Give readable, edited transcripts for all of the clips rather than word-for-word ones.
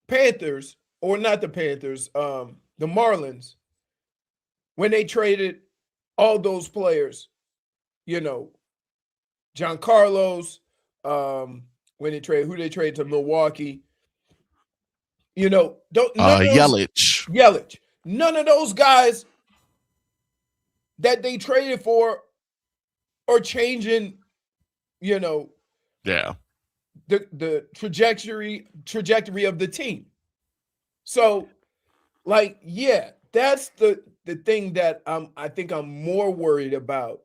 Panthers, or not the Panthers, the Marlins, when they traded all those players, you know, John Carlos, when they trade who they trade to Milwaukee, don't none of those Yelich. Yelich, none of those guys that they traded for are changing, you know, Yeah. the trajectory of the team. So, like, yeah, that's the thing that I think I'm more worried about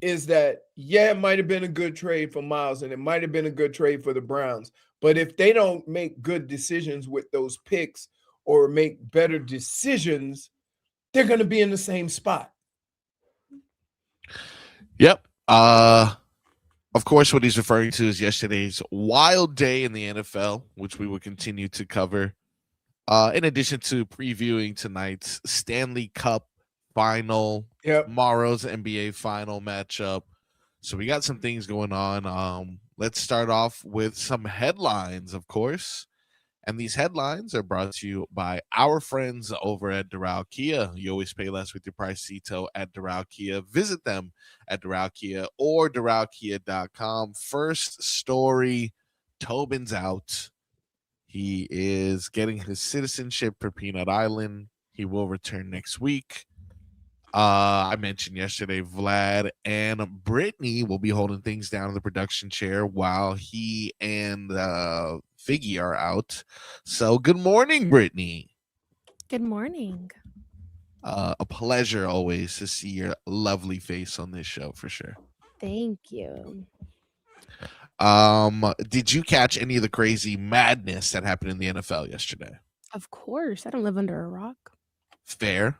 is that, yeah, it might have been a good trade for Miles and it might have been a good trade for the Browns. But if they don't make good decisions with those picks or make better decisions, they're going to be in the same spot. Yep. Of course, what he's referring to is yesterday's wild day in the NFL, which we will continue to cover. In addition to previewing tonight's Stanley Cup final, tomorrow's NBA final matchup. So we got some things going on. Let's start off with some headlines, of course. And these headlines are brought to you by our friends over at Doral Kia. You always pay less with your Pricito at Doral Kia. Visit them at Doral Kia or DoralKia.com. First story, Tobin's out. He is getting his citizenship for Peanut Island. He will return next week. I mentioned yesterday, Vlad and Brittany will be holding things down in the production chair while he and Figgy are out. So good morning, Brittany. Good morning. A pleasure always to see your lovely face on this show for sure. Thank you. Did you catch any of the crazy madness that happened in the NFL yesterday? Of course. I don't live under a rock. Fair.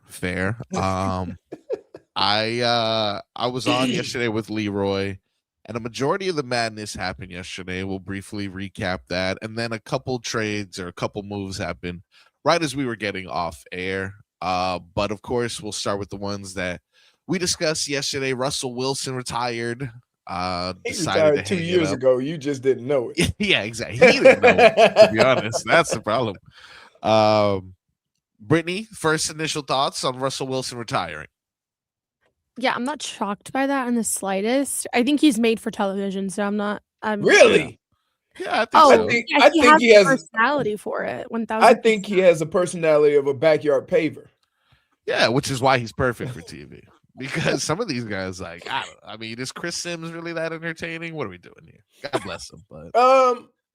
I was on yesterday with Leroy, and a majority of the madness happened yesterday. We'll briefly recap that, and then a couple trades or a couple moves happened right as we were getting off air. But of course, we'll start with the ones that we discussed yesterday. Russell Wilson retired. He retired 2 years ago. You just didn't know it. Yeah, exactly. He didn't know it, to be honest. That's the problem. Brittany, first initial thoughts on Russell Wilson retiring? Yeah, I'm not shocked by that in the slightest. I think he's made for television, so I'm not. Really? Yeah, I think so. I think he has personality for it. 1,000%. I think he has a personality of a backyard paver. Yeah, which is why he's perfect for TV. Because some of these guys, like, I mean, is Chris Sims really that entertaining? What are we doing here? God bless him. But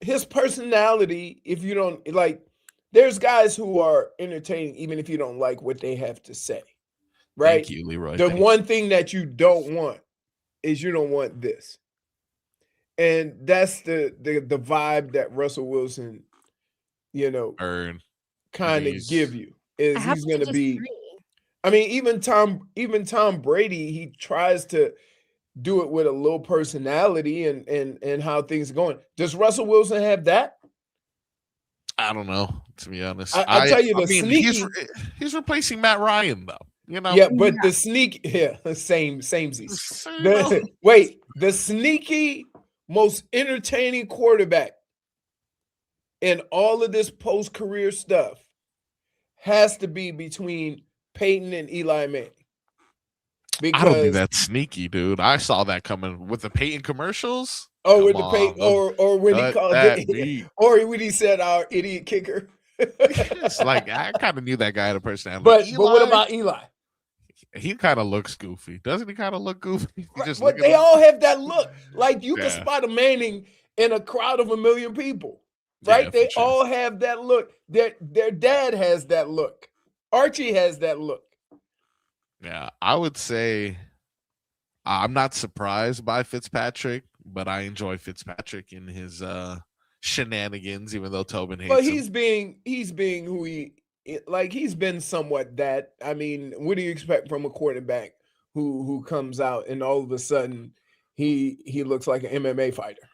his personality, if you don't like, there's guys who are entertaining even if you don't like what they have to say. Right? Thank you, Leroy. The one thing that you don't want is you don't want this. And that's the vibe that Russell Wilson, kind of give you. Is he's going to be. I mean, even Tom Brady, he tries to do it with a little personality and how things are going. Does Russell Wilson have that? I don't know, to be honest. I tell you, sneaky. He's replacing Matt Ryan, though. Yeah, but the sneaky, same. The sneaky, most entertaining quarterback in all of this post-career stuff has to be between Peyton and Eli Manning. Because I don't think that's sneaky, dude. I saw that coming with the Peyton commercials. Oh, with the Peyton, or when he called it, or when he said our idiot kicker. It's like I kind of knew that guy had a personality. But what about Eli? He kind of looks goofy. Doesn't he kind of look goofy? But they all have that look. Like you can spot a Manning in a crowd of 1 million people. Right? Yeah, they all have that look. Their dad has that look. Archie has that look. Yeah, I would say I'm not surprised by Fitzpatrick, but I enjoy Fitzpatrick in his shenanigans, even though Tobin hates him. But he's being who he's been somewhat that. I mean, what do you expect from a quarterback who comes out and all of a sudden he looks like an MMA fighter,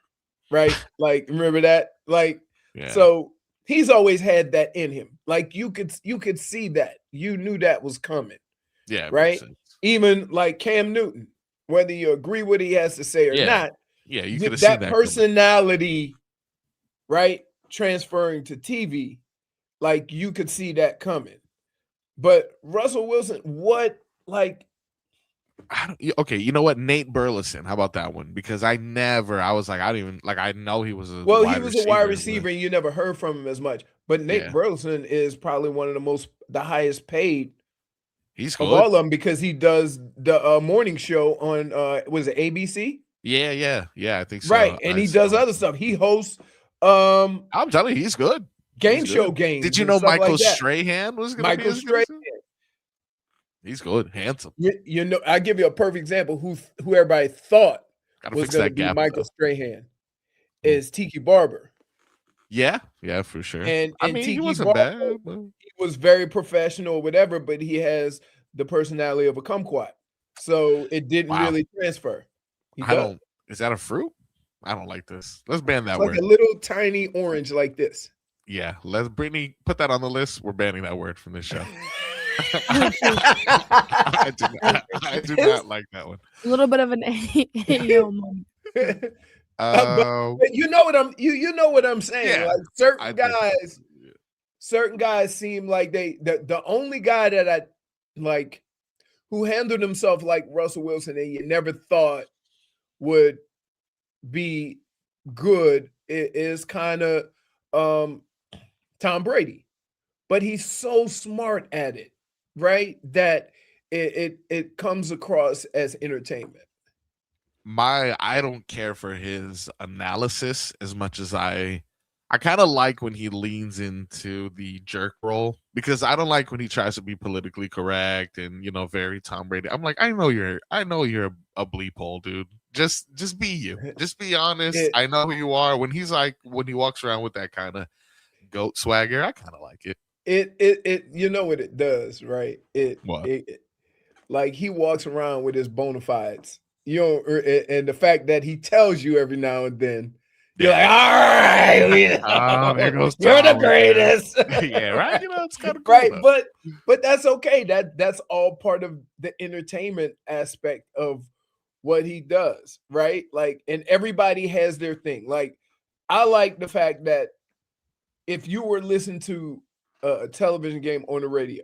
right? Like, remember that? Like, so he's always had that in him. Like you could see that. You knew that was coming. Yeah, right. Even like Cam Newton, whether you agree what he has to say or not. Yeah, you could have seen that personality, right? Transferring to TV. like you could see that coming. But Russell Wilson, what like Okay, you know what? Nate Burleson. How about that one? Because I was like, I don't even like. I know he was a well, he wide was a wide receiver. receiver and you never heard from him as much. But Nate Yeah, Burleson is probably one of the highest paid he's of good. all of them because he does the morning show on was it ABC? Yeah. I think so. Right. And he does other stuff. He hosts I'm telling you, he's good. game show Good. Did games you and know stuff Michael like that. Strahan was going to be Michael his Strahan. He's good, handsome. You know, I give you a perfect example. Who everybody thought Gotta was fix going to that be gap. Michael Strahan is Tiki Barber. Yeah, for sure. And I mean, Tiki he wasn't Barber, bad. But... he was very professional, whatever, but he has the personality of a kumquat. So it didn't really transfer. He does. Is that a fruit? I don't like this. Let's ban that It's word. like a little tiny orange like this. Yeah, let's Brittany put that on the list. We're banning that word from this show. I do not like that one. A little bit of an AO moment. But you know what I'm saying. Yeah, like certain guys seem like the only guy that I like who handled himself like Russell Wilson and you never thought would be good is kind of Tom Brady. But he's so smart at it, right? That it comes across as entertainment. I don't care for his analysis as much as I kind of like when he leans into the jerk role, because I don't like when he tries to be politically correct and very Tom Brady. I'm like, I know you're a bleep hole, dude. Just be you. Just be honest. I know who you are. When he walks around with that kind of goat swagger, I kind of like it. It you know what it does, right? It like he walks around with his bona fides, and the fact that he tells you every now and then, you're like, all right, there goes you're Tom, the greatest. Yeah, right. It's kind of cool, right, but that's okay. That's all part of the entertainment aspect of what he does, right? Like, and everybody has their thing. Like, I like the fact that if you were listening to a television game on the radio,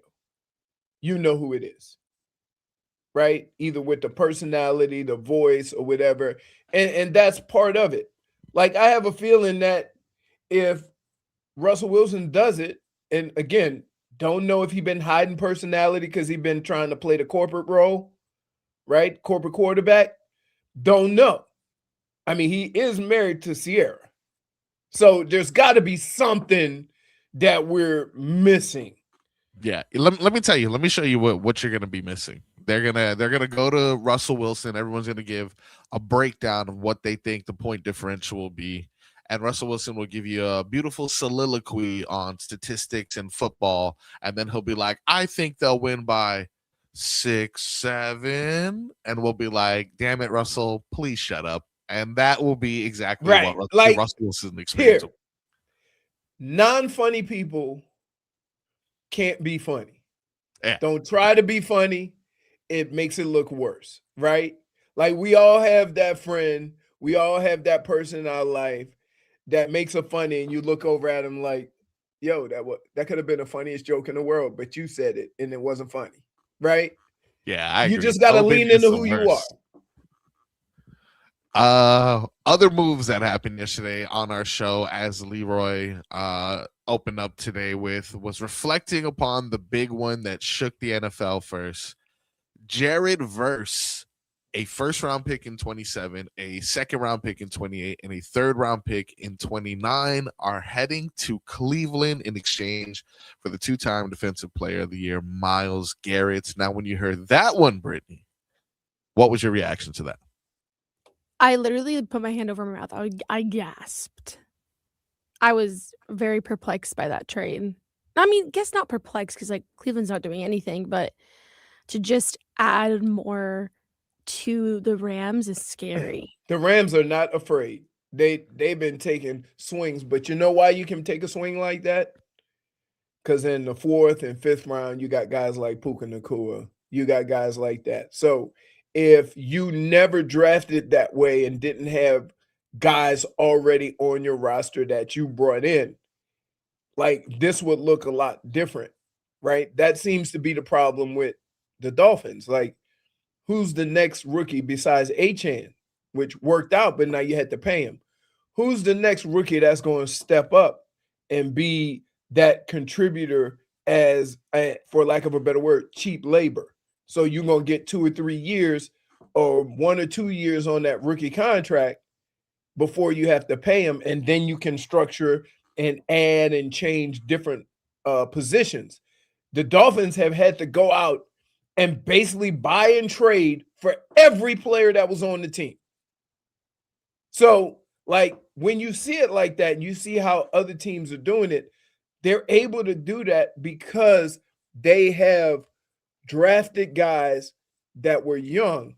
you know who it is, right? Either with the personality, the voice, or whatever. And that's part of it. Like, I have a feeling that if Russell Wilson does it, and again, don't know if he's been hiding personality because he's been trying to play the corporate role, right? Corporate quarterback. Don't know. I mean, he is married to Sierra. So there's got to be something that we're missing. Yeah, let me tell you. Let me show you what you're gonna be missing. They're gonna go to Russell Wilson. Everyone's gonna give a breakdown of what they think the point differential will be, and Russell Wilson will give you a beautiful soliloquy on statistics and football, and then he'll be like, "I think they'll win by 6-7," and we'll be like, "Damn it, Russell, please shut up." And that will be exactly right. what like, Russell Wilson experience. Here, non-funny people can't be funny. Yeah. Don't try to be funny. It makes it look worse, right? Like, we all have that friend. We all have that person in our life that makes it funny, and you look over at him like, yo, that could have been the funniest joke in the world, but you said it, and it wasn't funny, right? Yeah, I agree. You just got to lean into who you are. Other moves that happened yesterday on our show, as Leroy opened up today with, was reflecting upon the big one that shook the NFL first. Jared Verse, a first-round pick in 27, a second-round pick in 28, and a third-round pick in 29 are heading to Cleveland in exchange for the two-time Defensive Player of the Year, Myles Garrett. Now, when you heard that one, Brittany, what was your reaction to that? I literally put my hand over my mouth. I gasped. I was very perplexed by that trade. I mean, guess not perplexed because like Cleveland's not doing anything, but to just add more to the Rams is scary. The Rams are not afraid. They've been taking swings, but you know why you can take a swing like that? Because in the 4th and 5th round, you got guys like Puka Nacua. You got guys like that. So if you never drafted that way and didn't have guys already on your roster that you brought in, like this would look a lot different, right? That seems to be the problem with the Dolphins. Like, who's the next rookie besides Achan, which worked out, but now you had to pay him? Who's the next rookie that's going to step up and be that contributor as, for lack of a better word, cheap labor? So you're going to get 2 or 3 years or 1 or 2 years on that rookie contract before you have to pay him, and then you can structure and add and change different positions. The Dolphins have had to go out and basically buy and trade for every player that was on the team. So, like, when you see it like that, you see how other teams are doing it, they're able to do that because they have drafted guys that were young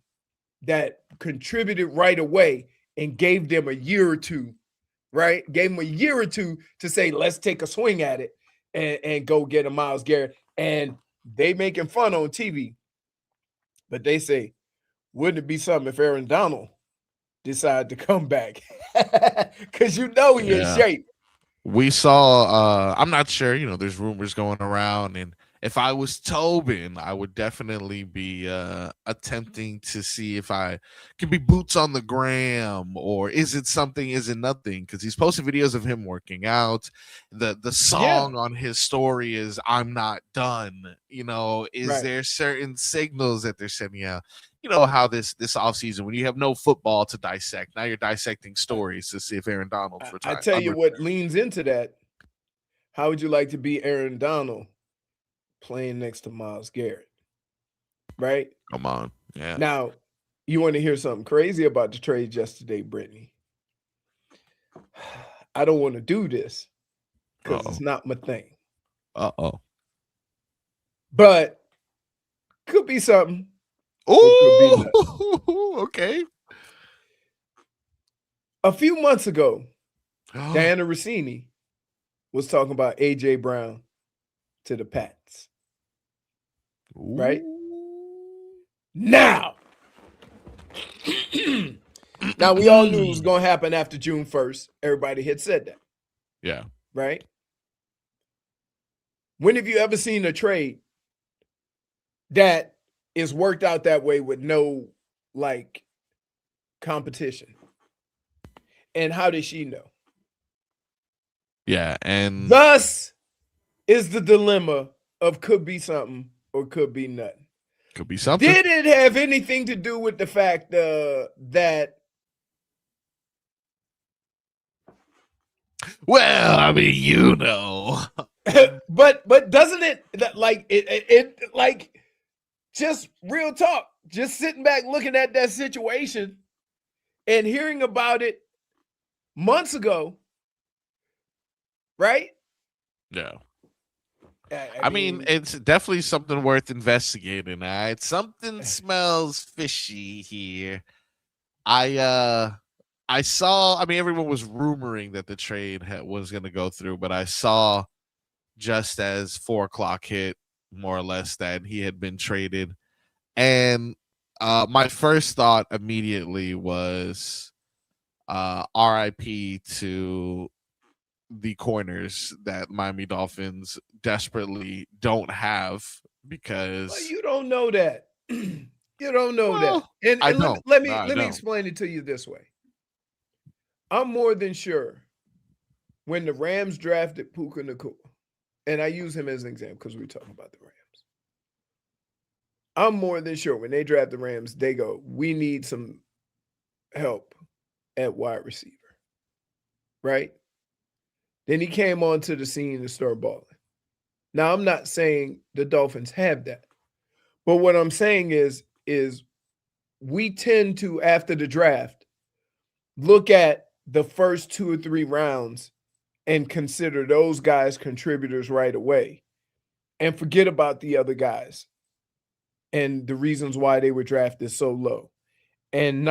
that contributed right away and gave them a year or two, right? Gave them a year or two to say, let's take a swing at it and go get a Myles Garrett. And they making fun on TV, but they say, wouldn't it be something if Aaron Donald decided to come back? Because he in shape. We saw, I'm not sure, there's rumors going around, and if I was Tobin, I would definitely be attempting to see if I could be boots on the gram, or is it something, is it nothing? Because he's posted videos of him working out. The song on his story is "I'm not done." Is there certain signals that they're sending out? You know how this offseason, when you have no football to dissect, now you're dissecting stories to see if Aaron Donald's retired. I tell you what leans into that. How would you like to be Aaron Donald playing next to Myles Garrett? Right? Come on. Yeah. Now, you want to hear something crazy about the trade yesterday, Brittany? I don't want to do this because it's not my thing. But could be something. Oh, okay. A few months ago, Diana Rossini was talking about A.J. Brown to the Pats. Right? Now, we all knew it was going to happen after June 1st. Everybody had said that. Yeah. Right? When have you ever seen a trade that is worked out that way with no, like, competition? And how did she know? Yeah, and thus is the dilemma of could be something or could be nothing. Could be something. Did it have anything to do with the fact that? Well, I mean, but doesn't it, like it like, just real talk, just sitting back looking at that situation and hearing about it months ago, right? Yeah. I mean, it's definitely something worth investigating. Right? Something smells fishy here. I saw, I mean, everyone was rumoring that the trade was going to go through, but I saw just as 4:00 hit, more or less, that he had been traded. And my first thought immediately was RIP to the corners that Miami Dolphins desperately don't have, because well, you don't know that. You don't know that. And let me explain it to you this way. I'm more than sure when the Rams drafted Puka Nacua, and I use him as an example because we're talking about the Rams. I'm more than sure when they draft the Rams, they go, we need some help at wide receiver, right? Then he came onto the scene and started balling. Now, I'm not saying the Dolphins have that, but what I'm saying is we tend to, after the draft, look at the first 2 or 3 rounds and consider those guys contributors right away and forget about the other guys and the reasons why they were drafted so low, and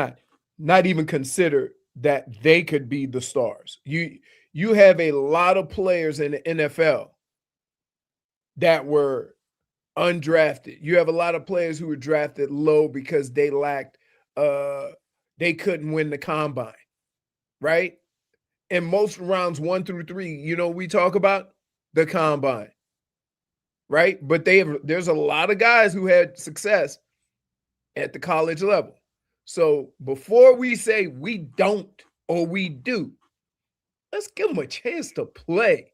not even consider that they could be the stars. You have a lot of players in the NFL that were undrafted. You have a lot of players who were drafted low because they lacked they couldn't win the combine, right? And most rounds 1 through 3, we talk about the combine, right? But there's a lot of guys who had success at the college level. So before we say we don't or we do, let's give them a chance to play.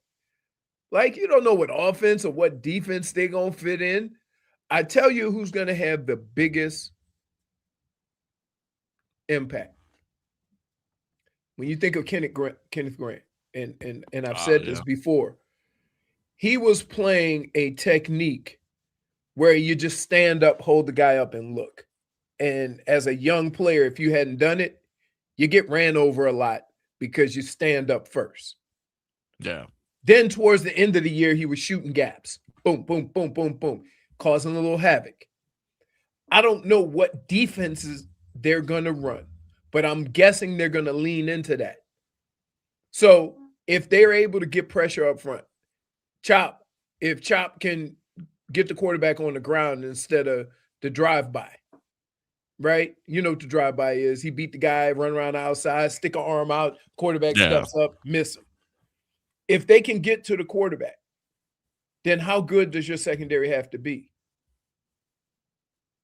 Like, you don't know what offense or what defense they're going to fit in. I tell you who's going to have the biggest impact. When you think of Kenneth Grant, and I've said this before, he was playing a technique where you just stand up, hold the guy up, and look. And as a young player, if you hadn't done it, you get ran over a lot because you stand up first. Yeah. Then towards the end of the year, he was shooting gaps. Boom, boom, boom, boom, boom, causing a little havoc. I don't know what defenses they're going to run, but I'm guessing they're going to lean into that. So if they're able to get pressure up front, if Chop can get the quarterback on the ground instead of the drive-by, right? You know what the drive-by is. He beat the guy, run around the outside, stick an arm out, quarterback steps up, miss him. If they can get to the quarterback, then how good does your secondary have to be?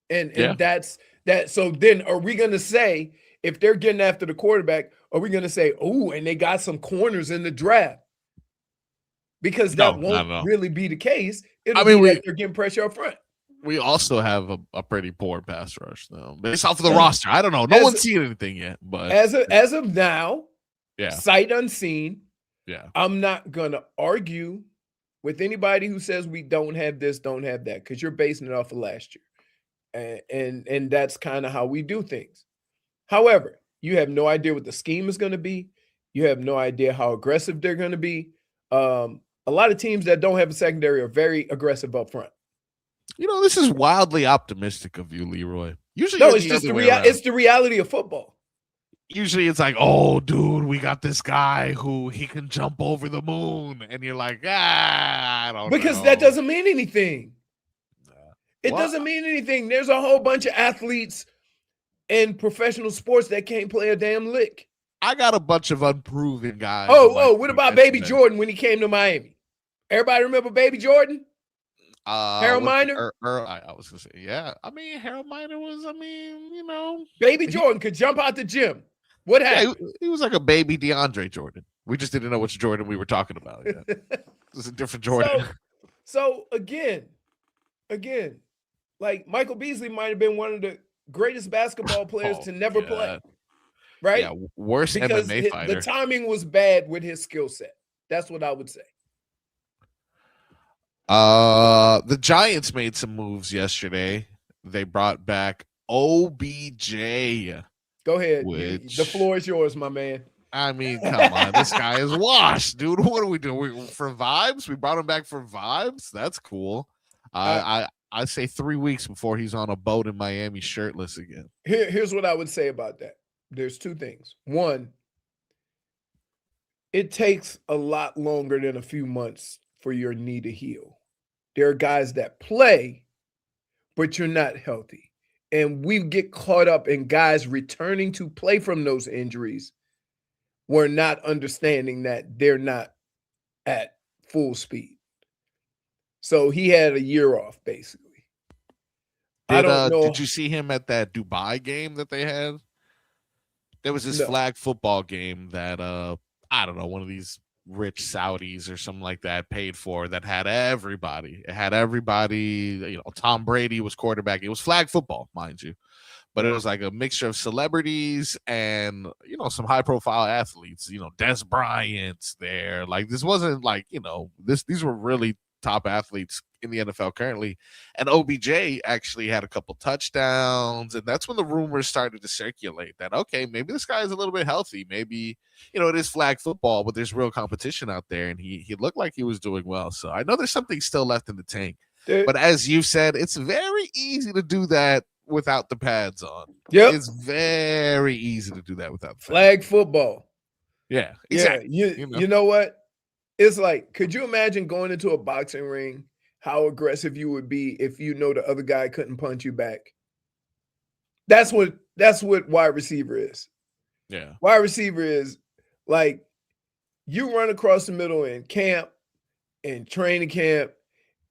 And that's that. So then are we going to say, if they're getting after the quarterback, are we going to say, oh, and they got some corners in the draft? Because that won't really be the case. It'll be that they're getting pressure up front. We also have a pretty poor pass rush, though. Based off of the roster. I don't know. No one's seen anything yet. But as of now, sight unseen. Yeah. I'm not going to argue with anybody who says we don't have this, don't have that, because you're basing it off of last year. And that's kind of how we do things. However, you have no idea what the scheme is going to be. You have no idea how aggressive they're going to be. A lot of teams that don't have a secondary are very aggressive up front. You know, this is wildly optimistic of you, Leroy. Usually, no, it's just it's the reality of football. Usually it's like, oh, dude, we got this guy who he can jump over the moon. And you're like, I don't know. Because that doesn't mean anything. It doesn't mean anything. There's a whole bunch of athletes in professional sports that can't play a damn lick. I got a bunch of unproven guys. What about Baby Jordan when he came to Miami? Everybody remember Baby Jordan? Harold Miner? I was going to say, yeah. I mean, Harold Miner was, you know. Baby Jordan could jump out the gym. What happened? Yeah, he was like a baby DeAndre Jordan. We just didn't know which Jordan we were talking about. Yeah. It was a different Jordan. So again, like Michael Beasley might have been one of the greatest basketball players to never play. Right? Yeah, worst because MMA fighter. The timing was bad with his skill set. That's what I would say. The Giants made some moves yesterday. They brought back OBJ. Go ahead. The floor is yours, my man. I mean, come on. This guy is washed, dude. What are we doing? For vibes? We brought him back for vibes? That's cool. I say 3 weeks before he's on a boat in Miami shirtless again. Here's what I would say about that. There's two things. One, it takes a lot longer than a few months for your knee to heal. There are guys that play, but you're not healthy. And we get caught up in guys returning to play from those injuries. We're not understanding that they're not at full speed. So he had a year off, basically. I don't know. Did you see him at that Dubai game that they had? There was this flag football game that, I don't know, one of these rich Saudis or something like that paid for that had everybody. It had everybody, you know, Tom Brady was quarterback. It was flag football, mind you. But it was like a mixture of celebrities and, you know, some high profile athletes, you know, Des Bryant's there. Like this wasn't like, you know, these were really top athletes in the NFL currently. And OBJ actually had a couple touchdowns. And that's when the rumors started to circulate that, okay, maybe this guy is a little bit healthy. Maybe, you know, it is flag football, but there's real competition out there. And he looked like he was doing well. So I know there's something still left in the tank. But as you've said, it's very easy to do that without the pads on. Yep. It's very easy to do that without the flag football. Yeah, exactly. Yeah, you know what? It's like, could you imagine going into a boxing ring, how aggressive you would be if you know the other guy couldn't punch you back? That's what wide receiver is. Yeah. Wide receiver is like you run across the middle in camp in training camp,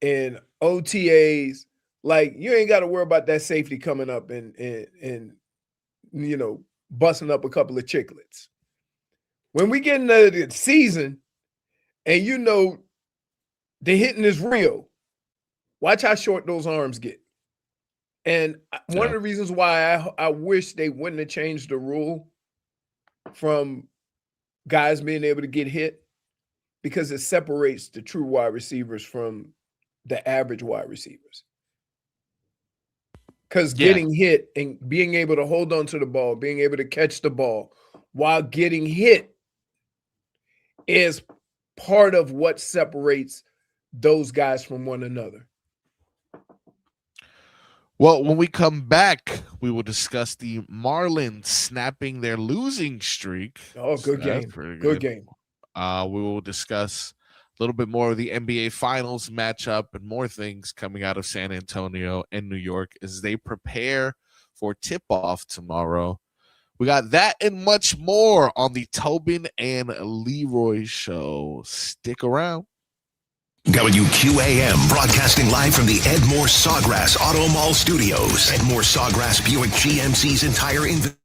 in OTAs. Like you ain't got to worry about that safety coming up and busting up a couple of chicklets. When we get into the season, and the hitting is real, watch how short those arms get. And one of the reasons why I wish they wouldn't have changed the rule from guys being able to get hit, because it separates the true wide receivers from the average wide receivers. Because getting hit and being able to hold on to the ball, being able to catch the ball while getting hit is part of what separates those guys from one another. Well, when we come back, we will discuss the Marlins snapping their losing streak. Oh, good game. Good game. We will discuss a little bit more of the NBA Finals matchup and more things coming out of San Antonio and New York as they prepare for tip-off tomorrow. We got that and much more on the Tobin and Leroy show. Stick around. WQAM broadcasting live from the Edmore Sawgrass Auto Mall Studios. Edmore Sawgrass Buick GMC's entire inventory.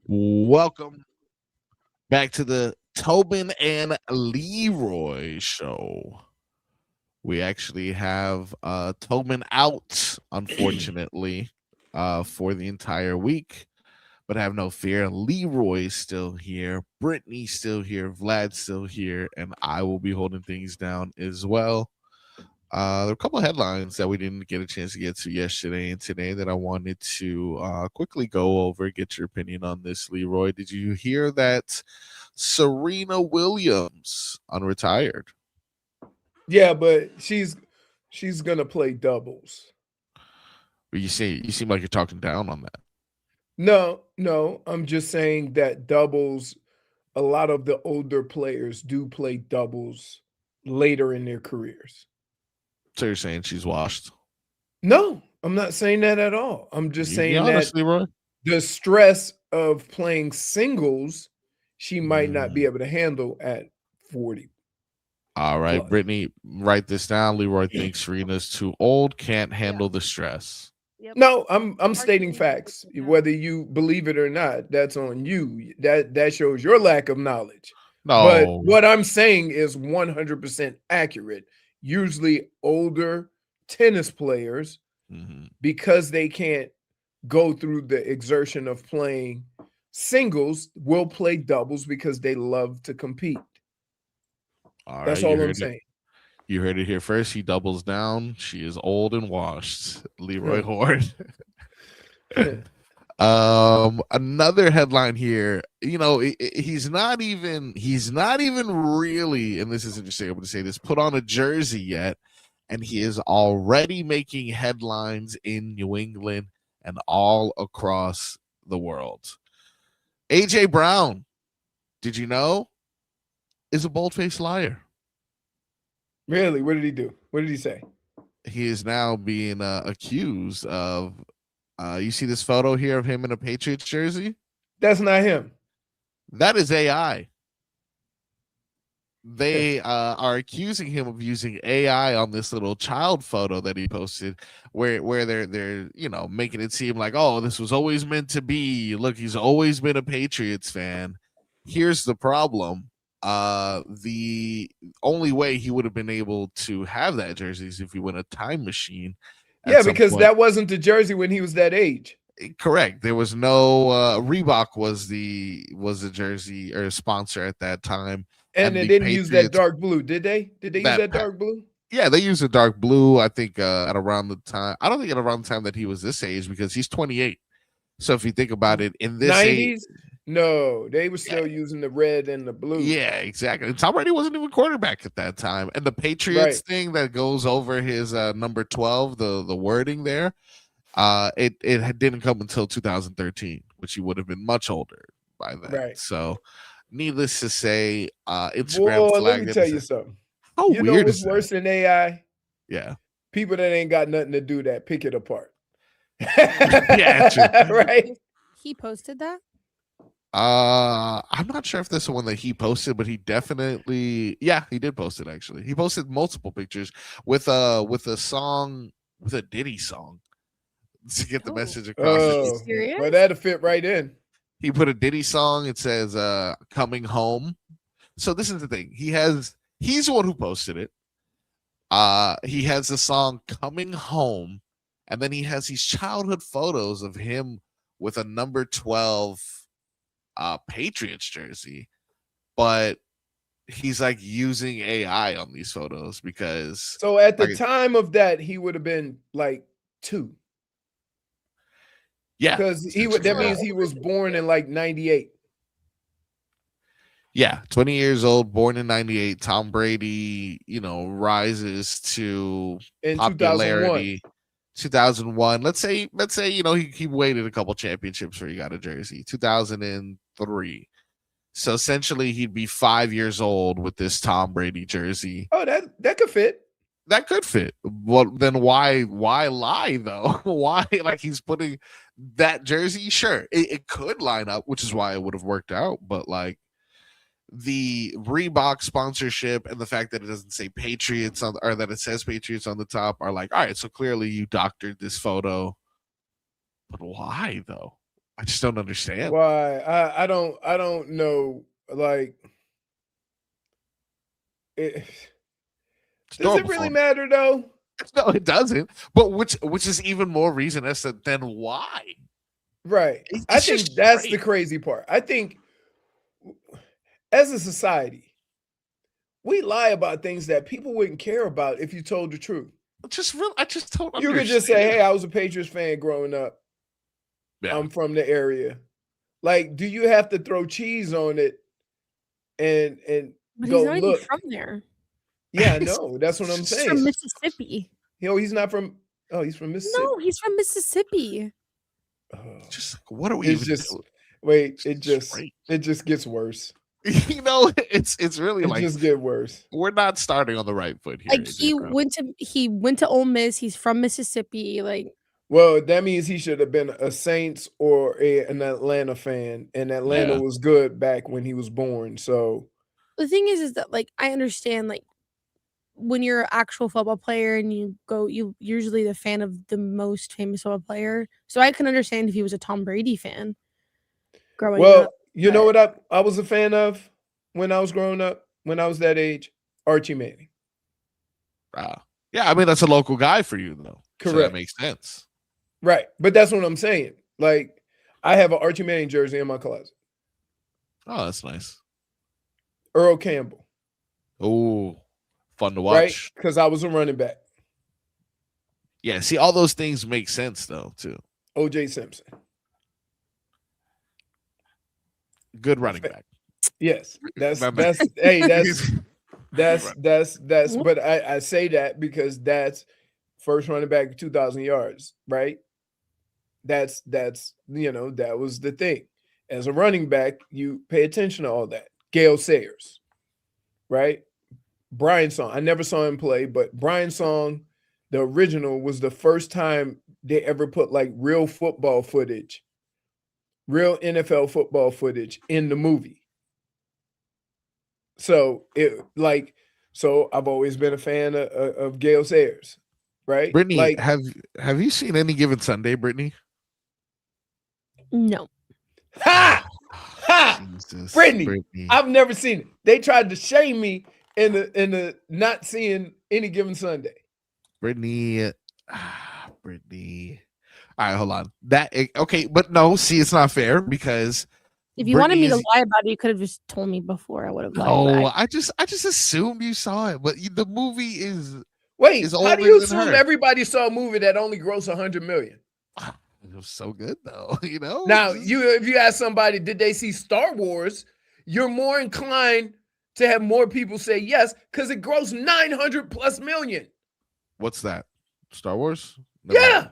Welcome back to the Tobin and Leroy show. We actually have Tobin out, unfortunately, for the entire week. But have no fear, Leroy's still here, Brittany's still here, Vlad's still here, and I will be holding things down as well. There are a couple of headlines that we didn't get a chance to get to yesterday and today that I wanted to quickly go over, get your opinion on this, Leroy. Did you hear that Serena Williams unretired? Yeah, but she's gonna play doubles. You seem like you're talking down on that. No, I'm just saying that doubles, a lot of the older players do play doubles later in their careers. So you're saying she's washed? No, I'm not saying that at all. I'm just You be saying honest, that Leroy. the stress of playing singles, she might not be able to handle at 40. All right, plus. Brittany, write this down. Leroy thinks Serena's too old, can't handle the stress. Yep. No, I'm stating Arguing facts. with that. Whether you believe it or not, that's on you. That shows your lack of knowledge. No, But what I'm saying is 100% accurate. Usually older tennis players, Mhm. because they can't go through the exertion of playing singles, will play doubles because they love to compete. All That's right, all I'm saying. You heard it here first. He doubles down. She is old and washed. Leroy Horde. Another headline here. You know, he's not even really, and this is interesting. I'm going to say this. Put on a jersey yet, and he is already making headlines in New England and all across the world. AJ Brown, did you know, is a bold-faced liar. Really? What did he do? What did he say? He is now being accused of. You see this photo here of him in a Patriots jersey? That's not him. That is AI. They are accusing him of using AI on this little child photo that he posted, where they're making it seem like, oh, this was always meant to be. Look, he's always been a Patriots fan. Here's the problem. The only way he would have been able to have that jersey is if he went a time machine. Yeah, because that wasn't the jersey when he was that age. Correct. There was no Reebok was the jersey or sponsor at that time. And they didn't use that dark blue, did they? Did they use that dark blue? Yeah, they used a dark blue, I think, at around the time. I don't think at around the time that he was this age, because he's 28. So if you think about it, in this 90s, age, no, they were still using the red and the blue. Yeah, exactly. Tom Brady wasn't even quarterback at that time. And the Patriots thing that goes over his number 12, the wording there, it didn't come until 2013, which he would have been much older by then. Right. So needless to say, Instagram Boy, flagged let me it tell and you said, something. how You know weird what's is worse that? than AI? Yeah. People that ain't got nothing to do that pick it apart. Yeah, true. Right? He posted that? I'm not sure if this is the one that he posted, but he definitely, he did post it. Actually, he posted multiple pictures with a song, with a Diddy song, to get the message across. Oh, serious? well, that'll fit right in. He put a Diddy song. It says "Coming Home." So this is the thing. He's the one who posted it. He has the song "Coming Home," and then he has these childhood photos of him with a number 12 Patriots jersey, but he's like using AI on these photos because. So at the time of that, he would have been like 2. Yeah, because that means he was born in like 98. Yeah, 20 years old, born in 98. Tom Brady, rises to in popularity. 2001. Let's say, he waited a couple championships where he got a jersey. 2003. So essentially he'd be 5 years old with this Tom Brady jersey. Oh, that could fit. That could fit. Well, then why lie though? Why, like, he's putting that jersey? Sure, it could line up, which is why it would have worked out. But like the Reebok sponsorship and the fact that it doesn't say Patriots on, or that it says Patriots on the top, are like, all right, so clearly you doctored this photo. But why though? I just don't understand. Why? I don't know. Like, it, It's does it normal really for matter though? No, it doesn't. But which is even more reason as to then why. Right. It's I think just that's the strange. crazy part. I think as a society, we lie about things that people wouldn't care about if you told the truth. I just don't You understand. could just say, "Hey, I was a Patriots fan growing up. Yeah. I'm from the area." Like, do you have to throw cheese on it and But go he's not even look? from there. Yeah, I know. That's what I'm He's saying. from Mississippi. He's not from. Oh, he's from Mississippi. No, he's from Mississippi. Oh, Just like, what are we it's even just doing? wait. It's strange. It just gets worse. You know, it's really It like just get worse. we're not starting on the right foot here. Like AJ he Brown. went to Ole Miss. He's from Mississippi. Like, Well, that means he should have been a Saints or an Atlanta fan, and Atlanta Yeah. was good back when he was born. So the thing is that like I understand like when you're an actual football player and you usually the fan of the most famous football player. So I can understand if he was a Tom Brady fan growing well, up. you know but- what I was a fan of when I was growing up, when I was that age? Archie Manning. Yeah, I mean that's a local guy for you though. So Correct. that makes sense. Right. But that's what I'm saying. Like, I have an Archie Manning jersey in my closet. Oh, that's nice. Earl Campbell. Oh, fun to Right? watch. Because I was a running back. Yeah, see, all those things make sense though too. OJ Simpson. Good running back. Yes. That's Remember- that's but I say that because that's first running back 2,000 yards, right? That's that was the thing. As a running back, you pay attention to all that. Gale Sayers, right? Brian Song. I never saw him play, but Brian Song, the original, was the first time they ever put like real football footage, real NFL football footage in the movie. So I've always been a fan of Gale Sayers, right? Brittany, Like, have you seen Any Given Sunday, Brittany? No. ha! Jesus, Brittany, I've never seen it. They tried to shame me in the not seeing Any Given Sunday. Brittany. Brittany. All right, hold on. Okay, but no, see, it's not fair because If you wanted me to Brittany's- lie about it, you could have just told me before. I would have lied. No, but I just assumed you saw it, but the movie is Wait, It's how older do you than assume her. everybody saw a movie that only grossed 100 million? it was so good though, you know. Now, Just- if you ask somebody, did they see Star Wars? You're more inclined to have more people say yes because it grossed 900 plus million. what's that? Star Wars? Never Yeah.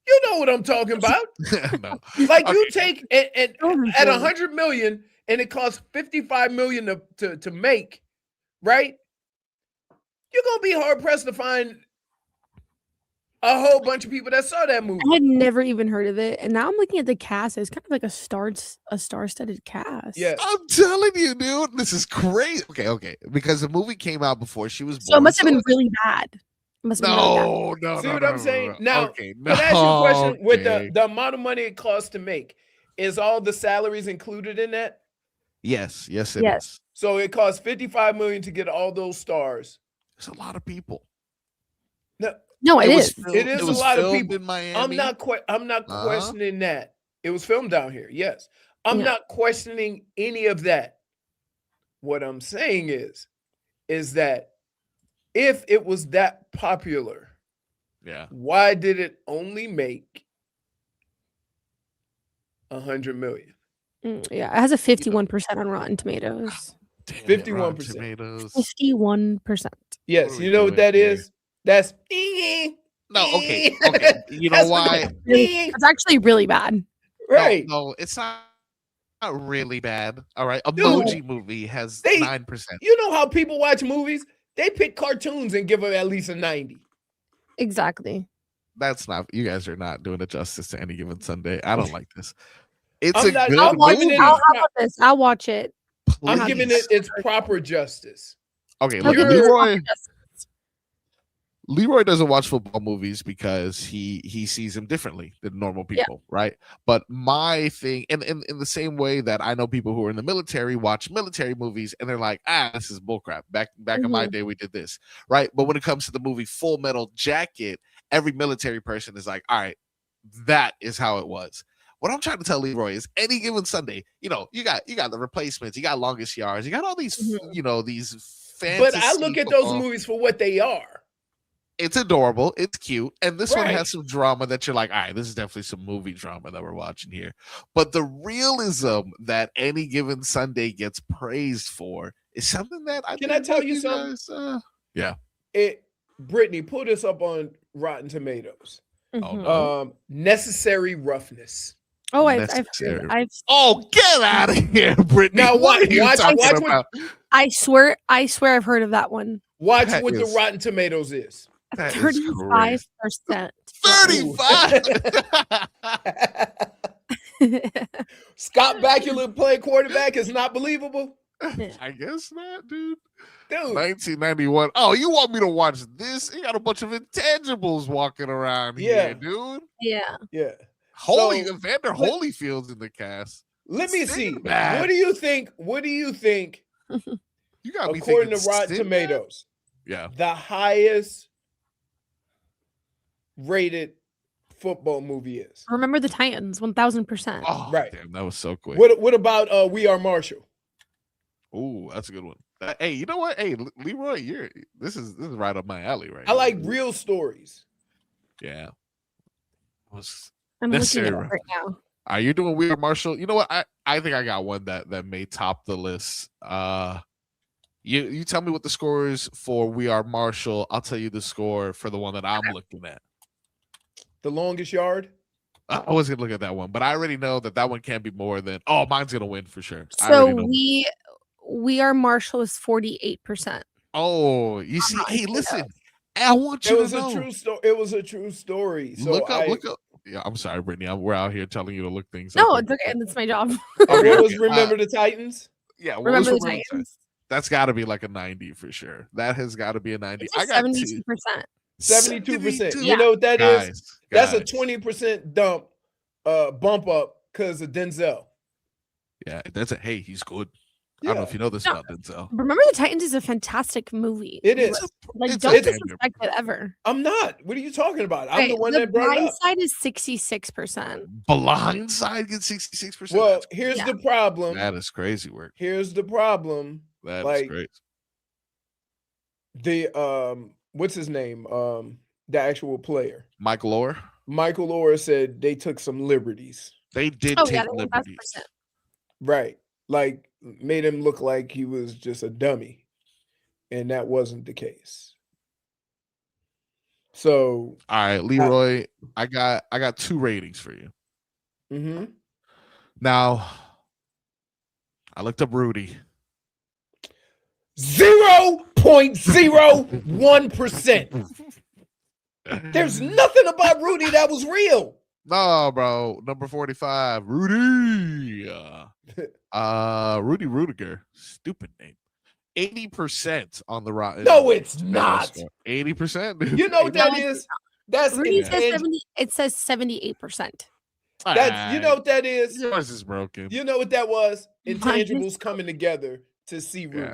You know what I'm talking about. mind. No. Like you Okay. take at 100 million and it costs 55 million to make, right? You're gonna be hard pressed to find a whole bunch of people that saw that movie. I had never even heard of it, and now I'm looking at the cast. It's kind of like a star-studded cast. Yeah. I'm telling you, dude, this is crazy. Okay, because the movie came out before she was born. So it must have been really bad. It must have been really bad. No. See what I'm saying? No. Now, Okay, But ask you a question with okay. the amount of money it costs to make. Is all the salaries included in that? Yes, it is. Yes. So it costs 55 million to get all those stars. There's a lot of people. No, it was is. filmed- It is a was lot of filmed people. in Miami. I'm not Uh-huh. questioning that. It was filmed down here. Yes. I'm Yeah. not questioning any of that. What I'm saying is that if it was that popular, Yeah. why did it only make 100 million? Yeah, it has a 51% on Rotten Tomatoes. Damn it, 51%. Rotten Tomatoes. 51%. Yes, What are you we know what doing that here? is? That's No, okay. You know That's why? It's actually really bad. right. No, it's not really bad. All right. Dude, Emoji Movie has they- 9%. You know how people watch movies? They pick cartoons and give them at least a 90. Exactly. That's not, you guys are not doing it justice to Any Given Sunday. I don't like this. It's I'm a not- good I'm giving movie. it- How about this? I'll watch it. I'm giving it Please. its proper justice. Okay, I'll look, give it its Leroy. proper justice. Leroy doesn't watch football movies because he sees them differently than normal people, right? But my thing, and in the same way that I know people who are in the military watch military movies and they're like, this is bullcrap. Back in my day, we did this, right? But when it comes to the movie Full Metal Jacket, every military person is like, all right, that is how it was. What I'm trying to tell Leroy is any given Sunday, you got The Replacements, you got Longest Yards, you got all these, these fantasy. But I look at those movies for what they are. It's adorable. It's cute. And this one has some drama that you're like, all right, this is definitely some movie drama that we're watching here. But the realism that Any Given Sunday gets praised for is something that I Can I tell you something? Yeah. Brittany, pull this up on Rotten Tomatoes. Mhm. Necessary Roughness. Oh, I've Oh, get out of here, Brittany. Now watch I swear I've heard of that one. Watch what the Rotten Tomatoes is. 35%. 35. Scott Bakula playing quarterback is not believable. I guess not, dude. 1991. Oh, you want me to watch this? You got a bunch of intangibles walking around here, dude. Yeah. Evander Holyfield's in the cast. Let me see. What do you think? You got me according to Rotten Tomatoes. Yeah. The highest rated football movie is Remember the Titans, 1000%. Oh, right. Damn, that was so quick. What about We Are Marshall? Oh, that's a good one. Hey, you know what? Hey, Leroy, this is right up my alley, right? I like real stories. Yeah. I'm looking at it right now. Are you doing We Are Marshall? You know what? I think I got one that may top the list. You tell me what the score is for We Are Marshall. I'll tell you the score for the one that I'm looking at. The Longest Yard? I was gonna look at that one, but I already know that one can't be more than mine's gonna win for sure. So we Are Marshall is 48%. Oh, you see, hey, listen. I want you to know. It was a true story. So look up. Yeah, I'm sorry, Brittany. We're out here telling you to look things up. No, it's okay. That's my job. What was Remember the Titans? Yeah, Remember the Titans? That's got to be like a 90 for sure. That has got to be a 90. I got 72%. 72%. You know what that is? That's a 20% bump up because of Denzel. Yeah, hey, he's good. Yeah. I don't know if you know this about Denzel. Remember the Titans is a fantastic movie. It is. Don't disrespect it ever. I'm not. What are you talking about? I'm the one that brought it up. Blind Side is 66%. Blind Side gets 66%. Well, here's the problem. That is crazy work. Here's the problem. That is great. The what's his name? The actual player. Michael Orr. Michael Orr said they took some liberties. They did take liberties. Right. Like made him look like he was just a dummy. And that wasn't the case. So all right, Leroy, I got 2 ratings for you. Mm-hmm. Now I looked up Rudy. 0.01%. There's nothing about Rudy that was real. No, bro. Number 45, Rudy. Rudy Rudiger. Stupid name. 80% on the Rotten. No, it's not. 80%. You know what that is? That's Rudy says 70. It says 78%. That's you know what that is? Yours is broken. You know what that was? Intangibles coming together to see Rudy.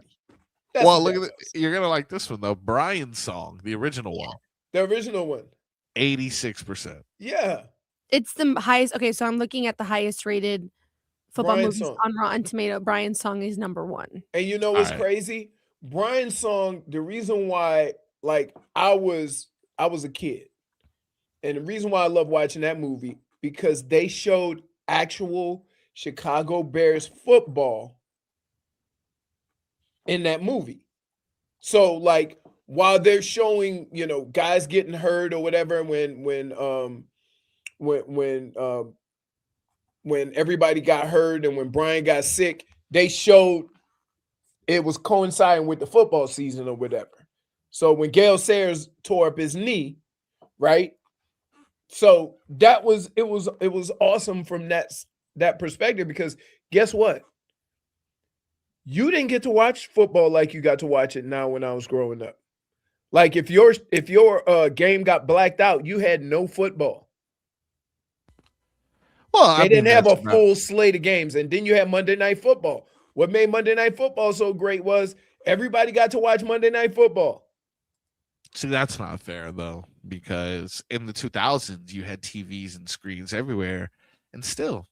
Yeah. Well, look at it. You're gonna like this one though. Brian's song, the original one. The original one. 86%. Yeah. It's the highest. Okay, so I'm looking at the highest rated football Brian's movies song. on Rotten Tomato. Brian's song is number 1. And you know what's crazy? Brian's song, the reason why, like, I was a kid. And the reason why I love watching that movie, because they showed actual Chicago Bears football in that movie. So, like, while they're showing, guys getting hurt or whatever, when everybody got hurt and when Brian got sick, they showed it was coinciding with the football season or whatever. So when Gale Sayers tore up his knee, right? So it was awesome from that perspective, because guess what? You didn't get to watch football like you got to watch it now when I was growing up. Like if your game got blacked out, you had no football. Well, They didn't have a that's not- full slate of games, and then you had Monday Night Football. What made Monday Night Football so great was everybody got to watch Monday Night Football. See, that's not fair though, because in the 2000s you had TVs and screens everywhere, and still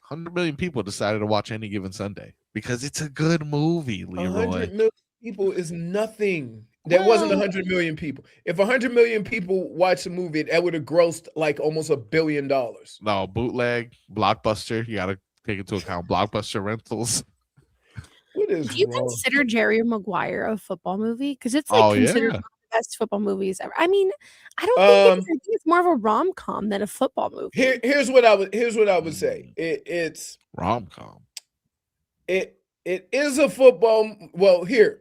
100 million people decided to watch Any Given Sunday because it's a good movie. 100 Leroy, million people is nothing. There wasn't Well- 100 million people. If 100 million people watched the movie, that would have grossed like almost $1 billion. no bootleg, Blockbuster. You got to take into account Blockbuster rentals. What is Do you wrong? consider Jerry Maguire a football movie? Because it's like Oh, considered yeah. one of the best football movies ever. I mean, I don't think Um, I think it's more of a rom com than a football movie. Here's what I would say. It's Rom-com. it is a football. Well, here,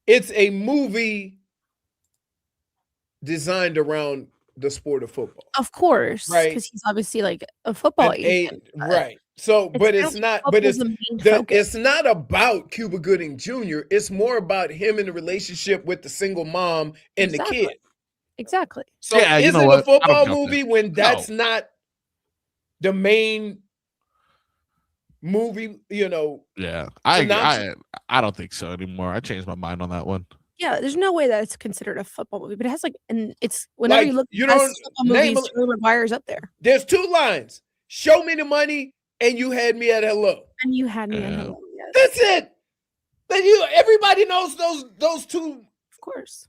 it's a movie designed around the sport of football. Of course, Right. because he's obviously like a football An agent. eight- right. So, but I it's don't think not. But football's it's the main focus. it's not about Cuba Gooding Jr. It's more about him in the relationship with the single mom and Exactly. the kid. Exactly. So, Yeah, you is know it what? a I don't football count movie when that's not the main movie? Yeah, Synopsis? I don't think so anymore. I changed my mind on that one. Yeah, there's no way that it's considered a football movie, but it has like, and it's whenever Like, you look you at don't best football name movies, a- Jerry Maguire's up there, There's two lines: "Show me the money," and "You had me at hello." and you had me on Yeah. Hello. Yes, That's it. Then everybody knows those two. of course.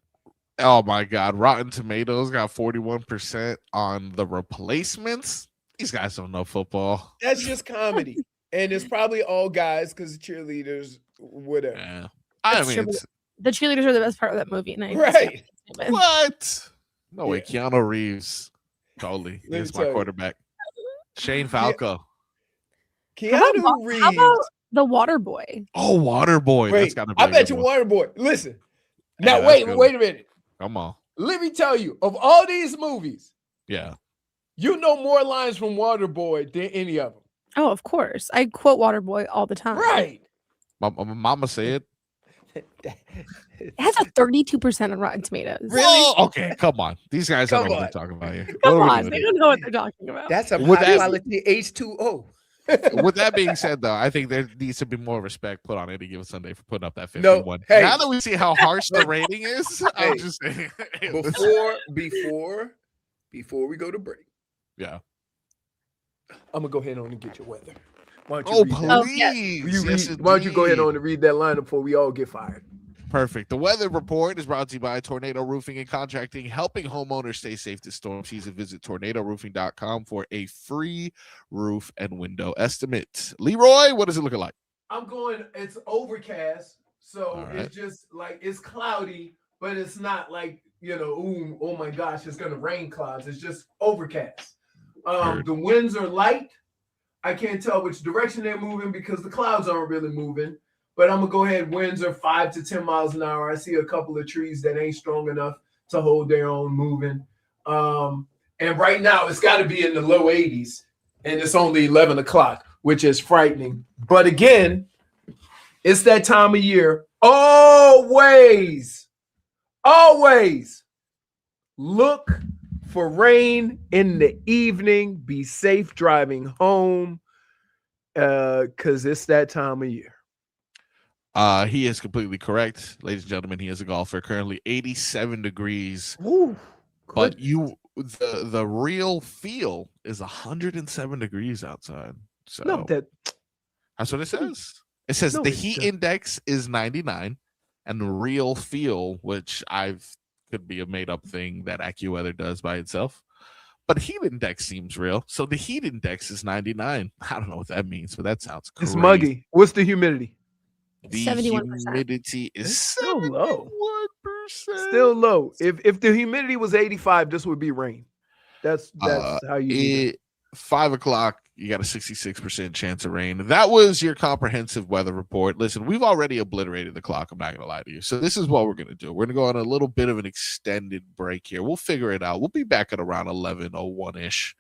Oh my God, Rotten Tomatoes got 41% on The Replacements. These guys don't know football. That's just comedy, and it's probably all guys because cheerleaders, whatever. Yeah, I That's mean, true, it's, The cheerleaders are the best part of that movie, and I Right. what? No way, Yeah. Keanu Reeves. Totally, me he's tell my you. quarterback. Shane Falco. Keanu How Reeves. about The Water Boy? Oh, Waterboy. That's Wait, gotta be. I a bet good you one. Waterboy. Listen, Yeah, now that's wait good. a minute. Come on. Let me tell you, of all these movies, Yeah. you know more lines from Waterboy than any of them. Oh, of course. I quote Water Boy all the time. Right. My mama said. It has a 32% on Rotten Tomatoes. Really? Whoa, okay, come on. These guys don't Come know what on. they're talking about here. Come What are we on, doing they here? don't know what they're talking about. That's a With high that- quality H2O. With that being said, though, I think there needs to be more respect put on Any Given Sunday for putting up that No, 51. hey. Now that we see how harsh the rating is, I'm Hey. just saying. hey, Before we go to break, yeah. I'm gonna go ahead on and get your weather. Why don't Oh, you read that? Oh, yes. please. You Yes, read, why don't you go ahead indeed. on and read that line before we all get fired? Perfect. The weather report is brought to you by Tornado Roofing and Contracting, helping homeowners stay safe this storm season. Visit tornadoroofing.com for a free roof and window estimate. Leroy, what is it looking like? I'm going, it's overcast, so All right. it's just like it's cloudy, but it's not like, ooh, oh my gosh, it's gonna rain clouds. It's just overcast. Heard. The winds are light. I can't tell which direction they're moving because the clouds aren't really moving. But I'm gonna go ahead. Winds are 5 to 10 miles an hour. I see a couple of trees that ain't strong enough to hold their own moving. And right now it's got to be in the low 80s, and it's only 11 o'clock, which is frightening. But again, it's that time of year. Always look for rain in the evening. Be safe driving home, because it's that time of year. He is completely correct, ladies and gentlemen. He is a golfer. Currently 87 degrees, Ooh, but the real feel is 107 degrees outside. So no, that's what it says. It says No, the it heat doesn't. index is 99, and the real feel, which could be a made up thing that AccuWeather does by itself. But heat index seems real. So the heat index is 99. I don't know what that means, but that sounds crazy. it's muggy. What's the humidity? The 71%. humidity is It's still low. 71%. Still low. If the humidity was 85, this would be rain. That's how you do it. 5 o'clock, you got a 66% chance of rain. That was your comprehensive weather report. Listen, we've already obliterated the clock. I'm not going to lie to you. So this is what we're going to do. We're going to go on a little bit of an extended break here. We'll figure it out. We'll be back at around 11:01-ish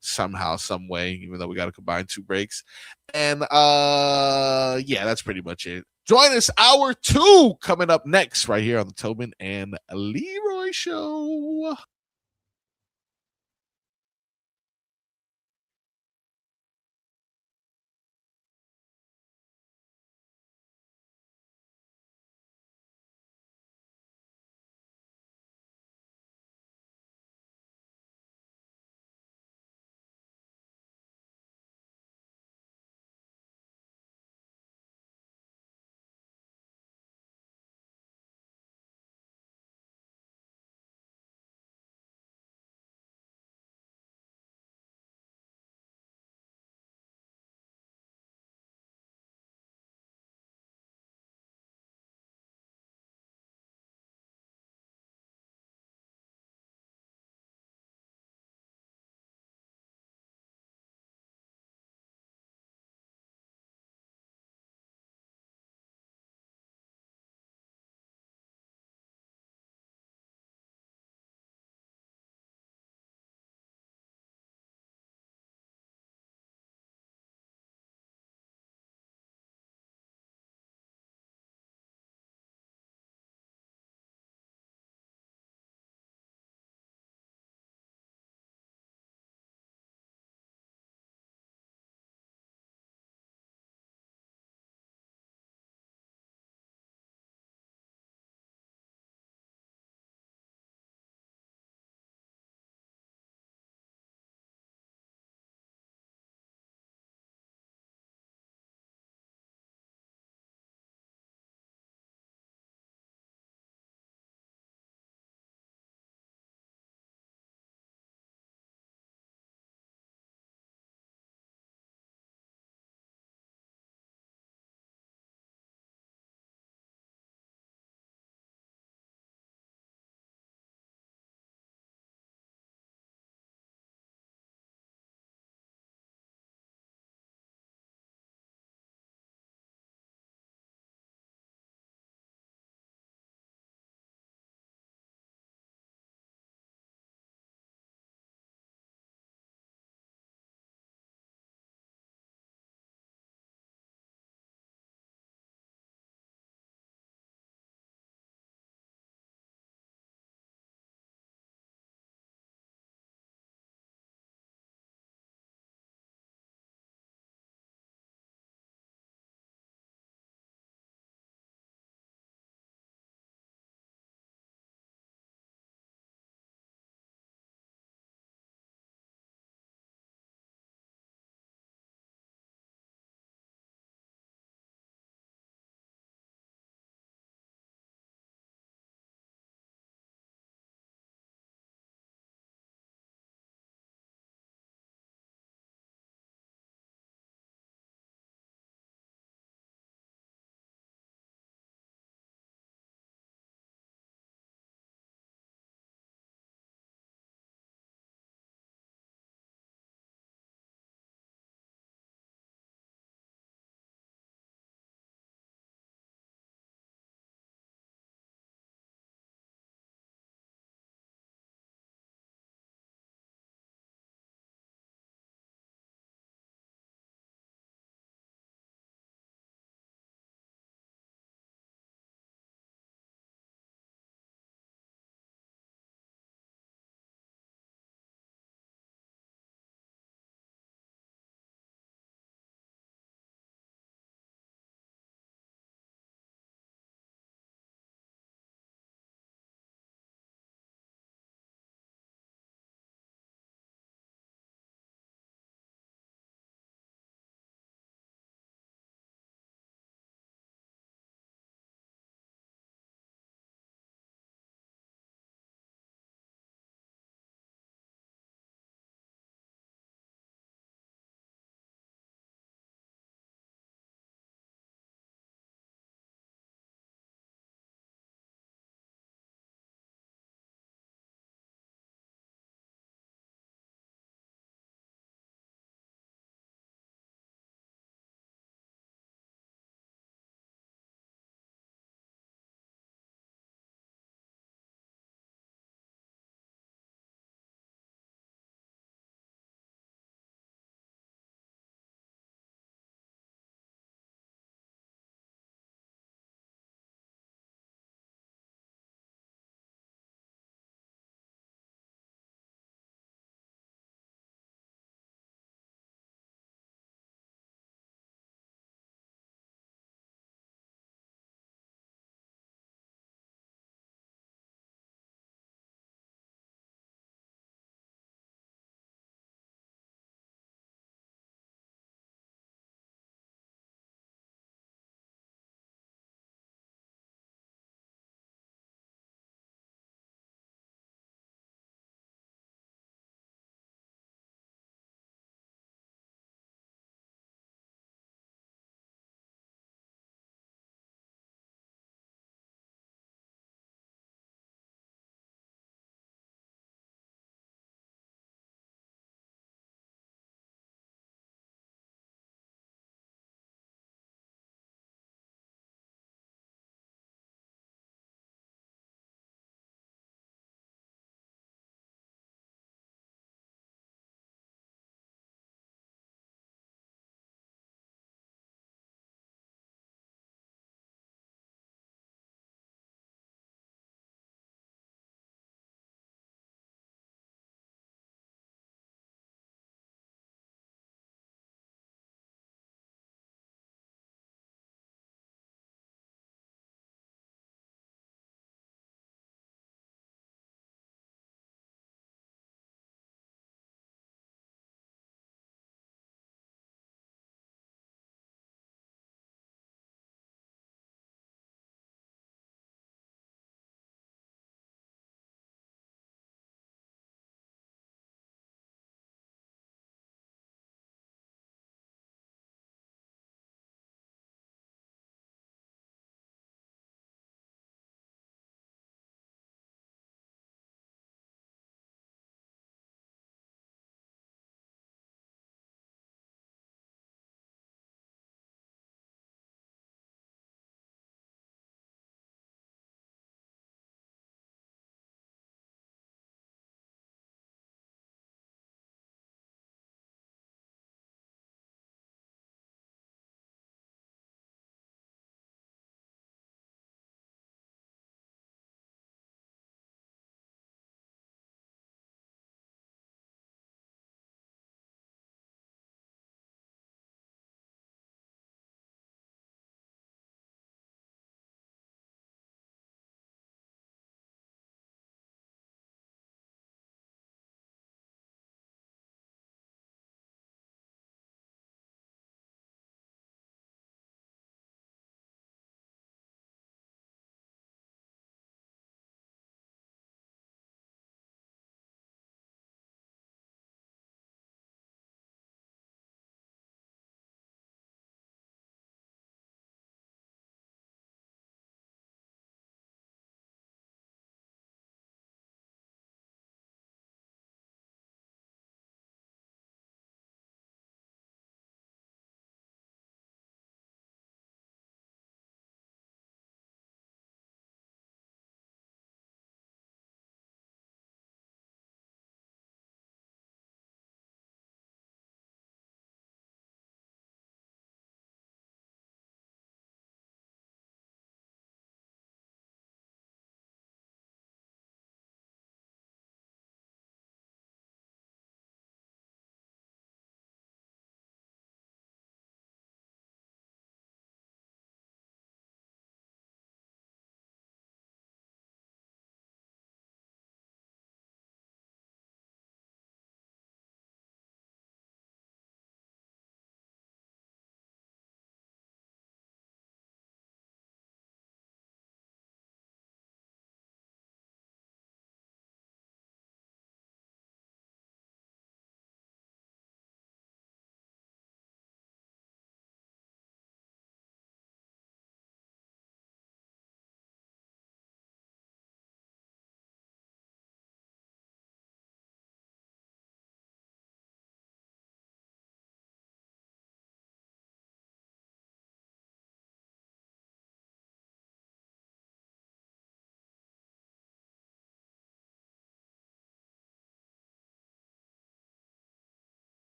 somehow, some way, even though we got to combine two breaks. And yeah, that's pretty much it. Join us, hour 2 coming up next right here on the Tobin and Leroy Show.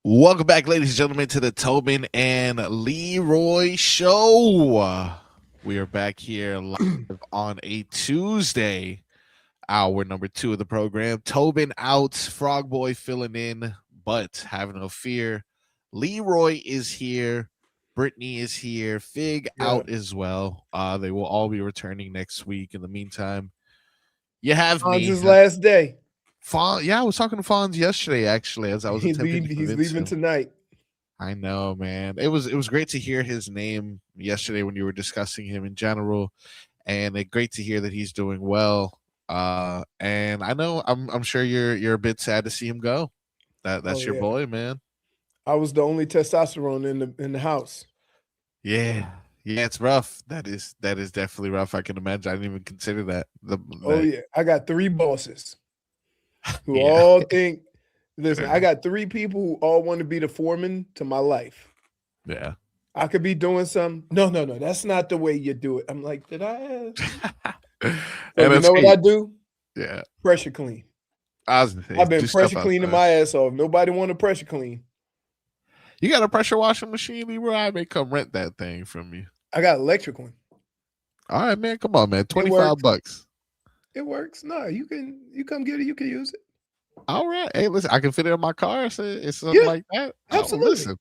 Welcome back, ladies and gentlemen, to the Tobin and Leroy show. We are back here live on a Tuesday, hour number 2 of the program. Tobin out, Frog Boy filling in, but have no fear. Leroy is here. Brittany is here. Fig out as well. They will all be returning next week. In the meantime, you have me. Fonz's last day. Yeah, I was talking to Fonz yesterday, actually, as I was attempting to He's convince leaving him. tonight. I know, man. It was great to hear his name yesterday when you were discussing him in general, and great to hear that he's doing well. And I know I'm sure you're a bit sad to see him go. That's your boy, man. I was the only testosterone in the house. Yeah, it's rough. That is definitely rough. I can imagine. I didn't even consider that. I got 3 bosses who all think. Listen, I got 3 people who all want to be the foreman to my life. Yeah. I could be doing something. No, that's not the way you do it. I'm like, did I? So you know what I do? Yeah. Pressure clean. I've been pressure cleaning my ass off. Nobody want to pressure clean. You got a pressure washing machine, Leroy? I may come rent that thing from you. I got electric one. All right, man. Come on, man. $25. It works. No, you come get it. You can use it. All right. Hey, listen, I can fit it in my car. It's something like that. Absolutely. Oh, listen,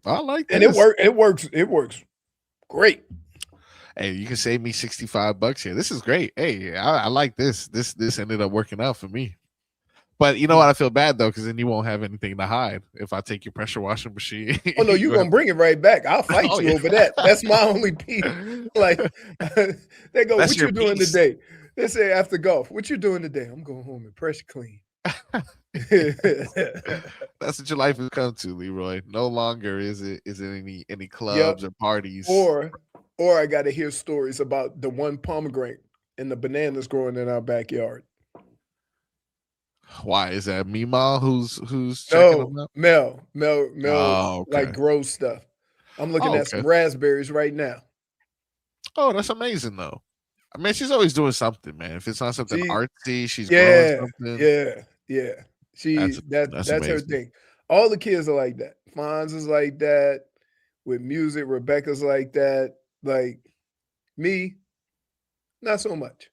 I like that. And it works great. Hey, you can save me $65 here. This is great. Hey, I like this. This ended up working out for me. But you know what? I feel bad though, because then you won't have anything to hide if I take your pressure washing machine. Oh no, you're gonna bring it right back. I'll fight you over that. That's my only piece. Like they go, what you doing today? They say after golf, what you doing today? I'm going home and pressure clean. That's what your life has come to, Leroy. No longer is it any clubs or parties. Or I gotta hear stories about the one pomegranate and the bananas growing in our backyard. Why is that Mima who's checking them out? Mel, okay. like grows stuff. I'm looking at some raspberries right now. Oh, that's amazing though. I mean, she's always doing something, man. If it's not something artsy, she's growing something. Yeah. That's her thing. All the kids are like that. Fonz is like that. With music, Rebecca's like that. Like me, not so much.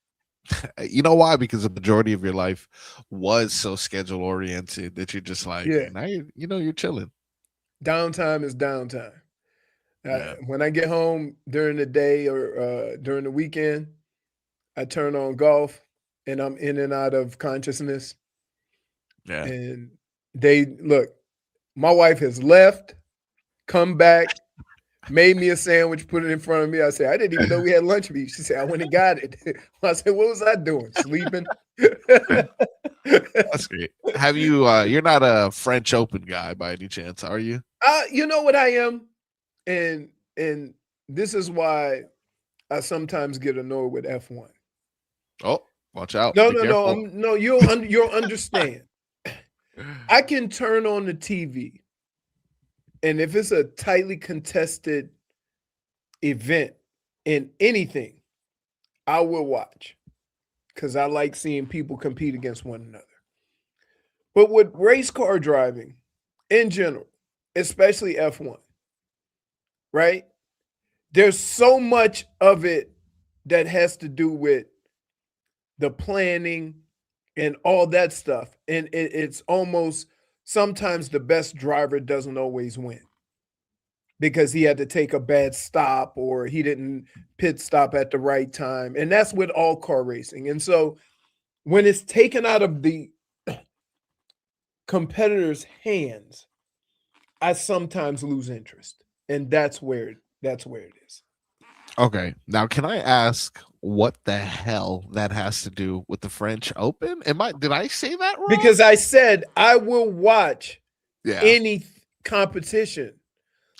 You know why? Because the majority of your life was so schedule oriented that you're just like, now you're chilling. Downtime is downtime. When I get home during the day or during the weekend, I turn on golf and I'm in and out of consciousness. Yeah. And my wife has left, come back, made me a sandwich, put it in front of me. I said, I didn't even know we had lunch meat. She said, I went and got it. I said, what was I doing? Sleeping? That's great. Have you, you're not a French Open guy by any chance, are you? You know what I am? And this is why I sometimes get annoyed with F1. Oh, watch out. No, you'll understand. I can turn on the TV, and if it's a tightly contested event in anything, I will watch because I like seeing people compete against one another. But with race car driving in general, especially F1, right? There's so much of it that has to do with the planning and all that stuff. And it's almost sometimes the best driver doesn't always win because he had to take a bad stop or he didn't pit stop at the right time. And that's with all car racing. And so when it's taken out of the competitor's hands, I sometimes lose interest. And that's where it is. Okay. Now, can I ask what the hell that has to do with the French Open? Did I say that wrong? Because I said I will watch any competition.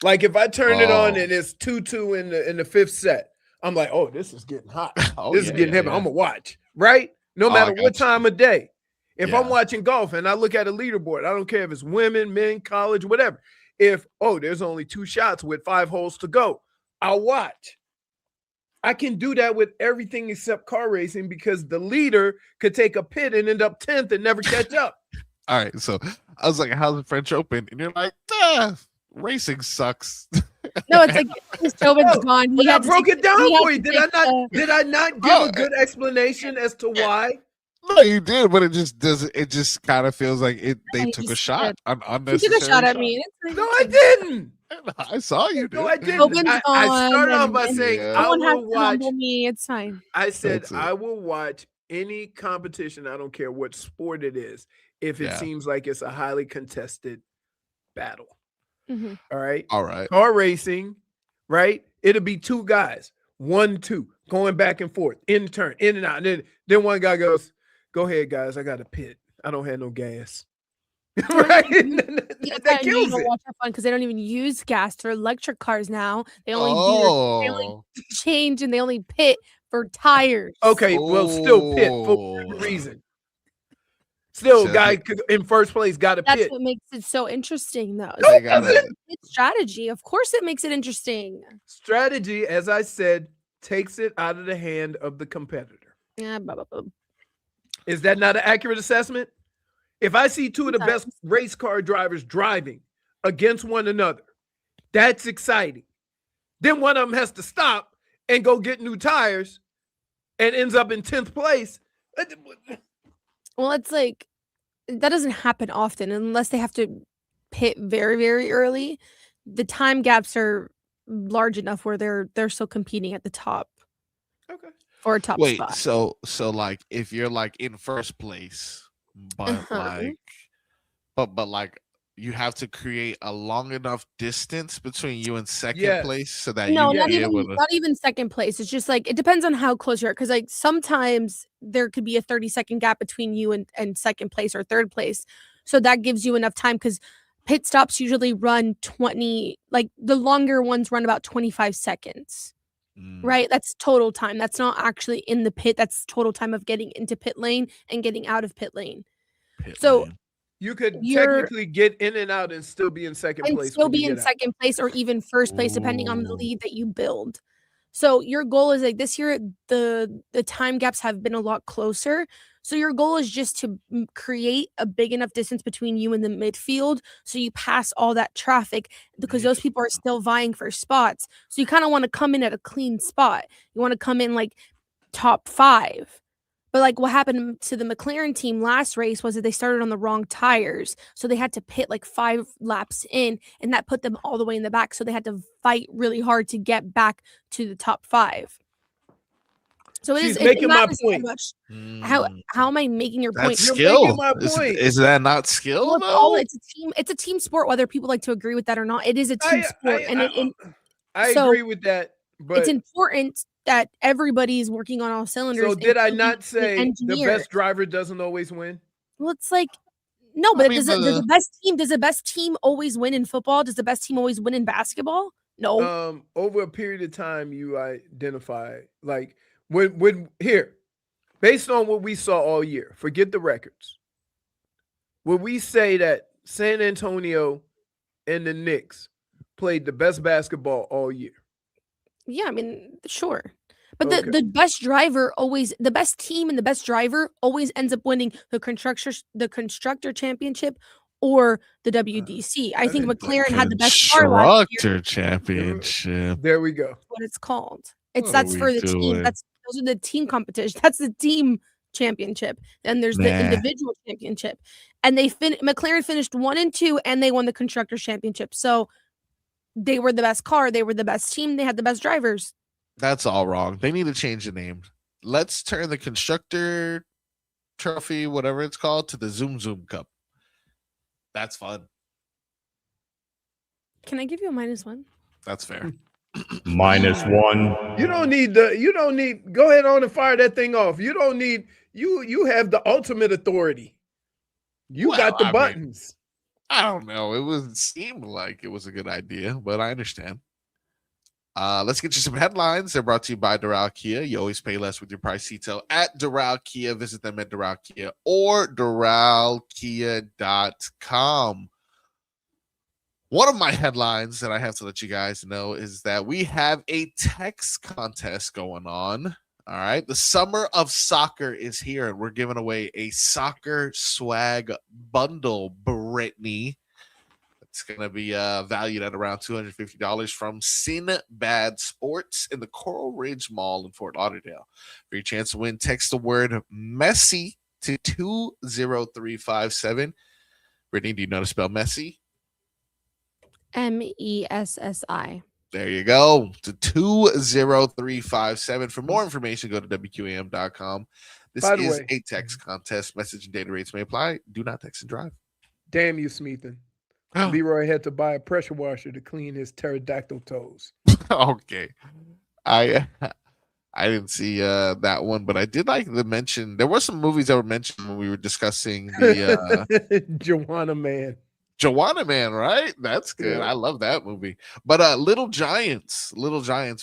Like if I turn it on and it's 2-2 in the 5th set, I'm like, oh, this is getting hot. This is getting heavy. I'm gonna watch, right? No matter what time of day. If I'm watching golf and I look at a leaderboard, I don't care if it's women, men, college, whatever. If there's only 2 shots with 5 holes to go, I'll watch. I can do that with everything except car racing because the leader could take a pit and end up 10th and never catch up. All right, so I was like, "How's the French Open?" And you're like, "Racing sucks." No, it's like his Tobin's No, gone. but He I had to broke take, it down he had for you. to Did take I not? the- Did I not give Oh, a good explanation as to why? No, you did, but it just doesn't. It just kind of feels like it. They he took a just shot, said- an He unnecessary took a shot at me. It's like, No, I didn't. I saw you, No, dude. I didn't. Tobin's I gone, started off and, by and saying Yeah. I someone has will to watch. humble me. It's fine. I said That's it. I will watch any competition. I don't care what sport it is, if it Yeah. seems like it's a highly contested battle. Mhm. All right. All right. Car racing, right? It'll be two guys, 1-2, going back and forth, in turn, in and out. And then one guy goes, "Go ahead, guys. I got a pit. I don't have no gas." Right? That You kills don't it. watch that fun because they don't even use gas for electric cars now. They only they only Oh, change and they only pit for tires. Okay, well, still pit for whatever reason. Still, So guy in first place got a That's pit. what makes it so interesting, though. is No, they that got doesn't. it. It's strategy. Of course, it makes it interesting. Strategy, as I said, takes it out of the hand of the competitor. Yeah, blah, blah, blah. Is that not an accurate assessment? If I see two of the best Sometimes. race car drivers driving against one another, that's exciting. Then one of them has to stop and go get new tires and ends up in 10th place. Well, it's like that doesn't happen often unless they have to pit very, very early. The time gaps are large enough where they're still competing at the top Okay. for a top Wait, spot. so like if you're like in first place, but Uh-huh. but like you have to create a long enough distance between you and second Yes. place so that No, you not be even able to. not even second place. It's just like it depends on how close you are. Because like sometimes there could be a 30-second gap between you and second place or third place. So that gives you enough time because pit stops usually run 20, like the longer ones run about 25 seconds. Mm, Right? That's total time. That's not actually in the pit. That's total time of getting into pit lane and getting out of pit lane. pit So lane. You could You're- technically get in and out and still be in second and place. still when you be in get out. second place or even first place depending on the Ooh. lead that you build. So your goal is like this year the time gaps have been a lot closer. So your goal is just to create a big enough distance between you and the midfield so you pass all that traffic because those people are still vying for spots. So you kind of want to come in at a clean spot. You want to come in like top 5. But like what happened to the McLaren team last race was that they started on the wrong tires. So they had to pit like 5 laps in and that put them all the way in the back. So they had to fight really hard to get back to the top 5. So it She's is making it my matters so point. much. Mm, How am I making your point? that's You're skill. making my point. Is that not skill Well, though? it's a team sport, whether people like to agree with that or not. It is a team sport. I so agree with that, but it's important that everybody is working on all cylinders. so did I including not the say the engineer. best driver doesn't always win? Well, it's like no, but I mean, does the best team always win in football? Does the best team always win in basketball? No. Over a period of time, you identify like when here, based on what we saw all year, forget the records. Would we say that San Antonio and the Knicks played the best basketball all year? Yeah, I mean, sure. But Okay. the best driver always the best team and the best driver always ends up winning the constructor championship or the WDC. I think McLaren had the best car last year. Constructor championship. There we go. That's what it's called. What That's are for we the team. doing? Those are the team competition. That's the team championship. And there's the Nah. individual championship. And McLaren finished 1 and 2 and they won the constructors championship. So they were the best car, they were the best team, they had the best drivers. That's all wrong. They need to change the name. Let's turn the constructor trophy, whatever it's called, to the Zoom Zoom Cup. That's fun. Can I give you a -1? That's fair. -1. You don't need go ahead on and fire that thing off. You don't need you have the ultimate authority. You Well, got the I mean, buttons. I don't know. It seemed like it was a good idea, but I understand. Let's get you some headlines. They're brought to you by Doral Kia. You always pay less with your Pricito at Doral Kia. Visit them at Doral Kia or DoralKia.com. One of my headlines that I have to let you guys know is that we have a text contest going on. All right. The summer of soccer is here, and we're giving away a soccer swag bundle, Brittany. It's going to be valued at around $250 from Sinbad Sports in the Coral Ridge Mall in Fort Lauderdale. For your chance to win, text the word Messi to 20357. Brittany, do you know how to spell Messi? MESSI. There you go. To 20357. For more information, go to WQAM.com. This By the is way, a text contest. Message and data rates may apply. Do not text and drive. damn you, Smeathan. Leroy had to buy a pressure washer to clean his pterodactyl toes. Okay. I didn't see that one, but I did like the mention. There were some movies that were mentioned when we were discussing the Joanna Man. Joanna Man, right? That's good. Yeah. I love that movie. But Little Giants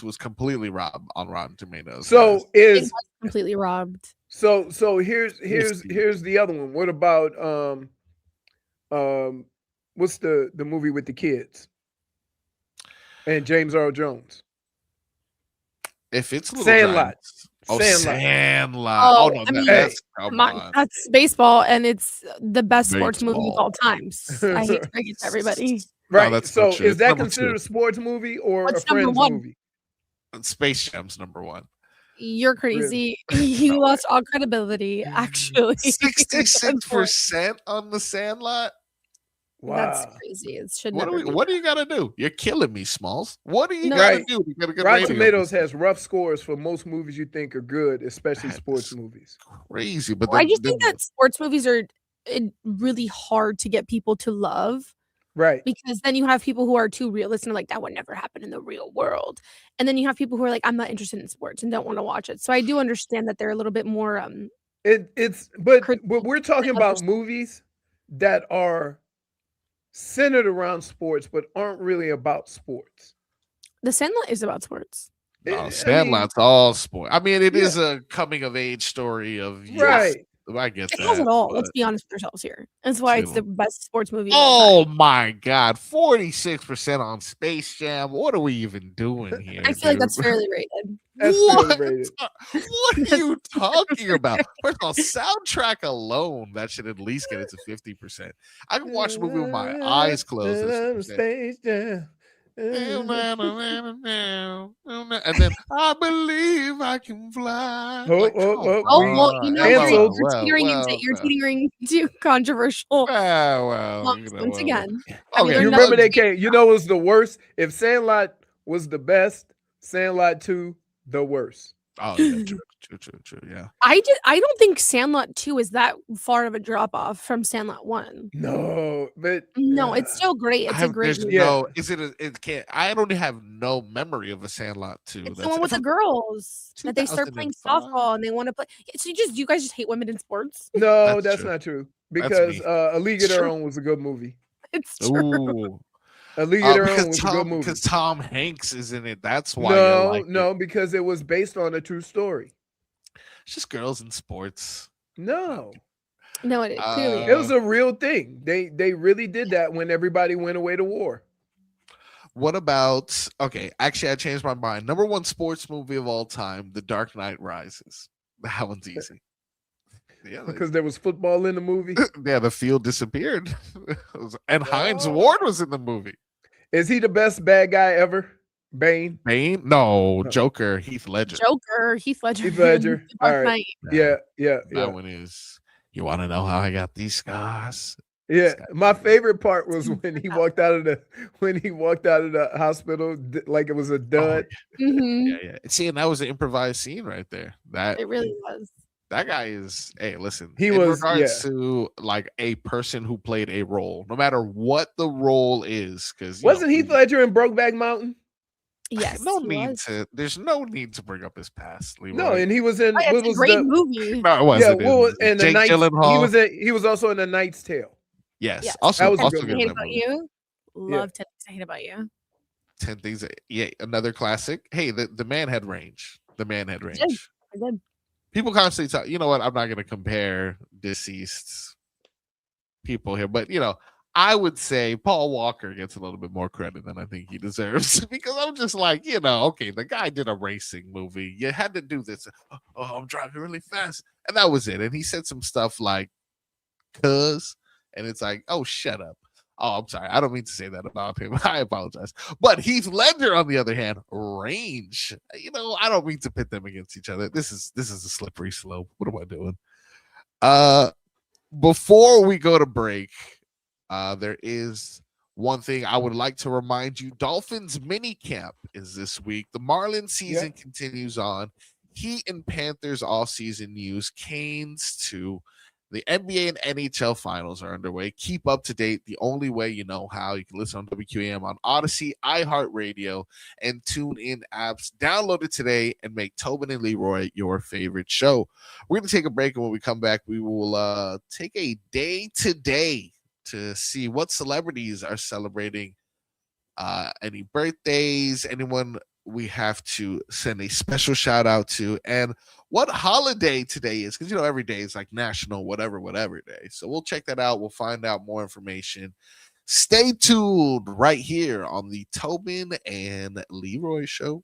was completely robbed on Rotten Tomatoes. So guys. It is was completely robbed. so here's the other one. What about what's the movie with the kids and James Earl Jones? If it's Little Sandlot. Giants. Oh, Sandlot. Sandlot. Oh, No, I mean, that's come on. That's baseball, and it's the best sports movie of Baseball. all times. I hate to break it to everybody. Right. that's so not true. is It's that number considered two. a sports movie or What's a number Friends one? movie? Space Jam's number one. You're crazy. You lost all credibility, actually. 66% on the Sandlot. That's Wow. crazy. It should What never be. do you gotta do? You're killing me, Smalls. What do you No. gotta Right. do to get a good Rotten rating? Tomatoes has rough scores for most movies you think are good, especially That sports is movies. crazy, but I just think then- that sports movies are really hard to get people to love, Right. because then you have people who are too realistic and like, that would never happen in the real world. And then you have people who are like, I'm not interested in sports and don't want to watch it. So I do understand that they're a little bit more But Crit- we're talking about movies that are centered around sports but aren't really about sports. The Sandlot is about sports. No, Sandlot's all sport. I mean, it is a coming of age story of youth. Right. I get It that. has it all. Let's but- be honest with ourselves here. That's why it's the best sports movie. Of Oh all my God, 46% on Space Jam. What are we even doing here? time. I feel like that's dude? fairly rated. That's What? fairly rated. What are you talking about? First of all, soundtrack alone, that should at least get it to 50%. I can watch a movie with my eyes closed. That's 50%. Space Jam. And then I believe I can fly. Oh, Like, oh, come oh, Oh, we- well, you know, Canceled. you're teetering you're teetering into controversial Well, once again. I Okay, mean, they're You not- remember they came? You know, what was the worst? If Sandlot was the best, Sandlot 2 the worst. Oh, yeah, true. Yeah. I don't think Sandlot 2 is that far of a drop off from Sandlot 1. No, but No, it's still great. It's a great movie. Is it? It can't. I don't have no memory of a Sandlot 2. It's the one with the girls that they start playing 2005. softball and they want to play. So you guys just hate women in sports? no, That's that's true. not true. That's Because me. A League of It's Their true. Own was a good movie. It's true. Ooh. A League of Their Own Because was a good movie. Tom Hanks is in it. That's why. I like No, it. because it was based on a true story. It's just girls in sports. No, No, it clearly it was a real thing. They really did that when everybody went away to war. What about? Okay, actually, I changed my mind. Number one sports movie of all time, The Dark Knight Rises. That one's easy. Yeah, Because there was football in the movie. yeah, the field disappeared, and Heinz Oh. Ward was in the movie. Is he the best bad guy ever? Bane? Bane? No, Joker. Heath Ledger. Joker, Heath Ledger. Heath Ledger. The Dark All right. Knight. Yeah. That one is. You want to know how I got these scars? Yeah, my favorite part was when he walked out of the hospital like it was a dud. Mhm. Yeah. See, and that was an improvised scene right there. It really was. That guy is. Hey, listen. He in was, regards to like a person who played a role, no matter what the role is, because Wasn't Heath Ledger in Brokeback Mountain? Yes. no he need was. to. There's no need to bring up his past. Leroy. No, and he was in. Oh, what it's a was great the? movie. no, it Yeah, wasn't. what was in the Jake Knight's? Gyllenhaal. He was also in the Knight's Tale. Yes. Yes. Also, That was a also good good I in hate that about movie. you. Yeah. Love 10 Things I Hate About You. 10 Things. Yeah, another classic. Hey, the man had range. The man had range. I did. People constantly talk. You know what? I'm not going to compare deceased people here, but I would say Paul Walker gets a little bit more credit than I think he deserves because I'm just like, okay, the guy did a racing movie. You had to do this. Oh, I'm driving really fast. And that was it. And he said some stuff like, cuz, and it's like, oh, shut up. Oh, I'm sorry. I don't mean to say that about him. I apologize. But Heath Ledger, on the other hand, range. I don't mean to pit them against each other. This is a slippery slope. What am I doing? Before we go to break, there is one thing I would like to remind you. Dolphins mini camp is this week. The Marlins season continues on. Heat and Panthers all-season news. Canes too. The NBA and NHL finals are underway. Keep up to date the only way you know how. You can listen on WQAM on Odyssey, iHeartRadio, and TuneIn apps. Download it today and make Tobin and Leroy your favorite show. We're going to take a break, and when we come back, we will take a day today to see what celebrities are celebrating, any birthdays, anyone we have to send a special shout out to, and what holiday today is, because every day is like national whatever day. So we'll check that out. We'll find out more information. Stay tuned right here on the Tobin and Leroy show.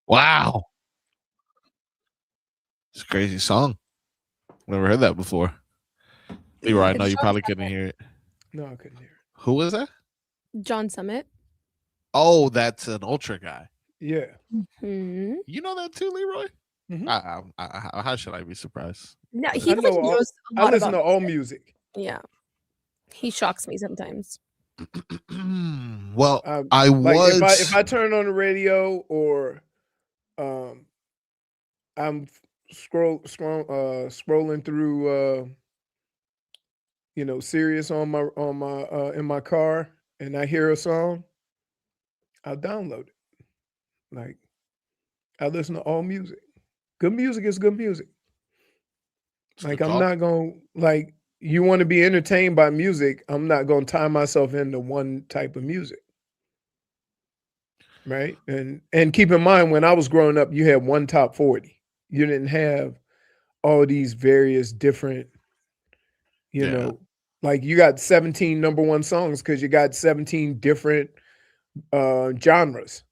Wow. It's a crazy song. Never heard that before. Leroy, I know It's you John probably couldn't hear it. No, I couldn't hear it. Who was that? John Summit. Oh, that's an Ultra guy. Yeah. Hmm. You know that too, Leroy? Mhm. How should I be surprised? No, But- he I know like all- knows a I lot listen about to all music. Yeah. He shocks me sometimes. Well, I Like was. if I turn on the radio or I'm scrolling through Sirius on my in my car and I hear a song, I'll download it. Like I listen to all music. Good music is good music. It's a Like good I'm call. not going to like you want to be entertained by music, I'm not going to tie myself into one type of music. Right? And keep in mind when I was growing up, you had one top 40. You didn't have all these various different, Yeah. like you got 17 number one songs because you got 17 different genres.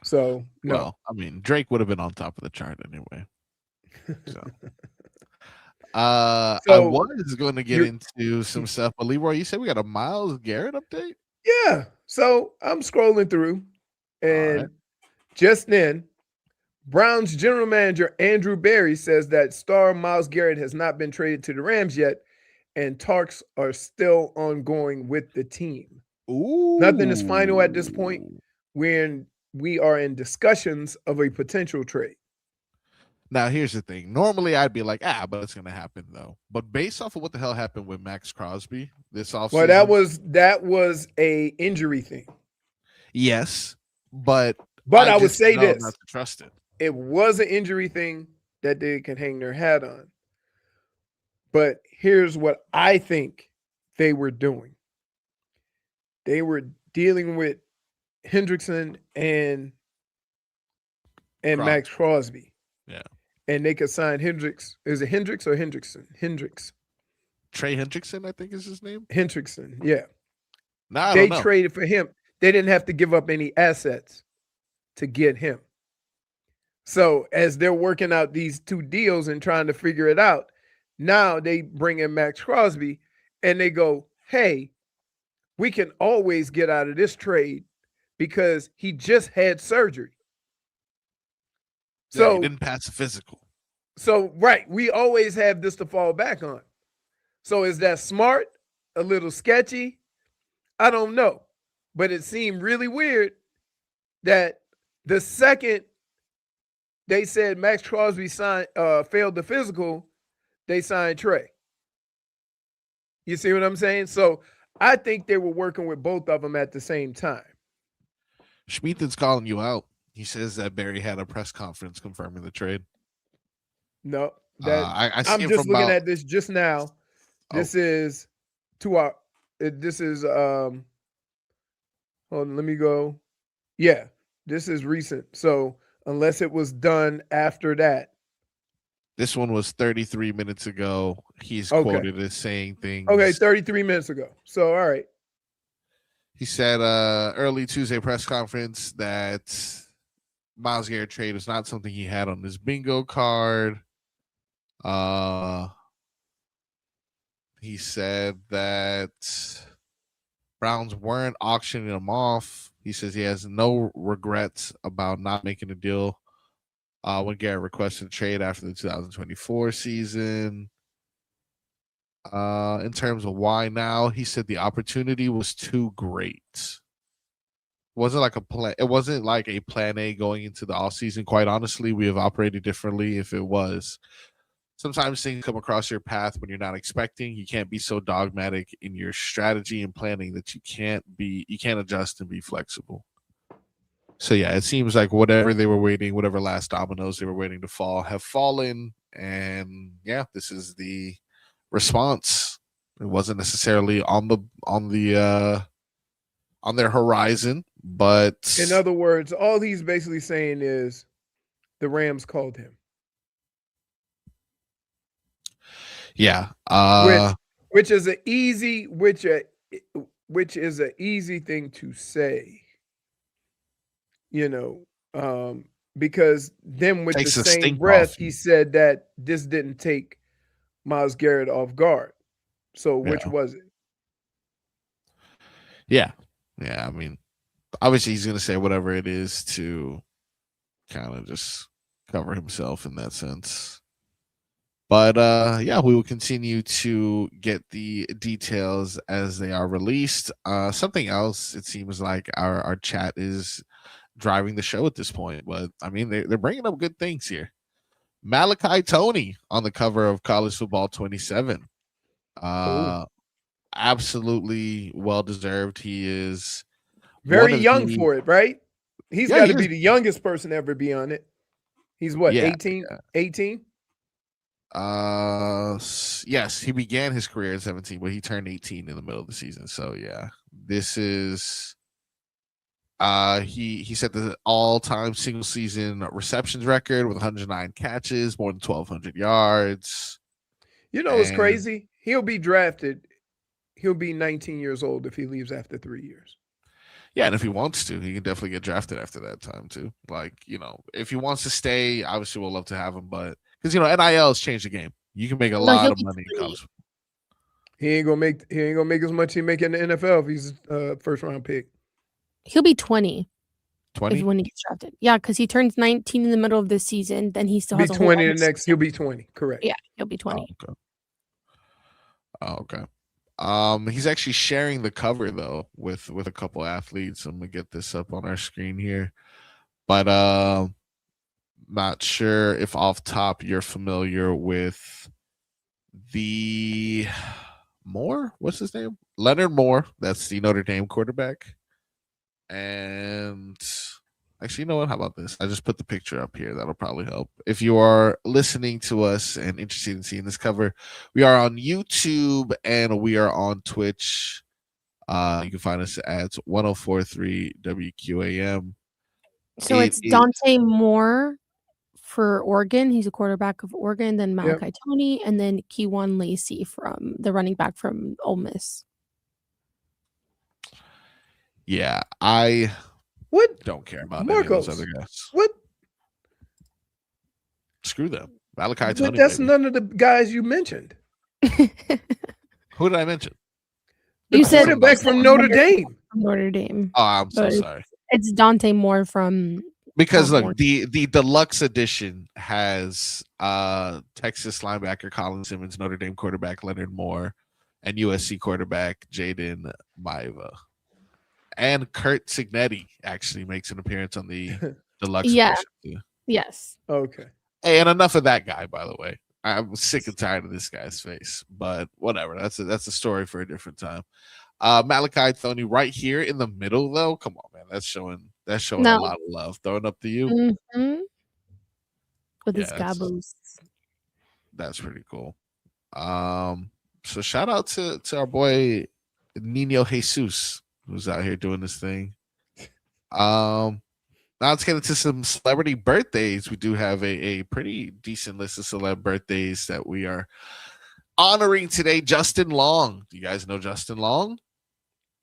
So no. Well, I mean, Drake would have been on top of the chart anyway. So, I So, was going to get you're- into some stuff, but Leroy, you said we got a Miles Garrett update. Yeah. So I'm scrolling through, and right. just then, Browns general manager Andrew Berry says that star Myles Garrett has not been traded to the Rams yet, and talks are still ongoing with the team. Ooh, Nothing is final at this point. We are in discussions of a potential trade. Now, here's the thing. Normally, I'd be like, but it's going to happen though. But based off of what the hell happened with Max Crosby this offseason, Well, that was a injury thing. yes, but I would just say know this: not to trust it. it was an injury thing that they can hang their hat on. But here's what I think they were doing: they were dealing with Hendrickson and Max Crosby. Yeah. And they could sign Hendricks. Is it Hendricks or Hendrickson? Hendricks. Trey Hendrickson, I think is his name. Hendrickson, yeah. No, I They don't know. traded for him. They didn't have to give up any assets to get him. So as they're working out these two deals and trying to figure it out, now they bring in Max Crosby and they go, hey, we can always get out of this trade because he just had surgery. Yeah, So he didn't pass the physical. So, right, we always have this to fall back on. So is that smart? A little sketchy? I don't know. But it seemed really weird that the second they said Max Crosby failed the physical, they signed Trey. You see what I'm saying? So I think they were working with both of them at the same time. Schmeethen's calling you out. He says that Barry had a press conference confirming the trade. No, I see I'm it just from looking about, at this just now. This is hold on, let me go. Yeah, this is recent. So unless it was done after that. This one was 33 minutes ago. He's Okay. quoted as saying things. Okay, 33 minutes ago. So all right. He said early Tuesday press conference that Myles Garrett trade was not something he had on his bingo card. He said that Browns weren't auctioning him off. He says he has no regrets about not making a deal when Garrett requested a trade after the 2024 season. In terms of why now, he said the opportunity was too great. Wasn't like a plan. It wasn't like a plan A going into the offseason. Quite honestly, we have operated differently if it was. Sometimes things come across your path when you're not expecting. You can't be so dogmatic in your strategy and planning that you can't adjust and be flexible. So yeah, it seems like whatever last dominoes they were waiting to fall have fallen. And yeah, this is the response. It wasn't necessarily on their horizon, but In other words, all he's basically saying is the Rams called him. yeah, which is an easy thing to say. Because then with the Takes the same stink breath, off. he said that this didn't take Myles Garrett off guard. So which Yeah. was it? Yeah. Yeah. I mean, obviously he's gonna say whatever it is to kind of just cover himself in that sense. But yeah, we will continue to get the details as they are released. Something else, it seems like our chat is driving the show at this point, but I mean they're bringing up good things here. Malachi Tony on the cover of College Football 27. Oh, Absolutely well deserved. He is one very of young the for it, right? He's yeah got he to be is the youngest person to ever be on it. He's what, yeah 18? 18? yes, he began his career at 17, but he turned 18 in the middle of the season. So yeah, this is he set the all-time single season receptions record with 109 catches, more than 1,200 yards. You know what's And crazy? He'll be drafted. He'll be 19 years old if he leaves after 3 years. yeah, and if he wants to, he can definitely get drafted after that time too. Like, if he wants to stay, obviously we'll love to have him, but because NIL's changed the game. You can make a No, lot he'll of be money in 20. college. He ain't gonna make as much as he make in the NFL if he's a first round pick. He'll be 20 if 20? when he gets drafted. Yeah, because he turns 19 in the middle of this season. Then he still Be has a whole 20 other the next. He'll season. be 20. Correct. Yeah, he'll be Oh, 20. okay. Oh, okay. He's actually sharing the cover though with a couple athletes. I'm gonna get this up on our screen here, but not sure if off top you're familiar with the Moore. What's his name? Leonard Moore. That's the Notre Dame quarterback. And actually, you know what? How about this? I just put the picture up here. That'll probably help. If you are listening to us and interested in seeing this cover, we are on YouTube and we are on Twitch. You can find us at 1043 WQAM. So It it's is Dante Moore for Oregon. He's a quarterback of Oregon. Then Yep. Malachi Tony, and then Keywan Lacey from the running back from Ole Miss. yeah, I What? don't care about any of those Marcos. other guys. What? Screw them. Malachi But Tony, that's baby. none of the guys you mentioned. Who did I mention? The You said quarterback from Notre Dame. Notre Dame. Oh, I'm so But sorry. It's Dante Moore from Because look, Oregon. the deluxe edition has Texas linebacker Colin Simmons, Notre Dame quarterback Leonard Moore, and USC quarterback Jaden Maiva. And Kurt Signetti actually makes an appearance on the deluxe Yeah. edition too. Yes. Okay. Hey, and enough of that guy, by the way. I'm sick and tired of this guy's face, but whatever. That's a story for a different time. Malachi Tony right here in the middle, though. Come on, man. That's showing a No. lot of love. Throwing up to you. Mhm. With his Yeah, that's- gabos. That's pretty cool. So shout out to our boy Nino Jesus, who's out here doing this thing. Now let's get into some celebrity birthdays. We do have a pretty decent list of celeb birthdays that we are honoring today. Justin Long. Do you guys know Justin Long?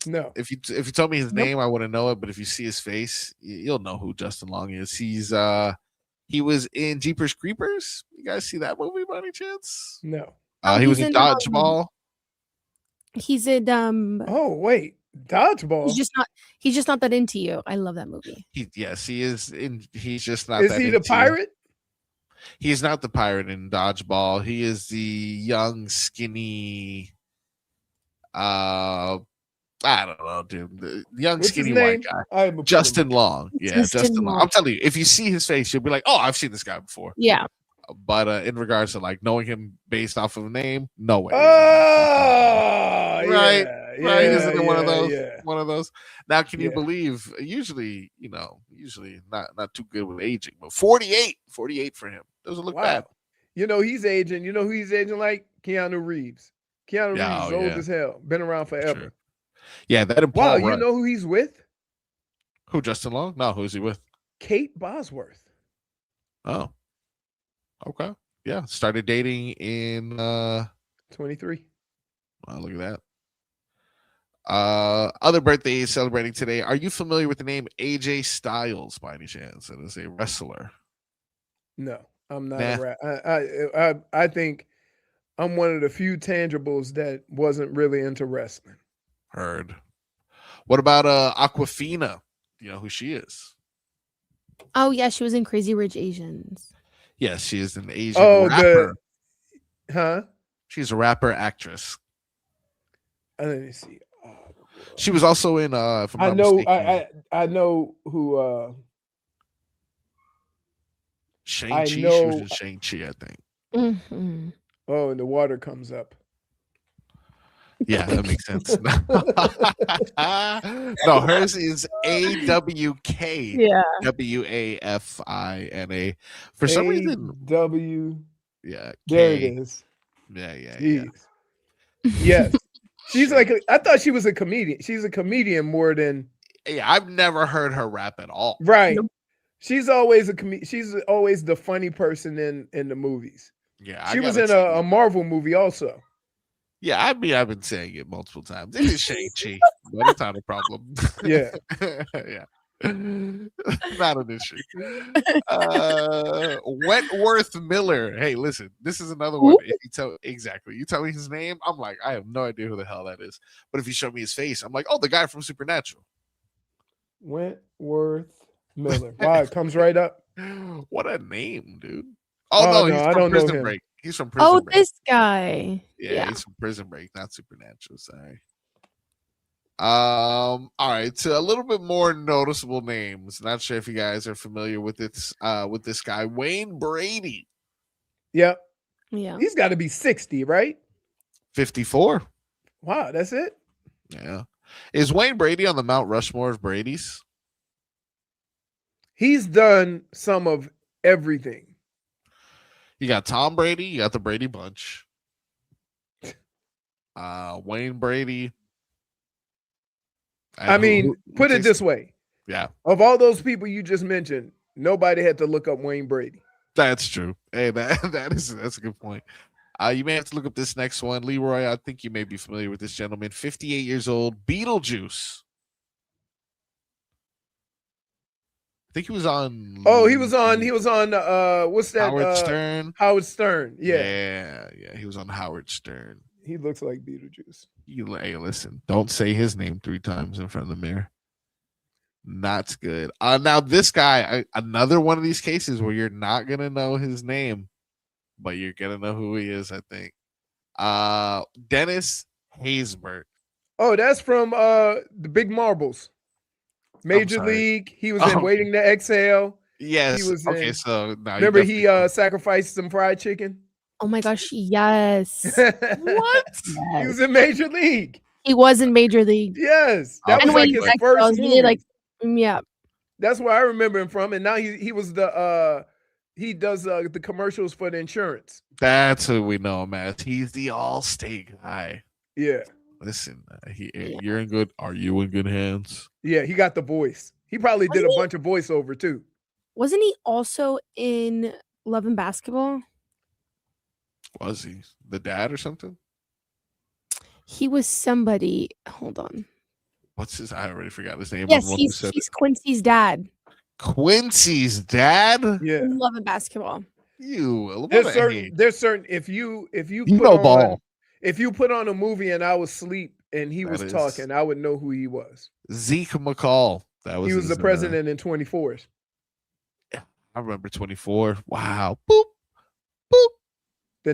No. If you told me his Nope. name, I wouldn't know it. But if you see his face, you'll know who Justin Long is. He was in Jeepers Creepers. You guys see that movie by any chance? No. He was he's in in, Dodgeball. He's in Oh, wait. Dodgeball. he's just not that into you. I love that movie. He is in. He's just not. Is that he the into you. pirate? He's not the pirate in Dodgeball. He is the young, skinny. I don't know, dude. The young, What's his skinny white name? guy. I'm a Justin Long. Yeah, Justin Justin Long. Long. I'm telling you, if you see his face, you'll be like, "Oh, I've seen this guy before." Yeah. But in regards to like knowing him based off of a name, no way. Oh, Right, yeah, right? yeah, Isn't it one of yeah, those? yeah. One of those. Now, can you Yeah. believe? Usually not too good with aging, but 48 for him doesn't look bad. Wow. You know he's aging. You know who he's aging like? Keanu Reeves. Keanu Yeah, Reeves, oh, old yeah. as hell. Been around forever. Sure. Yeah, that and Wow, Paul you Rudd. know who he's with? Who, Justin Long? No, who's he with? Kate Bosworth. Oh, okay. Yeah, started dating in 23. wow, look at Other birthdays celebrating today. Are you familiar with the name AJ Styles by any chance? It is a wrestler. No, I'm not Nah. a rat. I think I'm one of the few tangibles that wasn't really into wrestling. Heard. What about Aquafina? Do you know who she is? Oh yeah, she was in Crazy Rich Asians. Yes, she is an Asian Oh, rapper. huh? She's a rapper actress. Let me see. She was also in if I'm I not know. mistaken, I know who. Shang-Chi. She was know. in Shang-Chi, I think. Mhm. Oh, and the water comes up. Yeah, that makes sense. No, hers is AWK Yeah. WAFINA. For some reason, W. yeah, There it K. is. Yeah. Jeez. Yes. She's Shit. like I thought she was a comedian. She's a comedian more than Yeah, I've never heard her rap at all. right. Nope. She's always she's always the funny person in the movies. Yeah, I She was gotta in check a it. Marvel movie also. Yeah, I mean, I've been saying it multiple times. It is Shang-Chi, but it's not a problem. Yeah. Yeah. Not an issue. Wentworth Miller. Hey, listen, this is another one. Who? If you tell you tell me his name, I'm like, I have no idea who the hell that is. But if you show me his face, I'm like, oh, the guy from Supernatural. Wentworth Miller. Wow, it comes right up. What a name, dude. Oh, Oh, no, no, he's I from don't know Prison him. Break. He's from Prison Oh, Break. this guy. Yeah, he's from Prison Break, not Supernatural. Sorry. All right. So a little bit more noticeable names. Not sure if you guys are familiar with this guy, Wayne Brady, Yep. Yeah. He's got to be 60, right? 54. Wow, that's it. Yeah. Is Wayne Brady on the Mount Rushmore of Brady's? He's done some of everything. You got Tom Brady, you got the Brady Bunch. Wayne Brady. I mean, put it takes- this way. Yeah, Of all those people you just mentioned, nobody had to look up Wayne Brady. that's true. Hey, that's a good point. You may have to look up this next one. Leroy, I think you may be familiar with this gentleman. 58 years old, Beetlejuice. I think he was on. Oh, he was on what's that? Howard Stern. Howard Stern. Yeah. Yeah. He was on Howard Stern. He looks like Beetlejuice. Hey, listen, don't say his name 3 times in front of the mirror. Not good. Now this guy, another one of these cases where you're not gonna know his name, but you're gonna know who he is. I think. Dennis Haysbert. Oh, that's from the Big Marbles. Major sorry. League. He was in Oh. Waiting to Exhale. Yes. was Okay. in- So now Remember he sacrificed some fried chicken? Oh my gosh, yes. what? He was in Major League. He was in Major League. Yes. That And was when like he his was first Exos, movie. he did like yeah. That's where I remember him from. And now he was the he does the commercials for the insurance. That's who we know him as. He's the Allstate guy. Yeah. Listen, you're in good. Are you in good hands? Yeah, he got the voice. He probably did a Wasn't he- bunch of voiceover too. Wasn't he also in Love and Basketball? Was he the dad or something? He was somebody. Hold on. What's his? I already forgot his name. Yes, I'm the one who he's said he's Quincy's dad Quincy's dad. Yeah. in Love and Basketball. You. There's certain if you You put know on ball. if you put on a movie and I was asleep and he That was is- talking, I would know who he was. Zeke McCall. That was. He was his, the president in 24s. I remember 24. Wow. Boop. Boop. The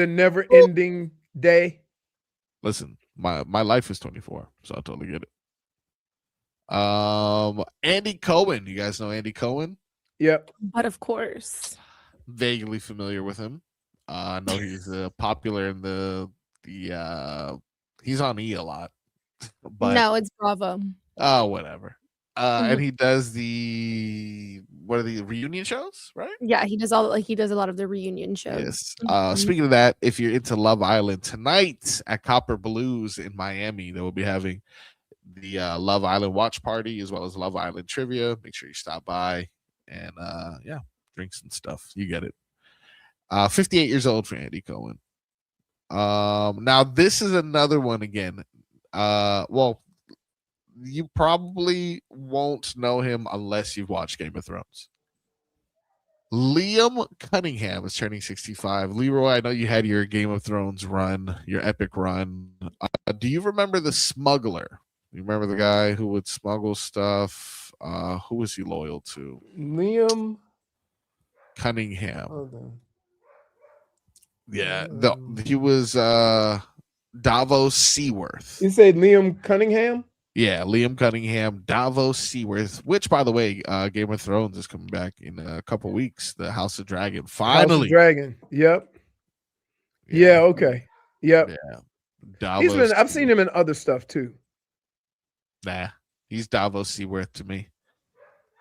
never ending day. Listen, my life is 24, so I totally get it. Andy Cohen. You guys know Andy Cohen? Yep. But of course. Vaguely familiar with him. I know he's popular in the he's on E a lot. But No, it's Bravo. oh, whatever. And he does the what are the reunion shows, right? Yeah, he does he does a lot of the reunion shows. Yes. Mhm. Speaking of that, if you're into Love Island tonight at Copper Blues in Miami, they will be having the Love Island watch party as well as Love Island trivia. Make sure you stop by and yeah, drinks and stuff. You get it. 58 years old for Andy Cohen. Now this is another one again. Well, you probably won't know him unless you've watched Game of Thrones. Liam Cunningham is turning 65. Leroy, I know you had your Game of Thrones run, your epic run. Do you remember the smuggler? You remember the guy who would smuggle stuff? Who was he loyal to? Liam Cunningham. Hold on. Yeah, he was Davos Seaworth. You said Liam Cunningham? Yeah, Liam Cunningham, Davos Seaworth, which, by the way, Game of Thrones is coming back in a couple weeks. The House of Dragon, House finally. of Dragon. Yep. Yeah, okay. Yep. Yeah. I've seen him in other stuff too. Nah, he's Davos Seaworth to me.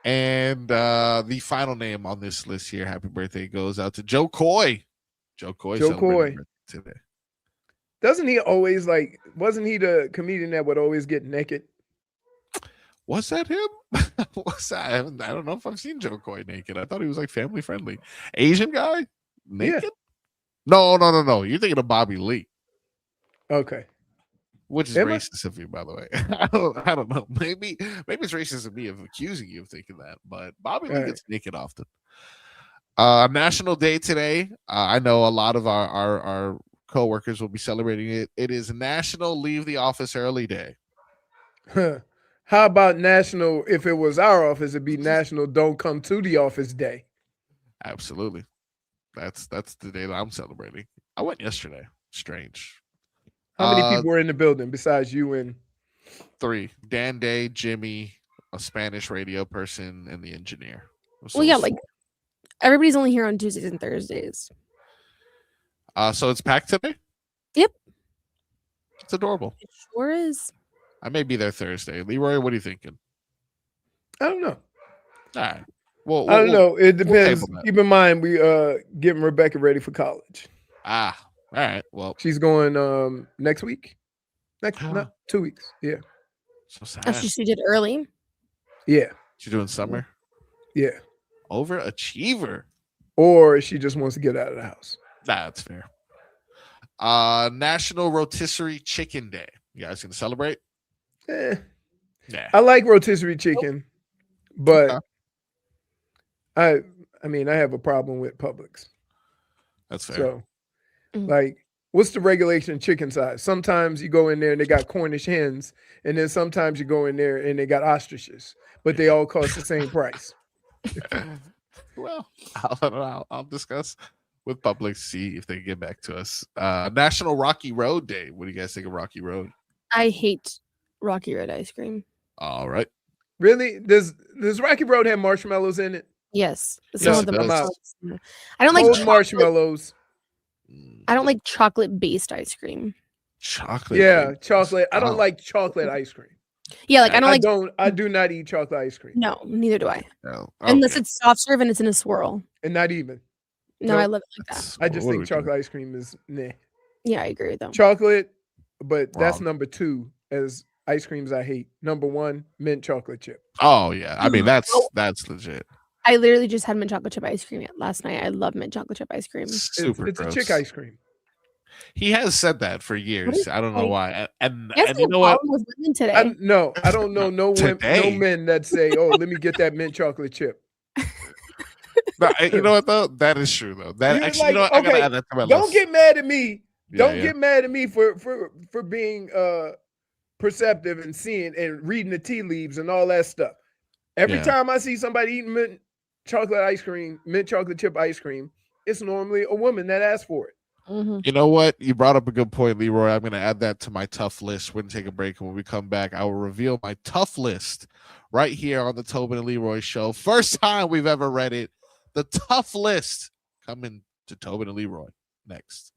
And the final name on this list here, happy birthday, goes out to Joe Coy. Joe Coy today. Doesn't he always wasn't he the comedian that would always get naked? Was that him? What's that? I don't know if I've seen Joe Coy naked. I thought he was like family friendly. Asian guy? Naked? Yeah. No. You're thinking of Bobby Lee. Okay. Which is racist of you, by the way. I don't know. Maybe it's racist of me of accusing you of thinking that, but Bobby Lee gets naked often. National Day today. I know a lot of our co-workers will be celebrating it. It is National Leave the Office Early Day. How about National, if it was our office, it'd be National Don't Come to the Office Day. Absolutely. That's the day that I'm celebrating. I went yesterday. Strange. How many people were in the building besides you and 3? Dan Day, Jimmy, a Spanish radio person, and the engineer. So well, yeah, like everybody's only here on Tuesdays and Thursdays. So it's packed today? Yep. It's adorable. It sure is. I may be there Thursday. Leroy, what are you thinking? I don't know. All right. Well, I don't know. It depends. Keep in mind, we getting Rebecca ready for college. All right. Well, she's going next week. Not 2 weeks. Yeah. So sad. Oh, she did early. Yeah. She's doing summer. Yeah. Overachiever. Or she just wants to get out of the house. That's fair. National Rotisserie Chicken Day. You guys gonna celebrate? Yeah. I like rotisserie chicken, but I mean, I have a problem with Publix. That's fair. So, what's the regulation chicken size? Sometimes you go in there and they got Cornish hens, and then sometimes you go in there and they got ostriches, but they all cost the same price. Well, I'll discuss with Publix, see if they get back to us. National Rocky Road Day. What do you guys think of Rocky Road? I hate Rocky Road ice cream. All right. Really? Does Rocky Road have marshmallows in it? Yes. Some of them. I don't like marshmallows. I don't like chocolate-based ice cream. Chocolate? Yeah, chocolate. I don't like chocolate ice cream. Yeah, like I do not eat chocolate ice cream. No, neither do I. No. Unless it's soft serve and it's in a swirl. And not even. No, I love it like that. I just think chocolate ice cream is meh. Yeah, I agree with them. Chocolate, but that's number 2 as ice creams I hate. Number 1, mint chocolate chip. Oh yeah, I mean that's legit. I literally just had mint chocolate chip ice cream last night. I love mint chocolate chip ice cream. Super it's gross. a chick ice cream. He has said that for years. I don't know why. And you know what? Today. I don't know no men that say, "Oh, let me get that mint chocolate chip." No, you know what though? That is true though. That actually, you know what? I gotta add that to my list. Don't get mad at me. Don't get mad at me for being perceptive and seeing and reading the tea leaves and all that stuff. Every time I see somebody eating mint chocolate chip ice cream, it's normally a woman that asks for it. Mm-hmm. You know what? You brought up a good point, Leroy. I'm going to add that to my tough list. We're going to take a break, and when we come back, I will reveal my tough list right here on the Tobin and Leroy show. First time we've ever read it. The tough list coming to Tobin and Leroy next.